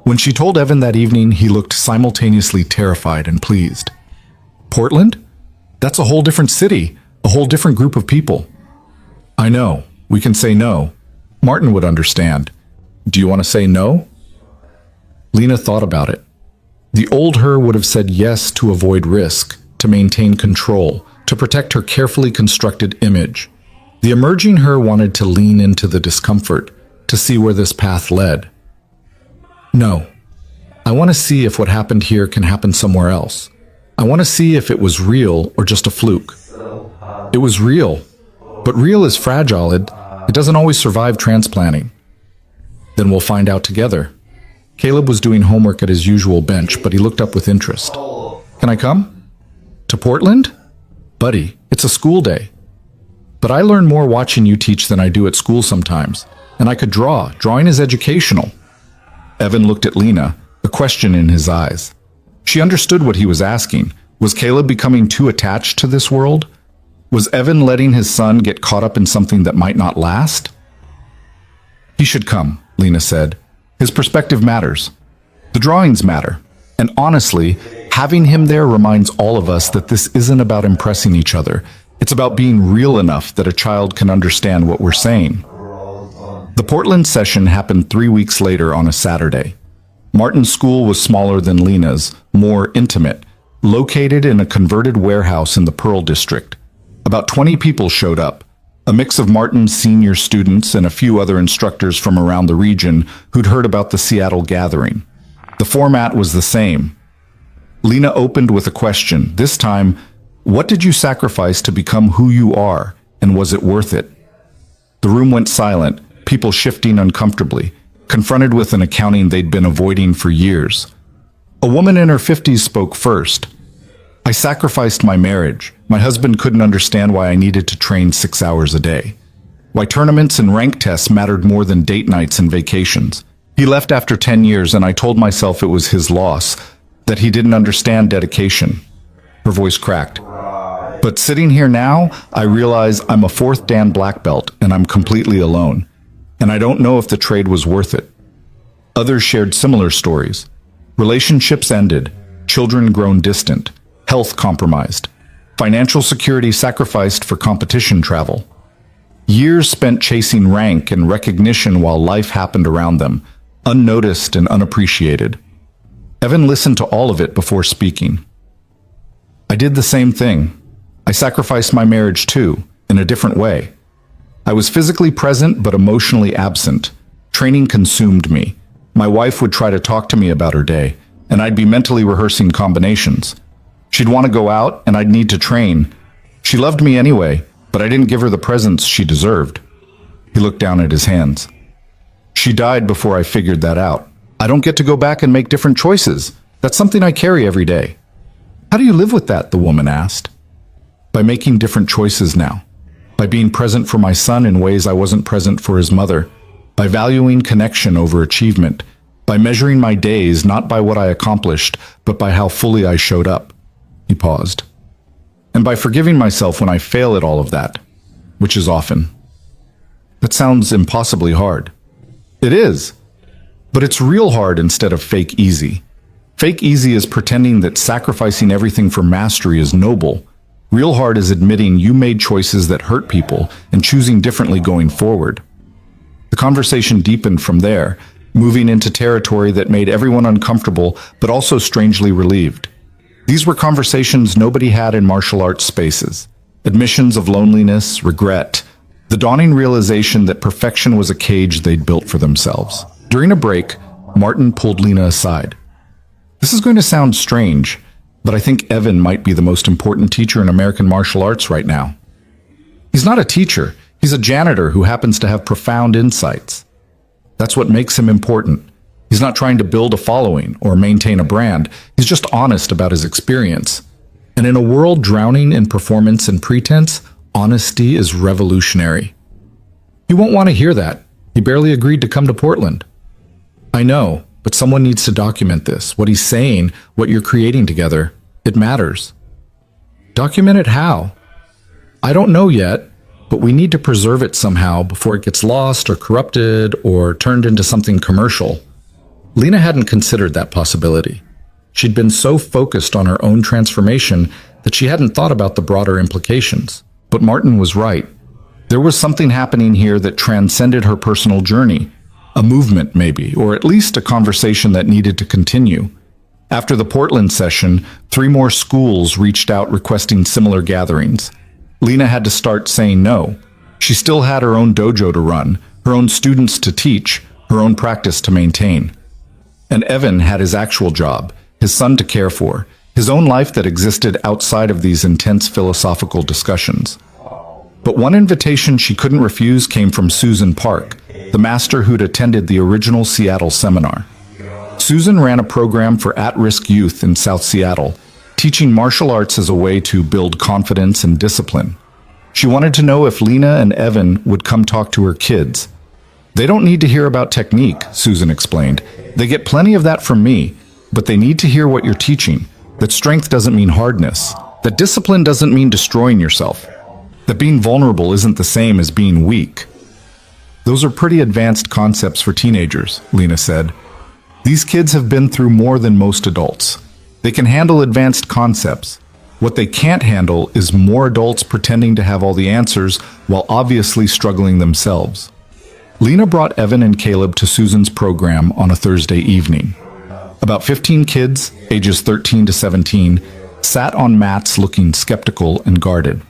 When she told Evan that evening, he looked simultaneously terrified and pleased. "Portland? That's a whole different city, a whole different group of people." "I know. We can say no. Martin would understand. Do you want to say no?" Lena thought about it. The old her would have said yes to avoid risk, to maintain control, to protect her carefully constructed image. The emerging her wanted to lean into the discomfort, to see where this path led. "No. I want to see if what happened here can happen somewhere else. I want to see if it was real or just a fluke." "It was real. But real is fragile. It doesn't always survive transplanting." "Then we'll find out together." Caleb was doing homework at his usual bench, but he looked up with interest. "Can I come?" "To Portland?" "Buddy, it's a school day." "But I learn more watching you teach than I do at school sometimes. And I could draw. Drawing is educational." Evan looked at Lena, a question in his eyes. She understood what he was asking. Was Caleb becoming too attached to this world? Was Evan letting his son get caught up in something that might not last? "He should come," Lena said. "His perspective matters. The drawings matter. And honestly, having him there reminds all of us that this isn't about impressing each other. It's about being real enough that a child can understand what we're saying." The Portland session happened 3 weeks later on a Saturday. Martin's school was smaller than Lena's, more intimate, located in a converted warehouse in the Pearl District. About 20 people showed up, a mix of Martin's senior students and a few other instructors from around the region who'd heard about the Seattle gathering. The format was the same. Lena opened with a question, this time, what did you sacrifice to become who you are, and was it worth it? The room went silent, people shifting uncomfortably, confronted with an accounting they'd been avoiding for years. A woman in her 50s spoke first. "I sacrificed my marriage. My husband couldn't understand why I needed to train 6 hours a day. Why tournaments and rank tests mattered more than date nights and vacations. He left after 10 years and I told myself it was his loss, that he didn't understand dedication." Her voice cracked. But sitting here now, I realize I'm a fourth Dan black belt and I'm completely alone. And I don't know if the trade was worth it. Others shared similar stories. Relationships ended, children grown distant, health compromised, financial security sacrificed for competition travel. Years spent chasing rank and recognition while life happened around them, unnoticed and unappreciated. Evan listened to all of it before speaking. I did the same thing. I sacrificed my marriage too, in a different way. I was physically present but emotionally absent. Training consumed me. My wife would try to talk to me about her day, and I'd be mentally rehearsing combinations. She'd want to go out, and I'd need to train. She loved me anyway, but I didn't give her the presents she deserved. He looked down at his hands. She died before I figured that out. I don't get to go back and make different choices. That's something I carry every day. How do you live with that? The woman asked. By making different choices now. By being present for my son in ways I wasn't present for his mother. By valuing connection over achievement. By measuring my days not by what I accomplished, but by how fully I showed up. He paused. And by forgiving myself when I fail at all of that, which is often. That sounds impossibly hard. It is. But it's real hard instead of fake easy. Fake easy is pretending that sacrificing everything for mastery is noble. Real hard is admitting you made choices that hurt people and choosing differently going forward. The conversation deepened from there, moving into territory that made everyone uncomfortable but also strangely relieved. These were conversations nobody had in martial arts spaces. Admissions of loneliness, regret, the dawning realization that perfection was a cage they'd built for themselves. During a break, Martin pulled Lena aside. This is going to sound strange, but I think Evan might be the most important teacher in American martial arts right now. He's not a teacher. He's a janitor who happens to have profound insights. That's what makes him important. He's not trying to build a following or maintain a brand. He's just honest about his experience. And in a world drowning in performance and pretense, honesty is revolutionary. You won't want to hear that. He barely agreed to come to Portland. I know, but someone needs to document this. What he's saying, what you're creating together, it matters. Document it how? I don't know yet, but we need to preserve it somehow before it gets lost or corrupted or turned into something commercial. Lena hadn't considered that possibility. She'd been so focused on her own transformation that she hadn't thought about the broader implications. But Martin was right. There was something happening here that transcended her personal journey. A movement, maybe, or at least a conversation that needed to continue. After the Portland session, 3 more schools reached out requesting similar gatherings. Lena had to start saying no. She still had her own dojo to run, her own students to teach, her own practice to maintain. And Evan had his actual job, his son to care for, his own life that existed outside of these intense philosophical discussions. But one invitation she couldn't refuse came from Susan Park, the master who'd attended the original Seattle seminar. Susan ran a program for at-risk youth in South Seattle, teaching martial arts as a way to build confidence and discipline. She wanted to know if Lena and Evan would come talk to her kids. They don't need to hear about technique, Susan explained. They get plenty of that from me, but they need to hear what you're teaching, that strength doesn't mean hardness, that discipline doesn't mean destroying yourself, that being vulnerable isn't the same as being weak. Those are pretty advanced concepts for teenagers, Lena said. These kids have been through more than most adults. They can handle advanced concepts. What they can't handle is more adults pretending to have all the answers while obviously struggling themselves. Lena brought Evan and Caleb to Susan's program on a Thursday evening. About 15 kids, ages 13 to 17, sat on mats looking skeptical and guarded.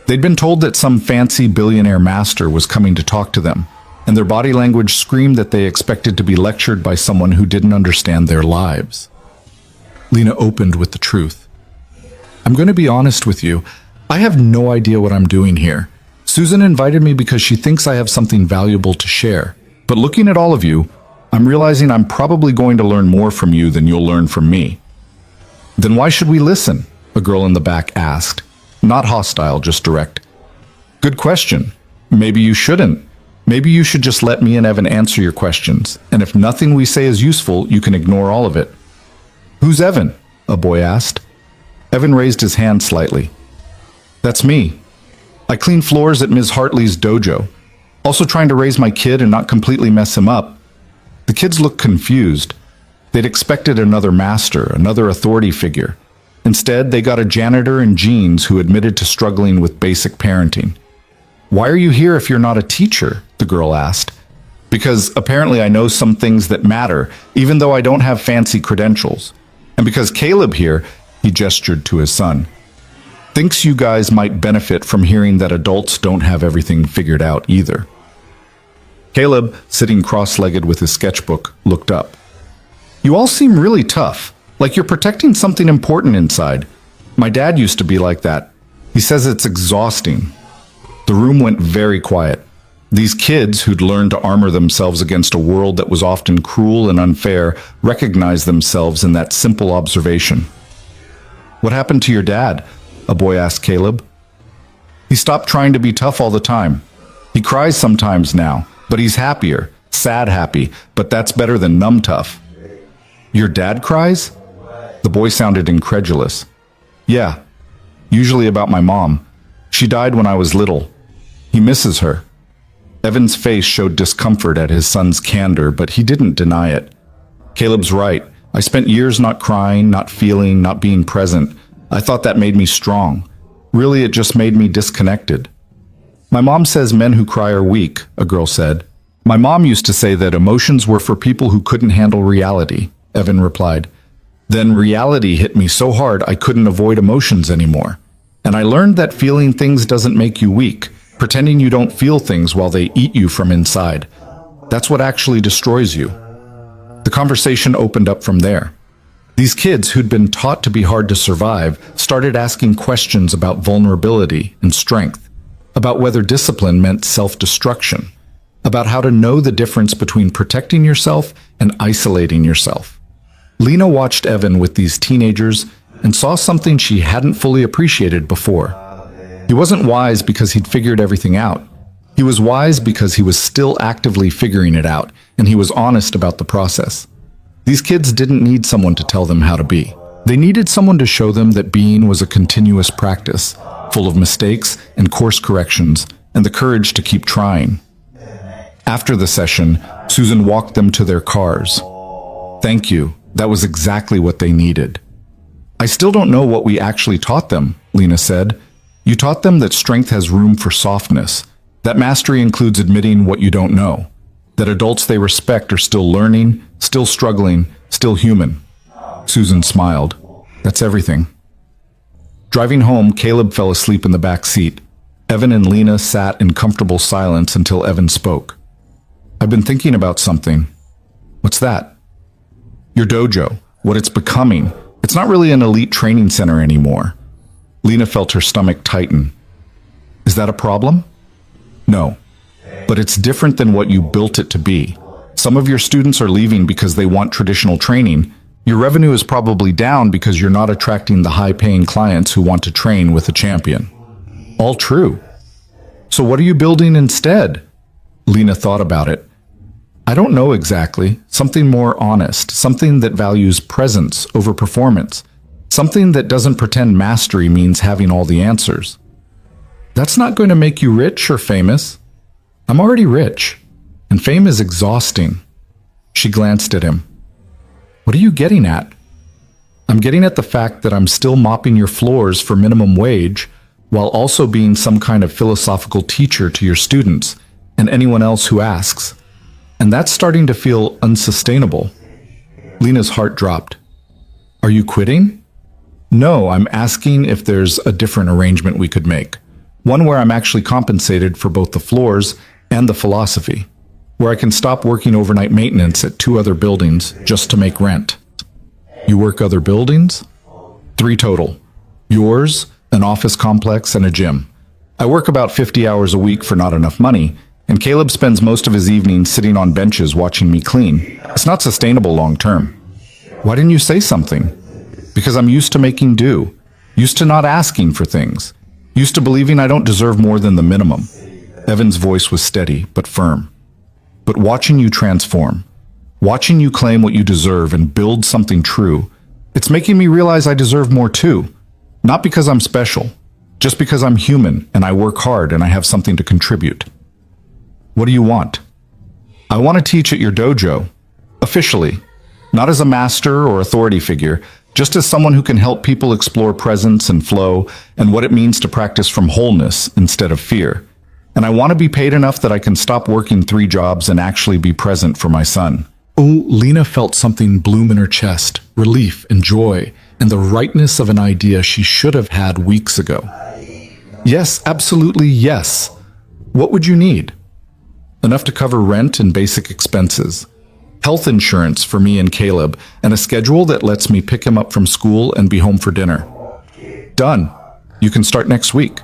They'd been told that some fancy billionaire master was coming to talk to them, and their body language screamed that they expected to be lectured by someone who didn't understand their lives. Lena opened with the truth. I'm going to be honest with you. I have no idea what I'm doing here. Susan invited me because she thinks I have something valuable to share. But looking at all of you, I'm realizing I'm probably going to learn more from you than you'll learn from me. Then why should we listen? A girl in the back asked. Not hostile, just direct. Good question. Maybe you shouldn't. Maybe you should just let me and Evan answer your questions, and if nothing we say is useful, you can ignore all of it. Who's Evan? A boy asked. Evan raised his hand slightly. That's me. I clean floors at Ms. Hartley's dojo, also trying to raise my kid and not completely mess him up. The kids looked confused. They'd expected another master, another authority figure. Instead, they got a janitor in jeans who admitted to struggling with basic parenting. "Why are you here if you're not a teacher?" the girl asked. "Because apparently I know some things that matter, even though I don't have fancy credentials. And because Caleb here," he gestured to his son, "thinks you guys might benefit from hearing that adults don't have everything figured out either." Caleb, sitting cross-legged with his sketchbook, looked up. "You all seem really tough, like you're protecting something important inside. My dad used to be like that. He says it's exhausting." The room went very quiet. These kids, who'd learned to armor themselves against a world that was often cruel and unfair, recognized themselves in that simple observation. "What happened to your dad?" a boy asked Caleb. "He stopped trying to be tough all the time. He cries sometimes now, but he's happier, sad happy, but that's better than numb tough." "Your dad cries?" The boy sounded incredulous. "Yeah, usually about my mom. She died when I was little. He misses her." Evan's face showed discomfort at his son's candor, but he didn't deny it. "Caleb's right. I spent years not crying, not feeling, not being present. I thought that made me strong. Really, it just made me disconnected." "My mom says men who cry are weak," a girl said. "My mom used to say that emotions were for people who couldn't handle reality," Evan replied. "Then reality hit me so hard I couldn't avoid emotions anymore. And I learned that feeling things doesn't make you weak. Pretending you don't feel things while they eat you from inside. That's what actually destroys you." The conversation opened up from there. These kids, who'd been taught to be hard to survive, started asking questions about vulnerability and strength, about whether discipline meant self-destruction, about how to know the difference between protecting yourself and isolating yourself. Lena watched Evan with these teenagers and saw something she hadn't fully appreciated before. He wasn't wise because he'd figured everything out. He was wise because he was still actively figuring it out, and he was honest about the process. These kids didn't need someone to tell them how to be. They needed someone to show them that being was a continuous practice, full of mistakes and course corrections, and the courage to keep trying. After the session, Susan walked them to their cars. "Thank you. That was exactly what they needed." "I still don't know what we actually taught them," Lena said. "You taught them that strength has room for softness, that mastery includes admitting what you don't know, that adults they respect are still learning, still struggling, still human." Susan smiled. "That's everything." Driving home, Caleb fell asleep in the back seat. Evan and Lena sat in comfortable silence until Evan spoke. "I've been thinking about something." "What's that?" "Your dojo, what it's becoming. It's not really an elite training center anymore." Lena felt her stomach tighten. "Is that a problem?" "No, but it's different than what you built it to be. Some of your students are leaving because they want traditional training. Your revenue is probably down because you're not attracting the high-paying clients who want to train with a champion." "All true. So what are you building instead?" Lena thought about it. "I don't know exactly. Something more honest, something that values presence over performance. Something that doesn't pretend mastery means having all the answers." "That's not going to make you rich or famous." "I'm already rich, and fame is exhausting." She glanced at him. "What are you getting at?" "I'm getting at the fact that I'm still mopping your floors for minimum wage, while also being some kind of philosophical teacher to your students and anyone else who asks. And that's starting to feel unsustainable." Lena's heart dropped. "Are you quitting?" "No, I'm asking if there's a different arrangement we could make. One where I'm actually compensated for both the floors and the philosophy. Where I can stop working overnight maintenance at 2 other buildings just to make rent." "You work other buildings?" "3 total. Yours, an office complex, and a gym. I work about 50 hours a week for not enough money, and Caleb spends most of his evenings sitting on benches watching me clean. It's not sustainable long term." "Why didn't you say something?" "Because I'm used to making do, used to not asking for things, used to believing I don't deserve more than the minimum." Evan's voice was steady but firm. "But watching you transform, watching you claim what you deserve and build something true, it's making me realize I deserve more too. Not because I'm special, just because I'm human and I work hard and I have something to contribute. What do you want? I want to teach at your dojo, officially, not as a master or authority figure, just as someone who can help people explore presence and flow and what it means to practice from wholeness instead of fear. And I want to be paid enough that I can stop working 3 jobs and actually be present for my son. Oh, Lena felt something bloom in her chest, relief and joy, and the rightness of an idea she should have had weeks ago. Yes, absolutely yes. What would you need? Enough to cover rent and basic expenses. Health insurance for me and Caleb, and a schedule that lets me pick him up from school and be home for dinner. Done. You can start next week.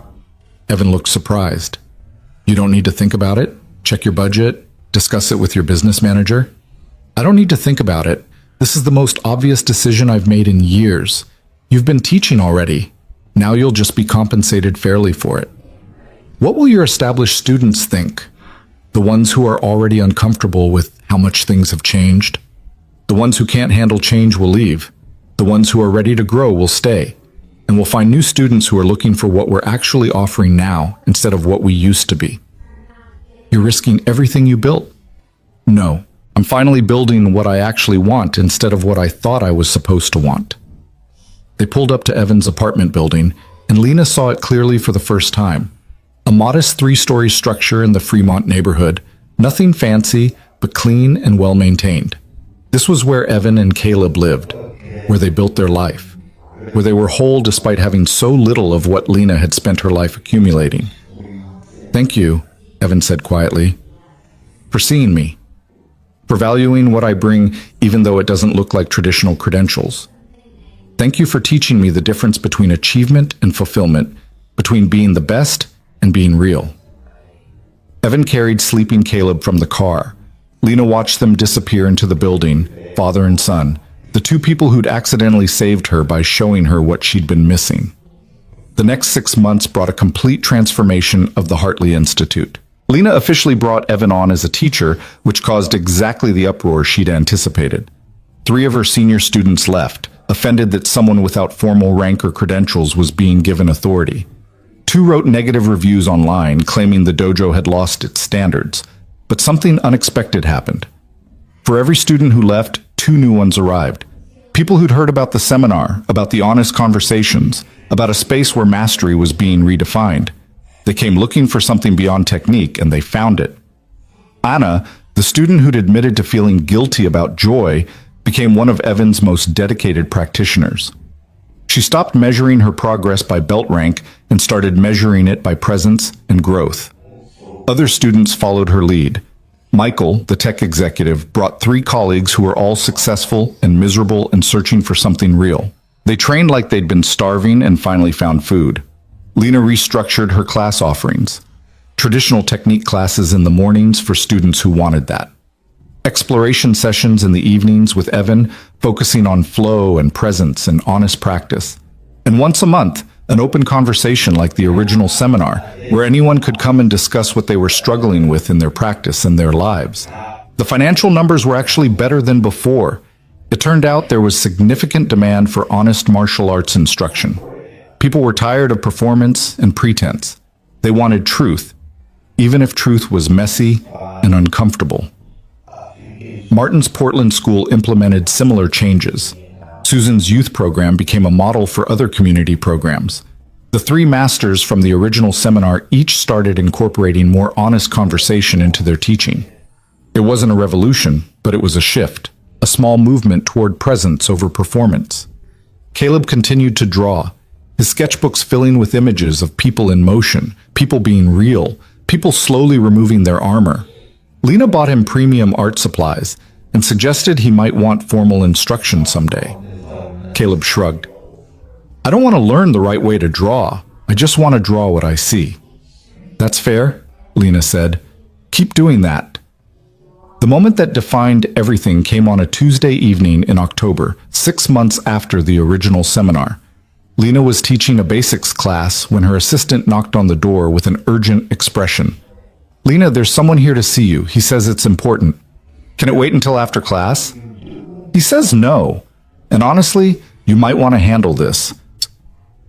Evan looked surprised. You don't need to think about it? Check your budget? Discuss it with your business manager? I don't need to think about it. This is the most obvious decision I've made in years. You've been teaching already. Now you'll just be compensated fairly for it. What will your established students think? The ones who are already uncomfortable with how much things have changed? The ones who can't handle change will leave. The ones who are ready to grow will stay. And we'll find new students who are looking for what we're actually offering now instead of what we used to be. You're risking everything you built? No, I'm finally building what I actually want instead of what I thought I was supposed to want. They pulled up to Evan's apartment building, and Lena saw it clearly for the first time. A modest 3-story structure in the Fremont neighborhood, nothing fancy, but clean and well-maintained. This was where Evan and Caleb lived, where they built their life, where they were whole despite having so little of what Lena had spent her life accumulating. Thank you, Evan said quietly, for seeing me, for valuing what I bring even though it doesn't look like traditional credentials. Thank you for teaching me the difference between achievement and fulfillment, between being the best and being real. Evan carried sleeping Caleb from the car. Lena watched them disappear into the building, father and son, the 2 people who'd accidentally saved her by showing her what she'd been missing. The next 6 months brought a complete transformation of the Hartley Institute. Lena officially brought Evan on as a teacher, which caused exactly the uproar she'd anticipated. 3 of her senior students left, offended that someone without formal rank or credentials was being given authority. 2 wrote negative reviews online, claiming the dojo had lost its standards. But something unexpected happened. For every student who left, 2 new ones arrived. People who'd heard about the seminar, about the honest conversations, about a space where mastery was being redefined. They came looking for something beyond technique, and they found it. Anna, the student who'd admitted to feeling guilty about joy, became one of Evan's most dedicated practitioners. She stopped measuring her progress by belt rank and started measuring it by presence and growth. Other students followed her lead. Michael, the tech executive, brought 3 colleagues who were all successful and miserable and searching for something real. They trained like they'd been starving and finally found food. Lena restructured her class offerings. Traditional technique classes in the mornings for students who wanted that. Exploration sessions in the evenings with Evan, focusing on flow and presence and honest practice. And once a month, an open conversation like the original seminar, where anyone could come and discuss what they were struggling with in their practice and their lives. The financial numbers were actually better than before. It turned out there was significant demand for honest martial arts instruction. People were tired of performance and pretense. They wanted truth, even if truth was messy and uncomfortable. Martin's Portland school implemented similar changes. Susan's youth program became a model for other community programs. The 3 masters from the original seminar each started incorporating more honest conversation into their teaching. It wasn't a revolution, but it was a shift, a small movement toward presence over performance. Caleb continued to draw, his sketchbooks filling with images of people in motion, people being real, people slowly removing their armor. Lena bought him premium art supplies and suggested he might want formal instruction someday. Caleb shrugged. I don't want to learn the right way to draw. I just want to draw what I see. That's fair, Lena said. Keep doing that. The moment that defined everything came on a Tuesday evening in October, 6 months after the original seminar. Lena was teaching a basics class when her assistant knocked on the door with an urgent expression. Lena, there's someone here to see you. He says it's important. Can it wait until after class? He says no. And honestly, you might want to handle this.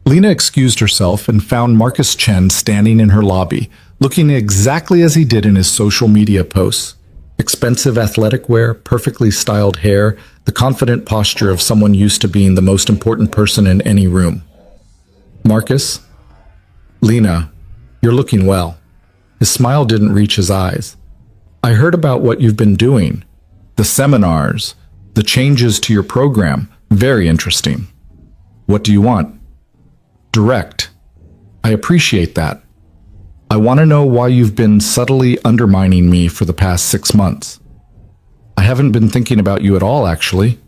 Lena excused herself and found Marcus Chen standing in her lobby, looking exactly as he did in his social media posts. Expensive athletic wear, perfectly styled hair, the confident posture of someone used to being the most important person in any room. Marcus? Lena, you're looking well. His smile didn't reach his eyes. I heard about what you've been doing. The seminars, the changes to your program. Very interesting. What do you want? Direct. I appreciate that. I want to know why you've been subtly undermining me for the past 6 months. I haven't been thinking about you at all, actually.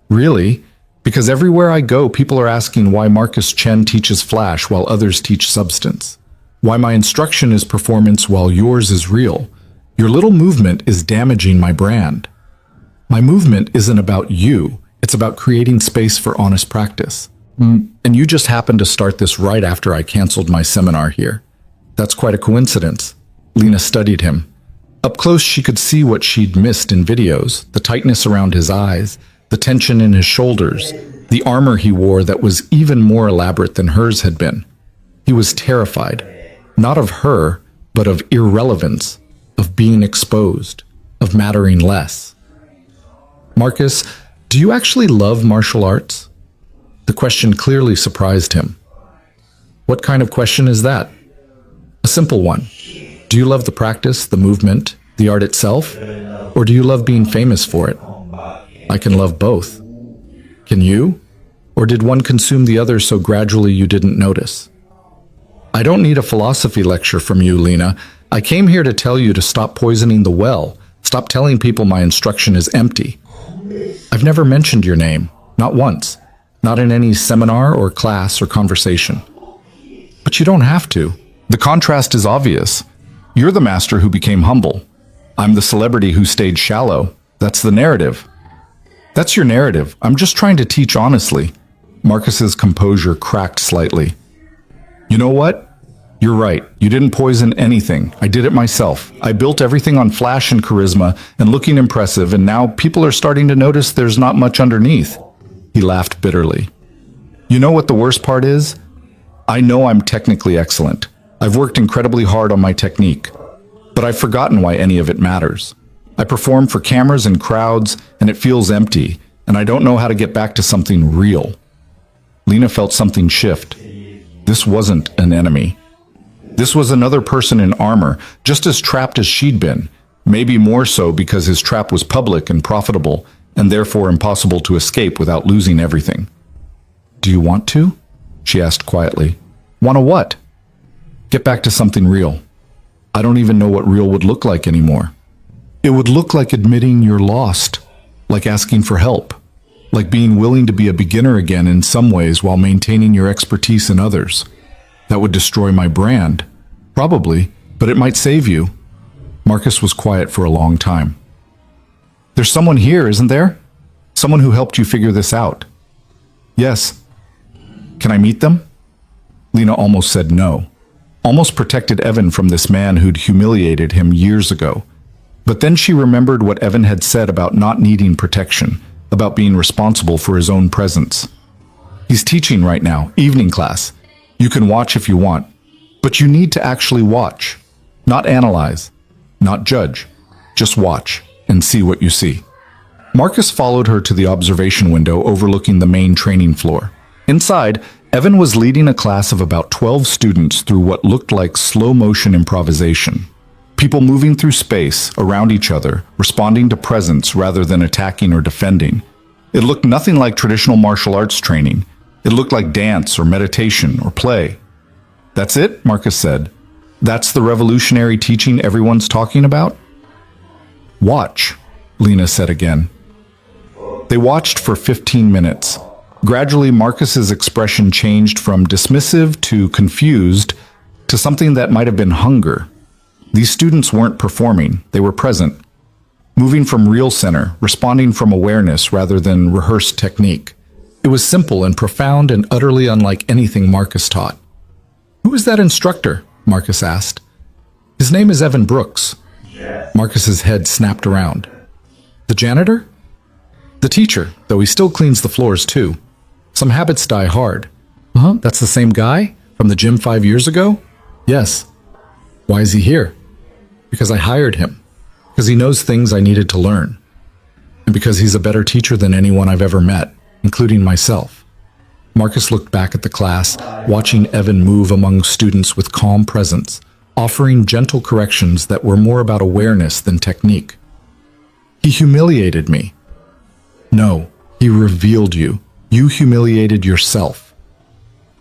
Really? Because everywhere I go, people are asking why Marcus Chen teaches Flash while others teach Substance. Why my instruction is performance while yours is real. Your little movement is damaging my brand. My movement isn't about you. It's about creating space for honest practice. And you just happened to start this right after I canceled my seminar here. That's quite a coincidence. Lena studied him. Up close, she could see what she'd missed in videos, the tightness around his eyes, the tension in his shoulders, the armor he wore that was even more elaborate than hers had been. He was terrified, not of her, but of irrelevance, of being exposed, of mattering less. Marcus, do you actually love martial arts? The question clearly surprised him. What kind of question is that? A simple one. Do you love the practice, the movement, the art itself? Or do you love being famous for it? I can love both. Can you? Or did one consume the other so gradually you didn't notice? I don't need a philosophy lecture from you, Lena. I came here to tell you to stop poisoning the well. Stop telling people my instruction is empty. I've never mentioned your name, not once. Not in any seminar or class or conversation. But you don't have to. The contrast is obvious. You're the master who became humble. I'm the celebrity who stayed shallow. That's the narrative. That's your narrative. I'm just trying to teach honestly. Marcus's composure cracked slightly. You know what? You're right. You didn't poison anything. I did it myself. I built everything on flash and charisma and looking impressive, and now people are starting to notice there's not much underneath. He laughed bitterly. You know what the worst part is? I know I'm technically excellent. I've worked incredibly hard on my technique, but I've forgotten why any of it matters. I perform for cameras and crowds, and it feels empty, and I don't know how to get back to something real. Lena felt something shift. This wasn't an enemy. This was another person in armor, just as trapped as she'd been, maybe more so because his trap was public and profitable, and therefore impossible to escape without losing everything. Do you want to? She asked quietly. Want to what? Get back to something real. I don't even know what real would look like anymore. It would look like admitting you're lost, like asking for help, like being willing to be a beginner again in some ways while maintaining your expertise in others. That would destroy my brand. Probably, but it might save you. Marcus was quiet for a long time. There's someone here, isn't there? Someone who helped you figure this out. Yes. Can I meet them? Lena almost said no. Almost protected Evan from this man who'd humiliated him years ago. But then she remembered what Evan had said about not needing protection, about being responsible for his own presence. He's teaching right now, evening class. You can watch if you want, but you need to actually watch. Not analyze, not judge. Just watch and see what you see. Marcus followed her to the observation window overlooking the main training floor. Inside, Evan was leading a class of about 12 students through what looked like slow-motion improvisation. People moving through space, around each other, responding to presence rather than attacking or defending. It looked nothing like traditional martial arts training. It looked like dance or meditation or play. That's it, Marcus said. That's the revolutionary teaching everyone's talking about? Watch, Lena said again. They watched for 15 minutes. Gradually, Marcus's expression changed from dismissive to confused to something that might have been hunger. These students weren't performing, they were present. Moving from real center, responding from awareness rather than rehearsed technique. It was simple and profound and utterly unlike anything Marcus taught. Who is that instructor? Marcus asked. His name is Evan Brooks. Marcus's head snapped around. The janitor? The teacher, though he still cleans the floors too. Some habits die hard. Huh? That's the same guy from the gym 5 years ago? Yes. Why is he here? Because I hired him. Because he knows things I needed to learn. And because he's a better teacher than anyone I've ever met, including myself. Marcus looked back at the class, watching Evan move among students with calm presence, offering gentle corrections that were more about awareness than technique. He humiliated me. No, he revealed you. You humiliated yourself.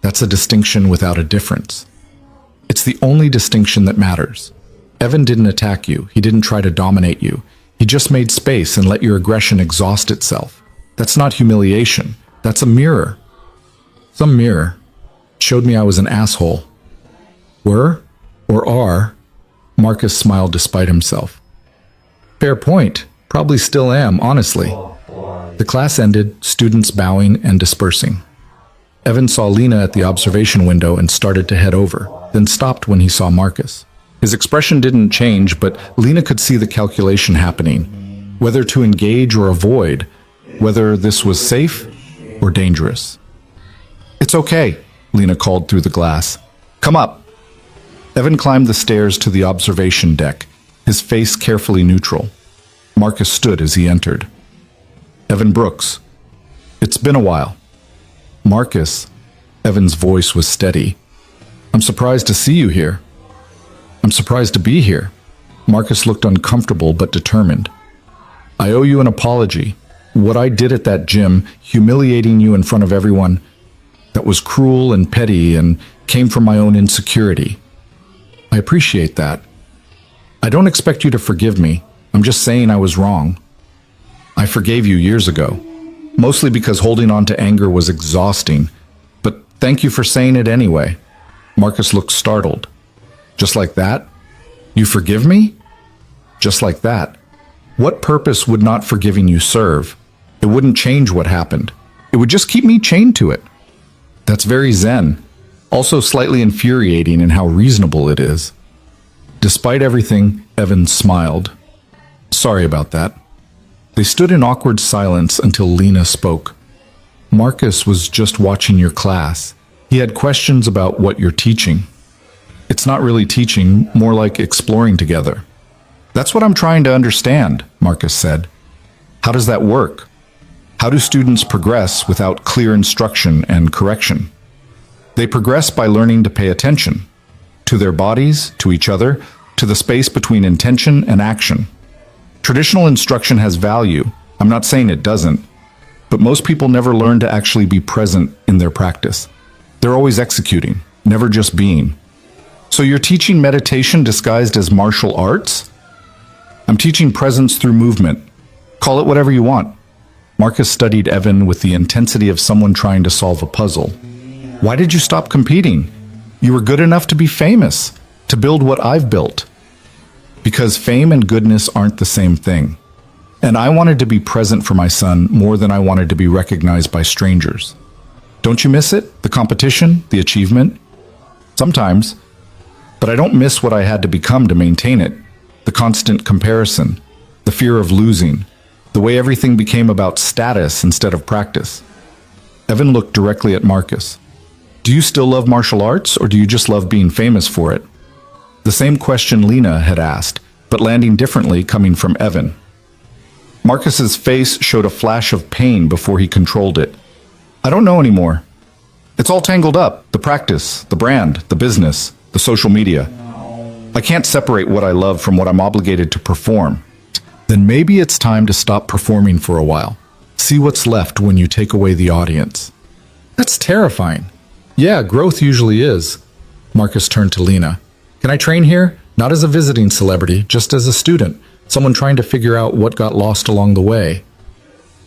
That's a distinction without a difference. It's the only distinction that matters. Evan didn't attack you. He didn't try to dominate you. He just made space and let your aggression exhaust itself. That's not humiliation. That's a mirror. Some mirror showed me I was an asshole. Were or are? Marcus smiled despite himself. Fair point. Probably still am, honestly. The class ended, students bowing and dispersing. Evan saw Lena at the observation window and started to head over, then stopped when he saw Marcus. His expression didn't change, but Lena could see the calculation happening, whether to engage or avoid, whether this was safe or dangerous. It's okay, Lena called through the glass. Come up. Evan climbed the stairs to the observation deck, his face carefully neutral. Marcus stood as he entered. Evan Brooks. It's been a while. Marcus. Evan's voice was steady. I'm surprised to see you here. I'm surprised to be here. Marcus looked uncomfortable but determined. I owe you an apology. What I did at that gym, humiliating you in front of everyone, that was cruel and petty and came from my own insecurity. I appreciate that. I don't expect you to forgive me. I'm just saying I was wrong. I forgave you years ago, mostly because holding on to anger was exhausting, but thank you for saying it anyway. Marcus looked startled. Just like that? You forgive me? Just like that. What purpose would not forgiving you serve? It wouldn't change what happened. It would just keep me chained to it. That's very zen. Also slightly infuriating in how reasonable it is. Despite everything, Evan smiled. Sorry about that. They stood in awkward silence until Lena spoke. Marcus was just watching your class. He had questions about what you're teaching. It's not really teaching, more like exploring together. That's what I'm trying to understand, Marcus said. How does that work? How do students progress without clear instruction and correction? They progress by learning to pay attention to their bodies, to each other, to the space between intention and action. Traditional instruction has value. I'm not saying it doesn't, but most people never learn to actually be present in their practice. They're always executing, never just being. So you're teaching meditation disguised as martial arts? I'm teaching presence through movement. Call it whatever you want. Marcus studied Evan with the intensity of someone trying to solve a puzzle. Why did you stop competing? You were good enough to be famous, to build what I've built. Because fame and goodness aren't the same thing. And I wanted to be present for my son more than I wanted to be recognized by strangers. Don't you miss it? The competition, the achievement? Sometimes. But I don't miss what I had to become to maintain it. The constant comparison, the fear of losing, the way everything became about status instead of practice. Evan looked directly at Marcus. Do you still love martial arts, or do you just love being famous for it? The same question Lena had asked, but landing differently coming from Evan. Marcus's face showed a flash of pain before he controlled it. I don't know anymore. It's all tangled up, the practice, the brand, the business, the social media. I can't separate what I love from what I'm obligated to perform. Then maybe it's time to stop performing for a while. See what's left when you take away the audience. That's terrifying. Yeah, growth usually is. Marcus turned to Lena. Can I train here? Not as a visiting celebrity, just as a student, someone trying to figure out what got lost along the way.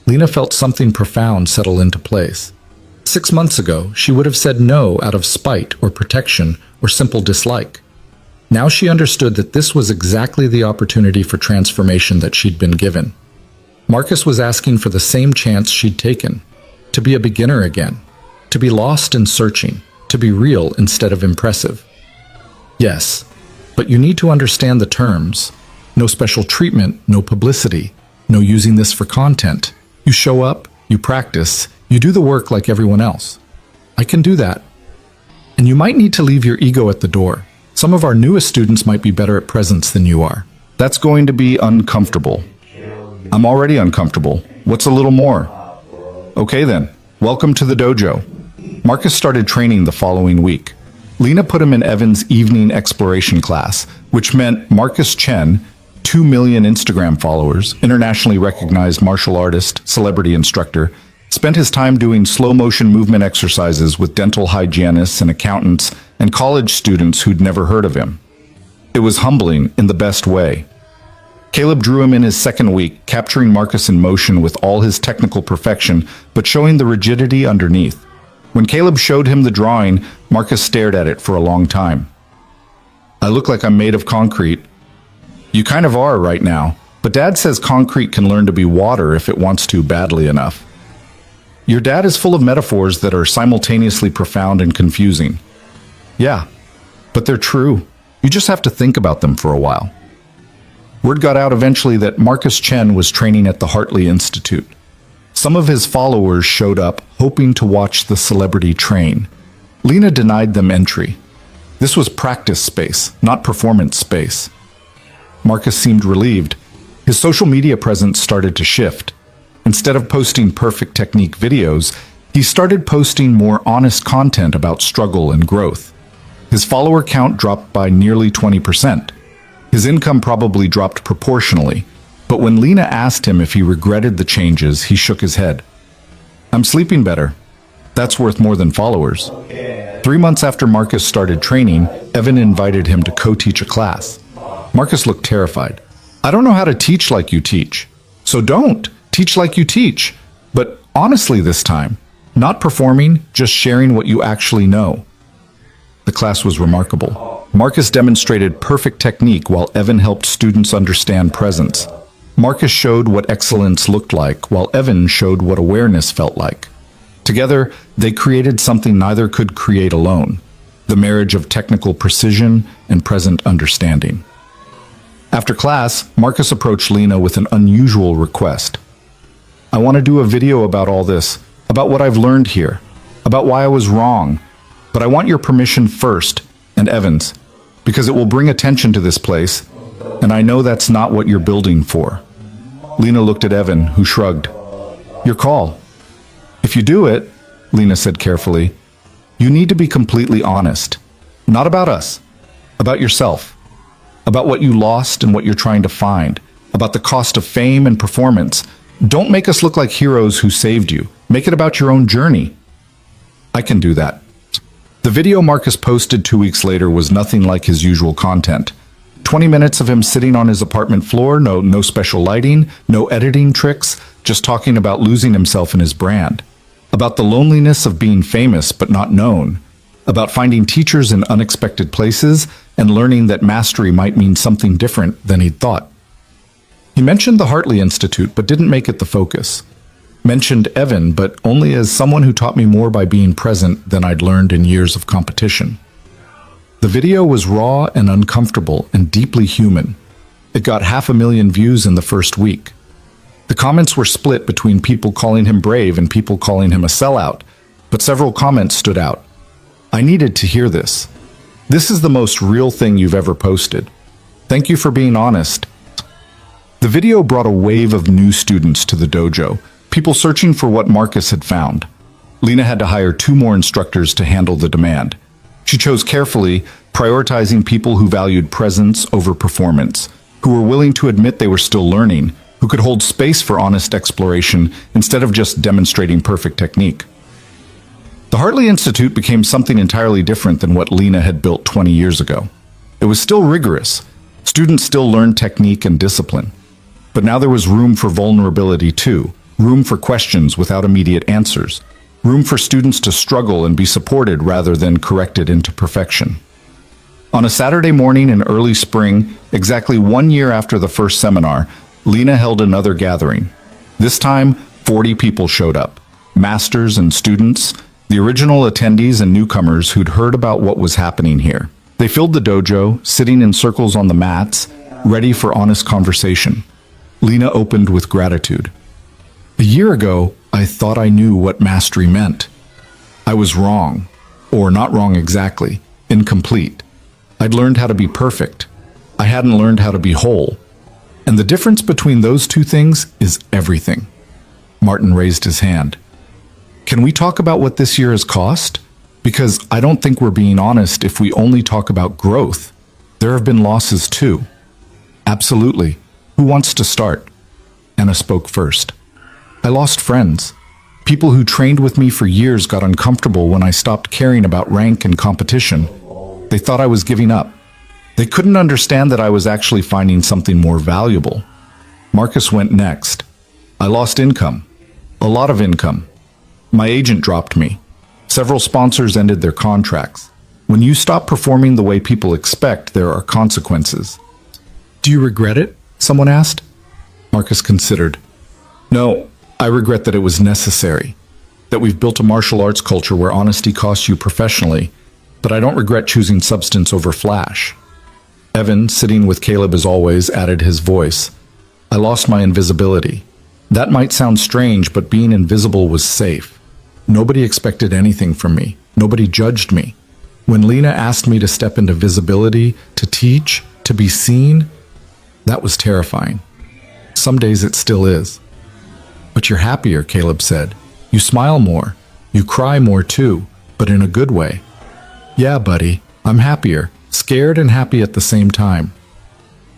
Lena felt something profound settle into place. 6 months ago, she would have said no out of spite or protection or simple dislike. Now she understood that this was exactly the opportunity for transformation that she'd been given. Marcus was asking for the same chance she'd taken, to be a beginner again, to be lost in searching, to be real instead of impressive. Yes, but you need to understand the terms. No special treatment, no publicity, no using this for content. You show up, you practice, you do the work like everyone else. I can do that. And you might need to leave your ego at the door. Some of our newest students might be better at presence than you are. That's going to be uncomfortable. I'm already uncomfortable. What's a little more? Okay then, welcome to the dojo. Marcus started training the following week. Lena put him in Evan's evening exploration class, which meant Marcus Chen, 2 million Instagram followers, internationally recognized martial artist, celebrity instructor, spent his time doing slow-motion movement exercises with dental hygienists and accountants and college students who'd never heard of him. It was humbling in the best way. Caleb drew him in his second week, capturing Marcus in motion with all his technical perfection, but showing the rigidity underneath. When Caleb showed him the drawing, Marcus stared at it for a long time. I look like I'm made of concrete. You kind of are right now, but Dad says concrete can learn to be water if it wants to badly enough. Your dad is full of metaphors that are simultaneously profound and confusing. Yeah, but they're true. You just have to think about them for a while. Word got out eventually that Marcus Chen was training at the Hartley Institute. Some of his followers showed up, hoping to watch the celebrity train. Lena denied them entry. This was practice space, not performance space. Marcus seemed relieved. His social media presence started to shift. Instead of posting perfect technique videos, he started posting more honest content about struggle and growth. His follower count dropped by nearly 20%. His income probably dropped proportionally, but when Lena asked him if he regretted the changes, he shook his head. I'm sleeping better. That's worth more than followers. 3 months after Marcus started training, Evan invited him to co-teach a class. Marcus looked terrified. I don't know how to teach like you teach. So don't. Teach like you teach. But honestly this time. Not performing, just sharing what you actually know. The class was remarkable. Marcus demonstrated perfect technique while Evan helped students understand presence. Marcus showed what excellence looked like, while Evan showed what awareness felt like. Together, they created something neither could create alone, the marriage of technical precision and present understanding. After class, Marcus approached Lena with an unusual request. I want to do a video about all this, about what I've learned here, about why I was wrong, but I want your permission first, and Evan's, because it will bring attention to this place, and I know that's not what you're building for. Lena looked at Evan, who shrugged. Your call. If you do it, Lena said carefully, you need to be completely honest. Not about us, about yourself, about what you lost and what you're trying to find, about the cost of fame and performance. Don't make us look like heroes who saved you. Make it about your own journey. I can do that. The video Marcus posted 2 weeks later was nothing like his usual content. 20 minutes of him sitting on his apartment floor, no special lighting, no editing tricks, just talking about losing himself in his brand. About the loneliness of being famous but not known. About finding teachers in unexpected places and learning that mastery might mean something different than he'd thought. He mentioned the Hartley Institute but didn't make it the focus. Mentioned Evan, but only as someone who taught me more by being present than I'd learned in years of competition. The video was raw and uncomfortable and deeply human. It got 500,000 views in the first week. The comments were split between people calling him brave and people calling him a sellout, but several comments stood out. I needed to hear this. This is the most real thing you've ever posted. Thank you for being honest. The video brought a wave of new students to the dojo, people searching for what Marcus had found. Lena had to hire 2 more instructors to handle the demand. She chose carefully, prioritizing people who valued presence over performance, who were willing to admit they were still learning, who could hold space for honest exploration instead of just demonstrating perfect technique. The Hartley Institute became something entirely different than what Lena had built 20 years ago. It was still rigorous. Students still learned technique and discipline. But now there was room for vulnerability too, room for questions without immediate answers, room for students to struggle and be supported rather than corrected into perfection. On a Saturday morning in early spring, exactly 1 year after the first seminar, Lena held another gathering. This time, 40 people showed up, masters and students, the original attendees and newcomers who'd heard about what was happening here. They filled the dojo, sitting in circles on the mats, ready for honest conversation. Lena opened with gratitude. A year ago, I thought I knew what mastery meant. I was wrong, or not wrong exactly, incomplete. I'd learned how to be perfect. I hadn't learned how to be whole. And the difference between those two things is everything. Martin raised his hand. Can we talk about what this year has cost? Because I don't think we're being honest if we only talk about growth. There have been losses too. Absolutely. Who wants to start? Anna spoke first. I lost friends. People who trained with me for years got uncomfortable when I stopped caring about rank and competition. They thought I was giving up. They couldn't understand that I was actually finding something more valuable. Marcus went next. I lost income. A lot of income. My agent dropped me. Several sponsors ended their contracts. When you stop performing the way people expect, there are consequences. Do you regret it? Someone asked. Marcus considered. No, I regret that it was necessary. That we've built a martial arts culture where honesty costs you professionally, but I don't regret choosing substance over flash. Evan, sitting with Caleb as always, added his voice. I lost my invisibility. That might sound strange, but being invisible was safe. Nobody expected anything from me. Nobody judged me. When Lena asked me to step into visibility, to teach, to be seen, that was terrifying. Some days it still is. But you're happier, Caleb said. You smile more. You cry more too, but in a good way. Yeah, buddy, I'm happier, scared and happy at the same time.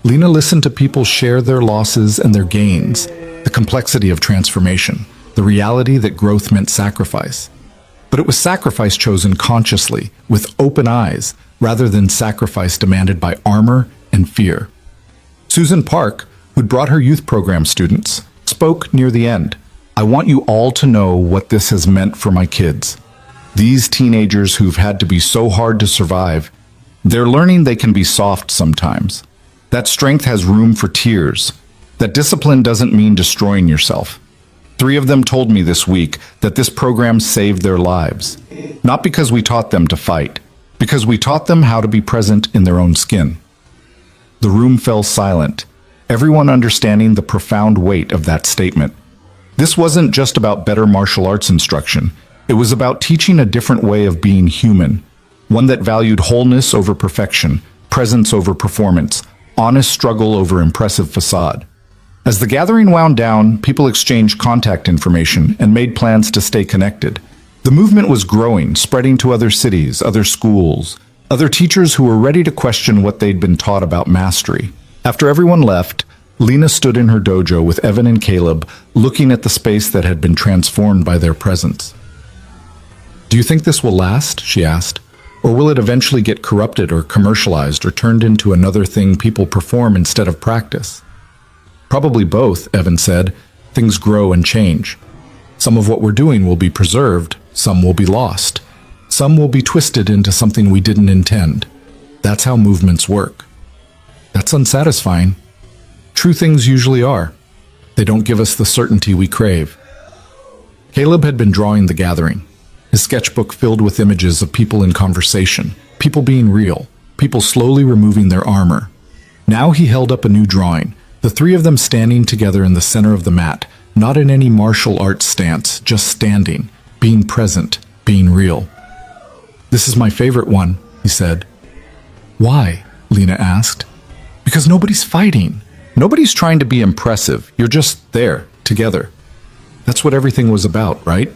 Lena listened to people share their losses and their gains, the complexity of transformation, the reality that growth meant sacrifice. But it was sacrifice chosen consciously, with open eyes, rather than sacrifice demanded by armor and fear. Susan Park, who'd brought her youth program students, spoke near the end. I want you all to know what this has meant for my kids. These teenagers who've had to be so hard to survive, they're learning they can be soft sometimes. That strength has room for tears. That discipline doesn't mean destroying yourself. 3 of them told me this week that this program saved their lives. Not because we taught them to fight, because we taught them how to be present in their own skin. The room fell silent, everyone understanding the profound weight of that statement. This wasn't just about better martial arts instruction. It was about teaching a different way of being human, one that valued wholeness over perfection, presence over performance, honest struggle over impressive facade. As the gathering wound down, people exchanged contact information and made plans to stay connected. The movement was growing, spreading to other cities, other schools, other teachers who were ready to question what they'd been taught about mastery. After everyone left, Lena stood in her dojo with Evan and Caleb, looking at the space that had been transformed by their presence. Do you think this will last? She asked. Or will it eventually get corrupted or commercialized or turned into another thing people perform instead of practice? Probably both, Evan said. Things grow and change. Some of what we're doing will be preserved, some will be lost. Some will be twisted into something we didn't intend. That's how movements work. That's unsatisfying. True things usually are. They don't give us the certainty we crave. Caleb had been drawing the gathering, his sketchbook filled with images of people in conversation, people being real, people slowly removing their armor. Now he held up a new drawing, the 3 of them standing together in the center of the mat, not in any martial arts stance, just standing, being present, being real. This is my favorite one, he said. Why? Lena asked. Because nobody's fighting. Nobody's trying to be impressive. You're just there, together. That's what everything was about, right?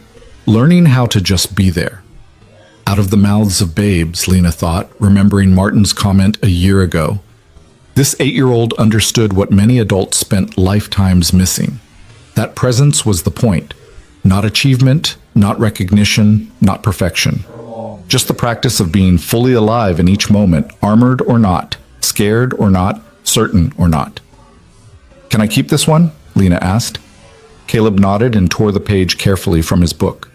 Learning how to just be there. Out of the mouths of babes, Lena thought, remembering Martin's comment a year ago. This 8-year-old understood what many adults spent lifetimes missing. That presence was the point. Not achievement, not recognition, not perfection. Just the practice of being fully alive in each moment, armored or not, scared or not, certain or not. Can I keep this one? Lena asked. Caleb nodded and tore the page carefully from his book.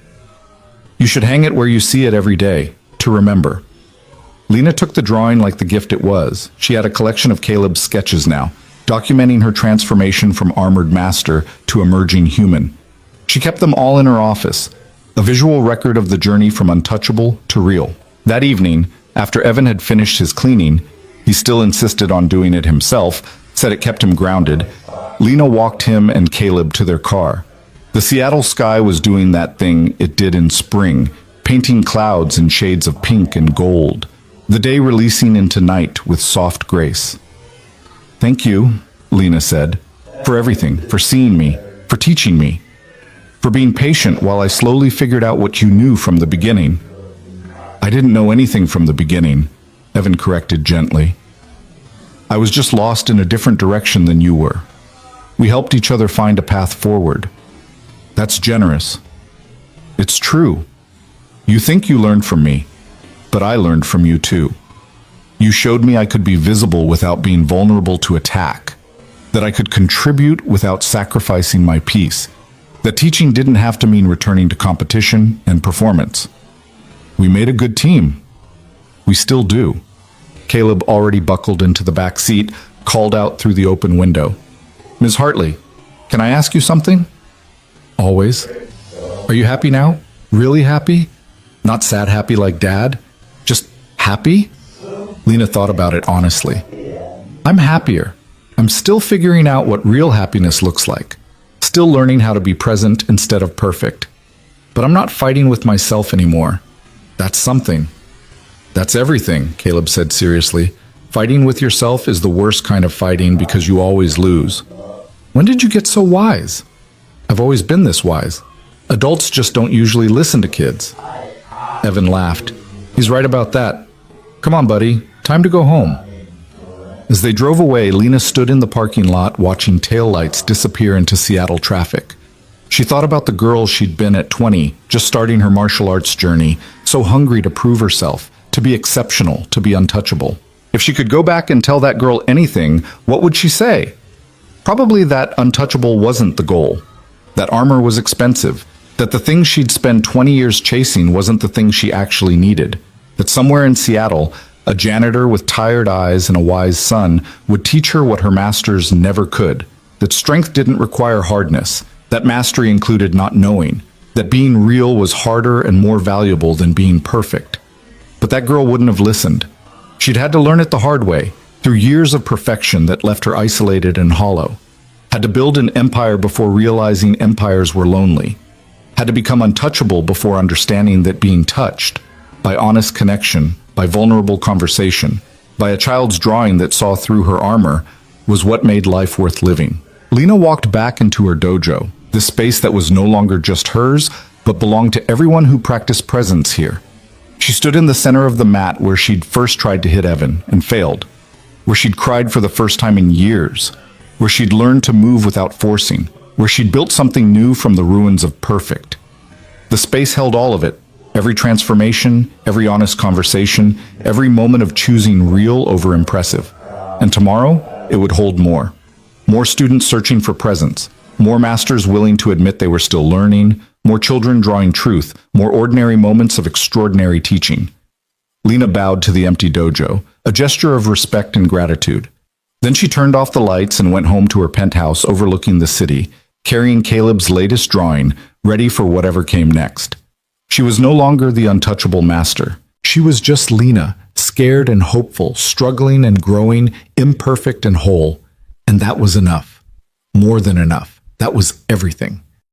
You should hang it where you see it every day, to remember. Lena took the drawing like the gift it was. She had a collection of Caleb's sketches now, documenting her transformation from armored master to emerging human. She kept them all in her office, a visual record of the journey from untouchable to real. That evening, after Evan had finished his cleaning, he still insisted on doing it himself, said it kept him grounded. Lena walked him and Caleb to their car. The Seattle sky was doing that thing it did in spring, painting clouds in shades of pink and gold, the day releasing into night with soft grace. "Thank you," Lena said, "for everything, for seeing me, for teaching me, for being patient while I slowly figured out what you knew from the beginning." "I didn't know anything from the beginning," Evan corrected gently. "I was just lost in a different direction than you were. We helped each other find a path forward." "That's generous." "It's true. You think you learned from me, but I learned from you too. You showed me I could be visible without being vulnerable to attack, that I could contribute without sacrificing my peace, that teaching didn't have to mean returning to competition and performance. We made a good team. We still do." Caleb, already buckled into the back seat, called out through the open window. "Ms. Hartley, can I ask you something?" "Always." "Are you happy now? Really happy? Not sad happy like Dad? Just happy?" Lena thought about it honestly. "I'm happier. I'm still figuring out what real happiness looks like. Still learning how to be present instead of perfect. But I'm not fighting with myself anymore. That's something." "That's everything," Caleb said seriously. "Fighting with yourself is the worst kind of fighting because you always lose." "When did you get so wise?" "I've always been this wise. Adults just don't usually listen to kids." Evan laughed. "He's right about that. Come on, buddy. Time to go home." As they drove away, Lena stood in the parking lot watching taillights disappear into Seattle traffic. She thought about the girl she'd been at 20, just starting her martial arts journey, so hungry to prove herself, to be exceptional, to be untouchable. If she could go back and tell that girl anything, what would she say? Probably that untouchable wasn't the goal. That armor was expensive. That the thing she'd spent 20 years chasing wasn't the thing she actually needed. That somewhere in Seattle, a janitor with tired eyes and a wise son would teach her what her masters never could. That strength didn't require hardness. That mastery included not knowing. That being real was harder and more valuable than being perfect. But that girl wouldn't have listened. She'd had to learn it the hard way, through years of perfection that left her isolated and hollow. Had to build an empire before realizing empires were lonely. Had to become untouchable before understanding that being touched, by honest connection, by vulnerable conversation, by a child's drawing that saw through her armor, was what made life worth living. Lena walked back into her dojo, this space that was no longer just hers, but belonged to everyone who practiced presence here. She stood in the center of the mat where she'd first tried to hit Evan and failed, where she'd cried for the first time in years, where she'd learned to move without forcing, where she'd built something new from the ruins of perfect. The space held all of it, every transformation, every honest conversation, every moment of choosing real over impressive. And tomorrow, it would hold more. More students searching for presence, more masters willing to admit they were still learning, more children drawing truth, more ordinary moments of extraordinary teaching. Lena bowed to the empty dojo, a gesture of respect and gratitude. Then she turned off the lights and went home to her penthouse overlooking the city, carrying Caleb's latest drawing, ready for whatever came next. She was no longer the untouchable master. She was just Lena, scared and hopeful, struggling and growing, imperfect and whole. And that was enough. More than enough. That was everything.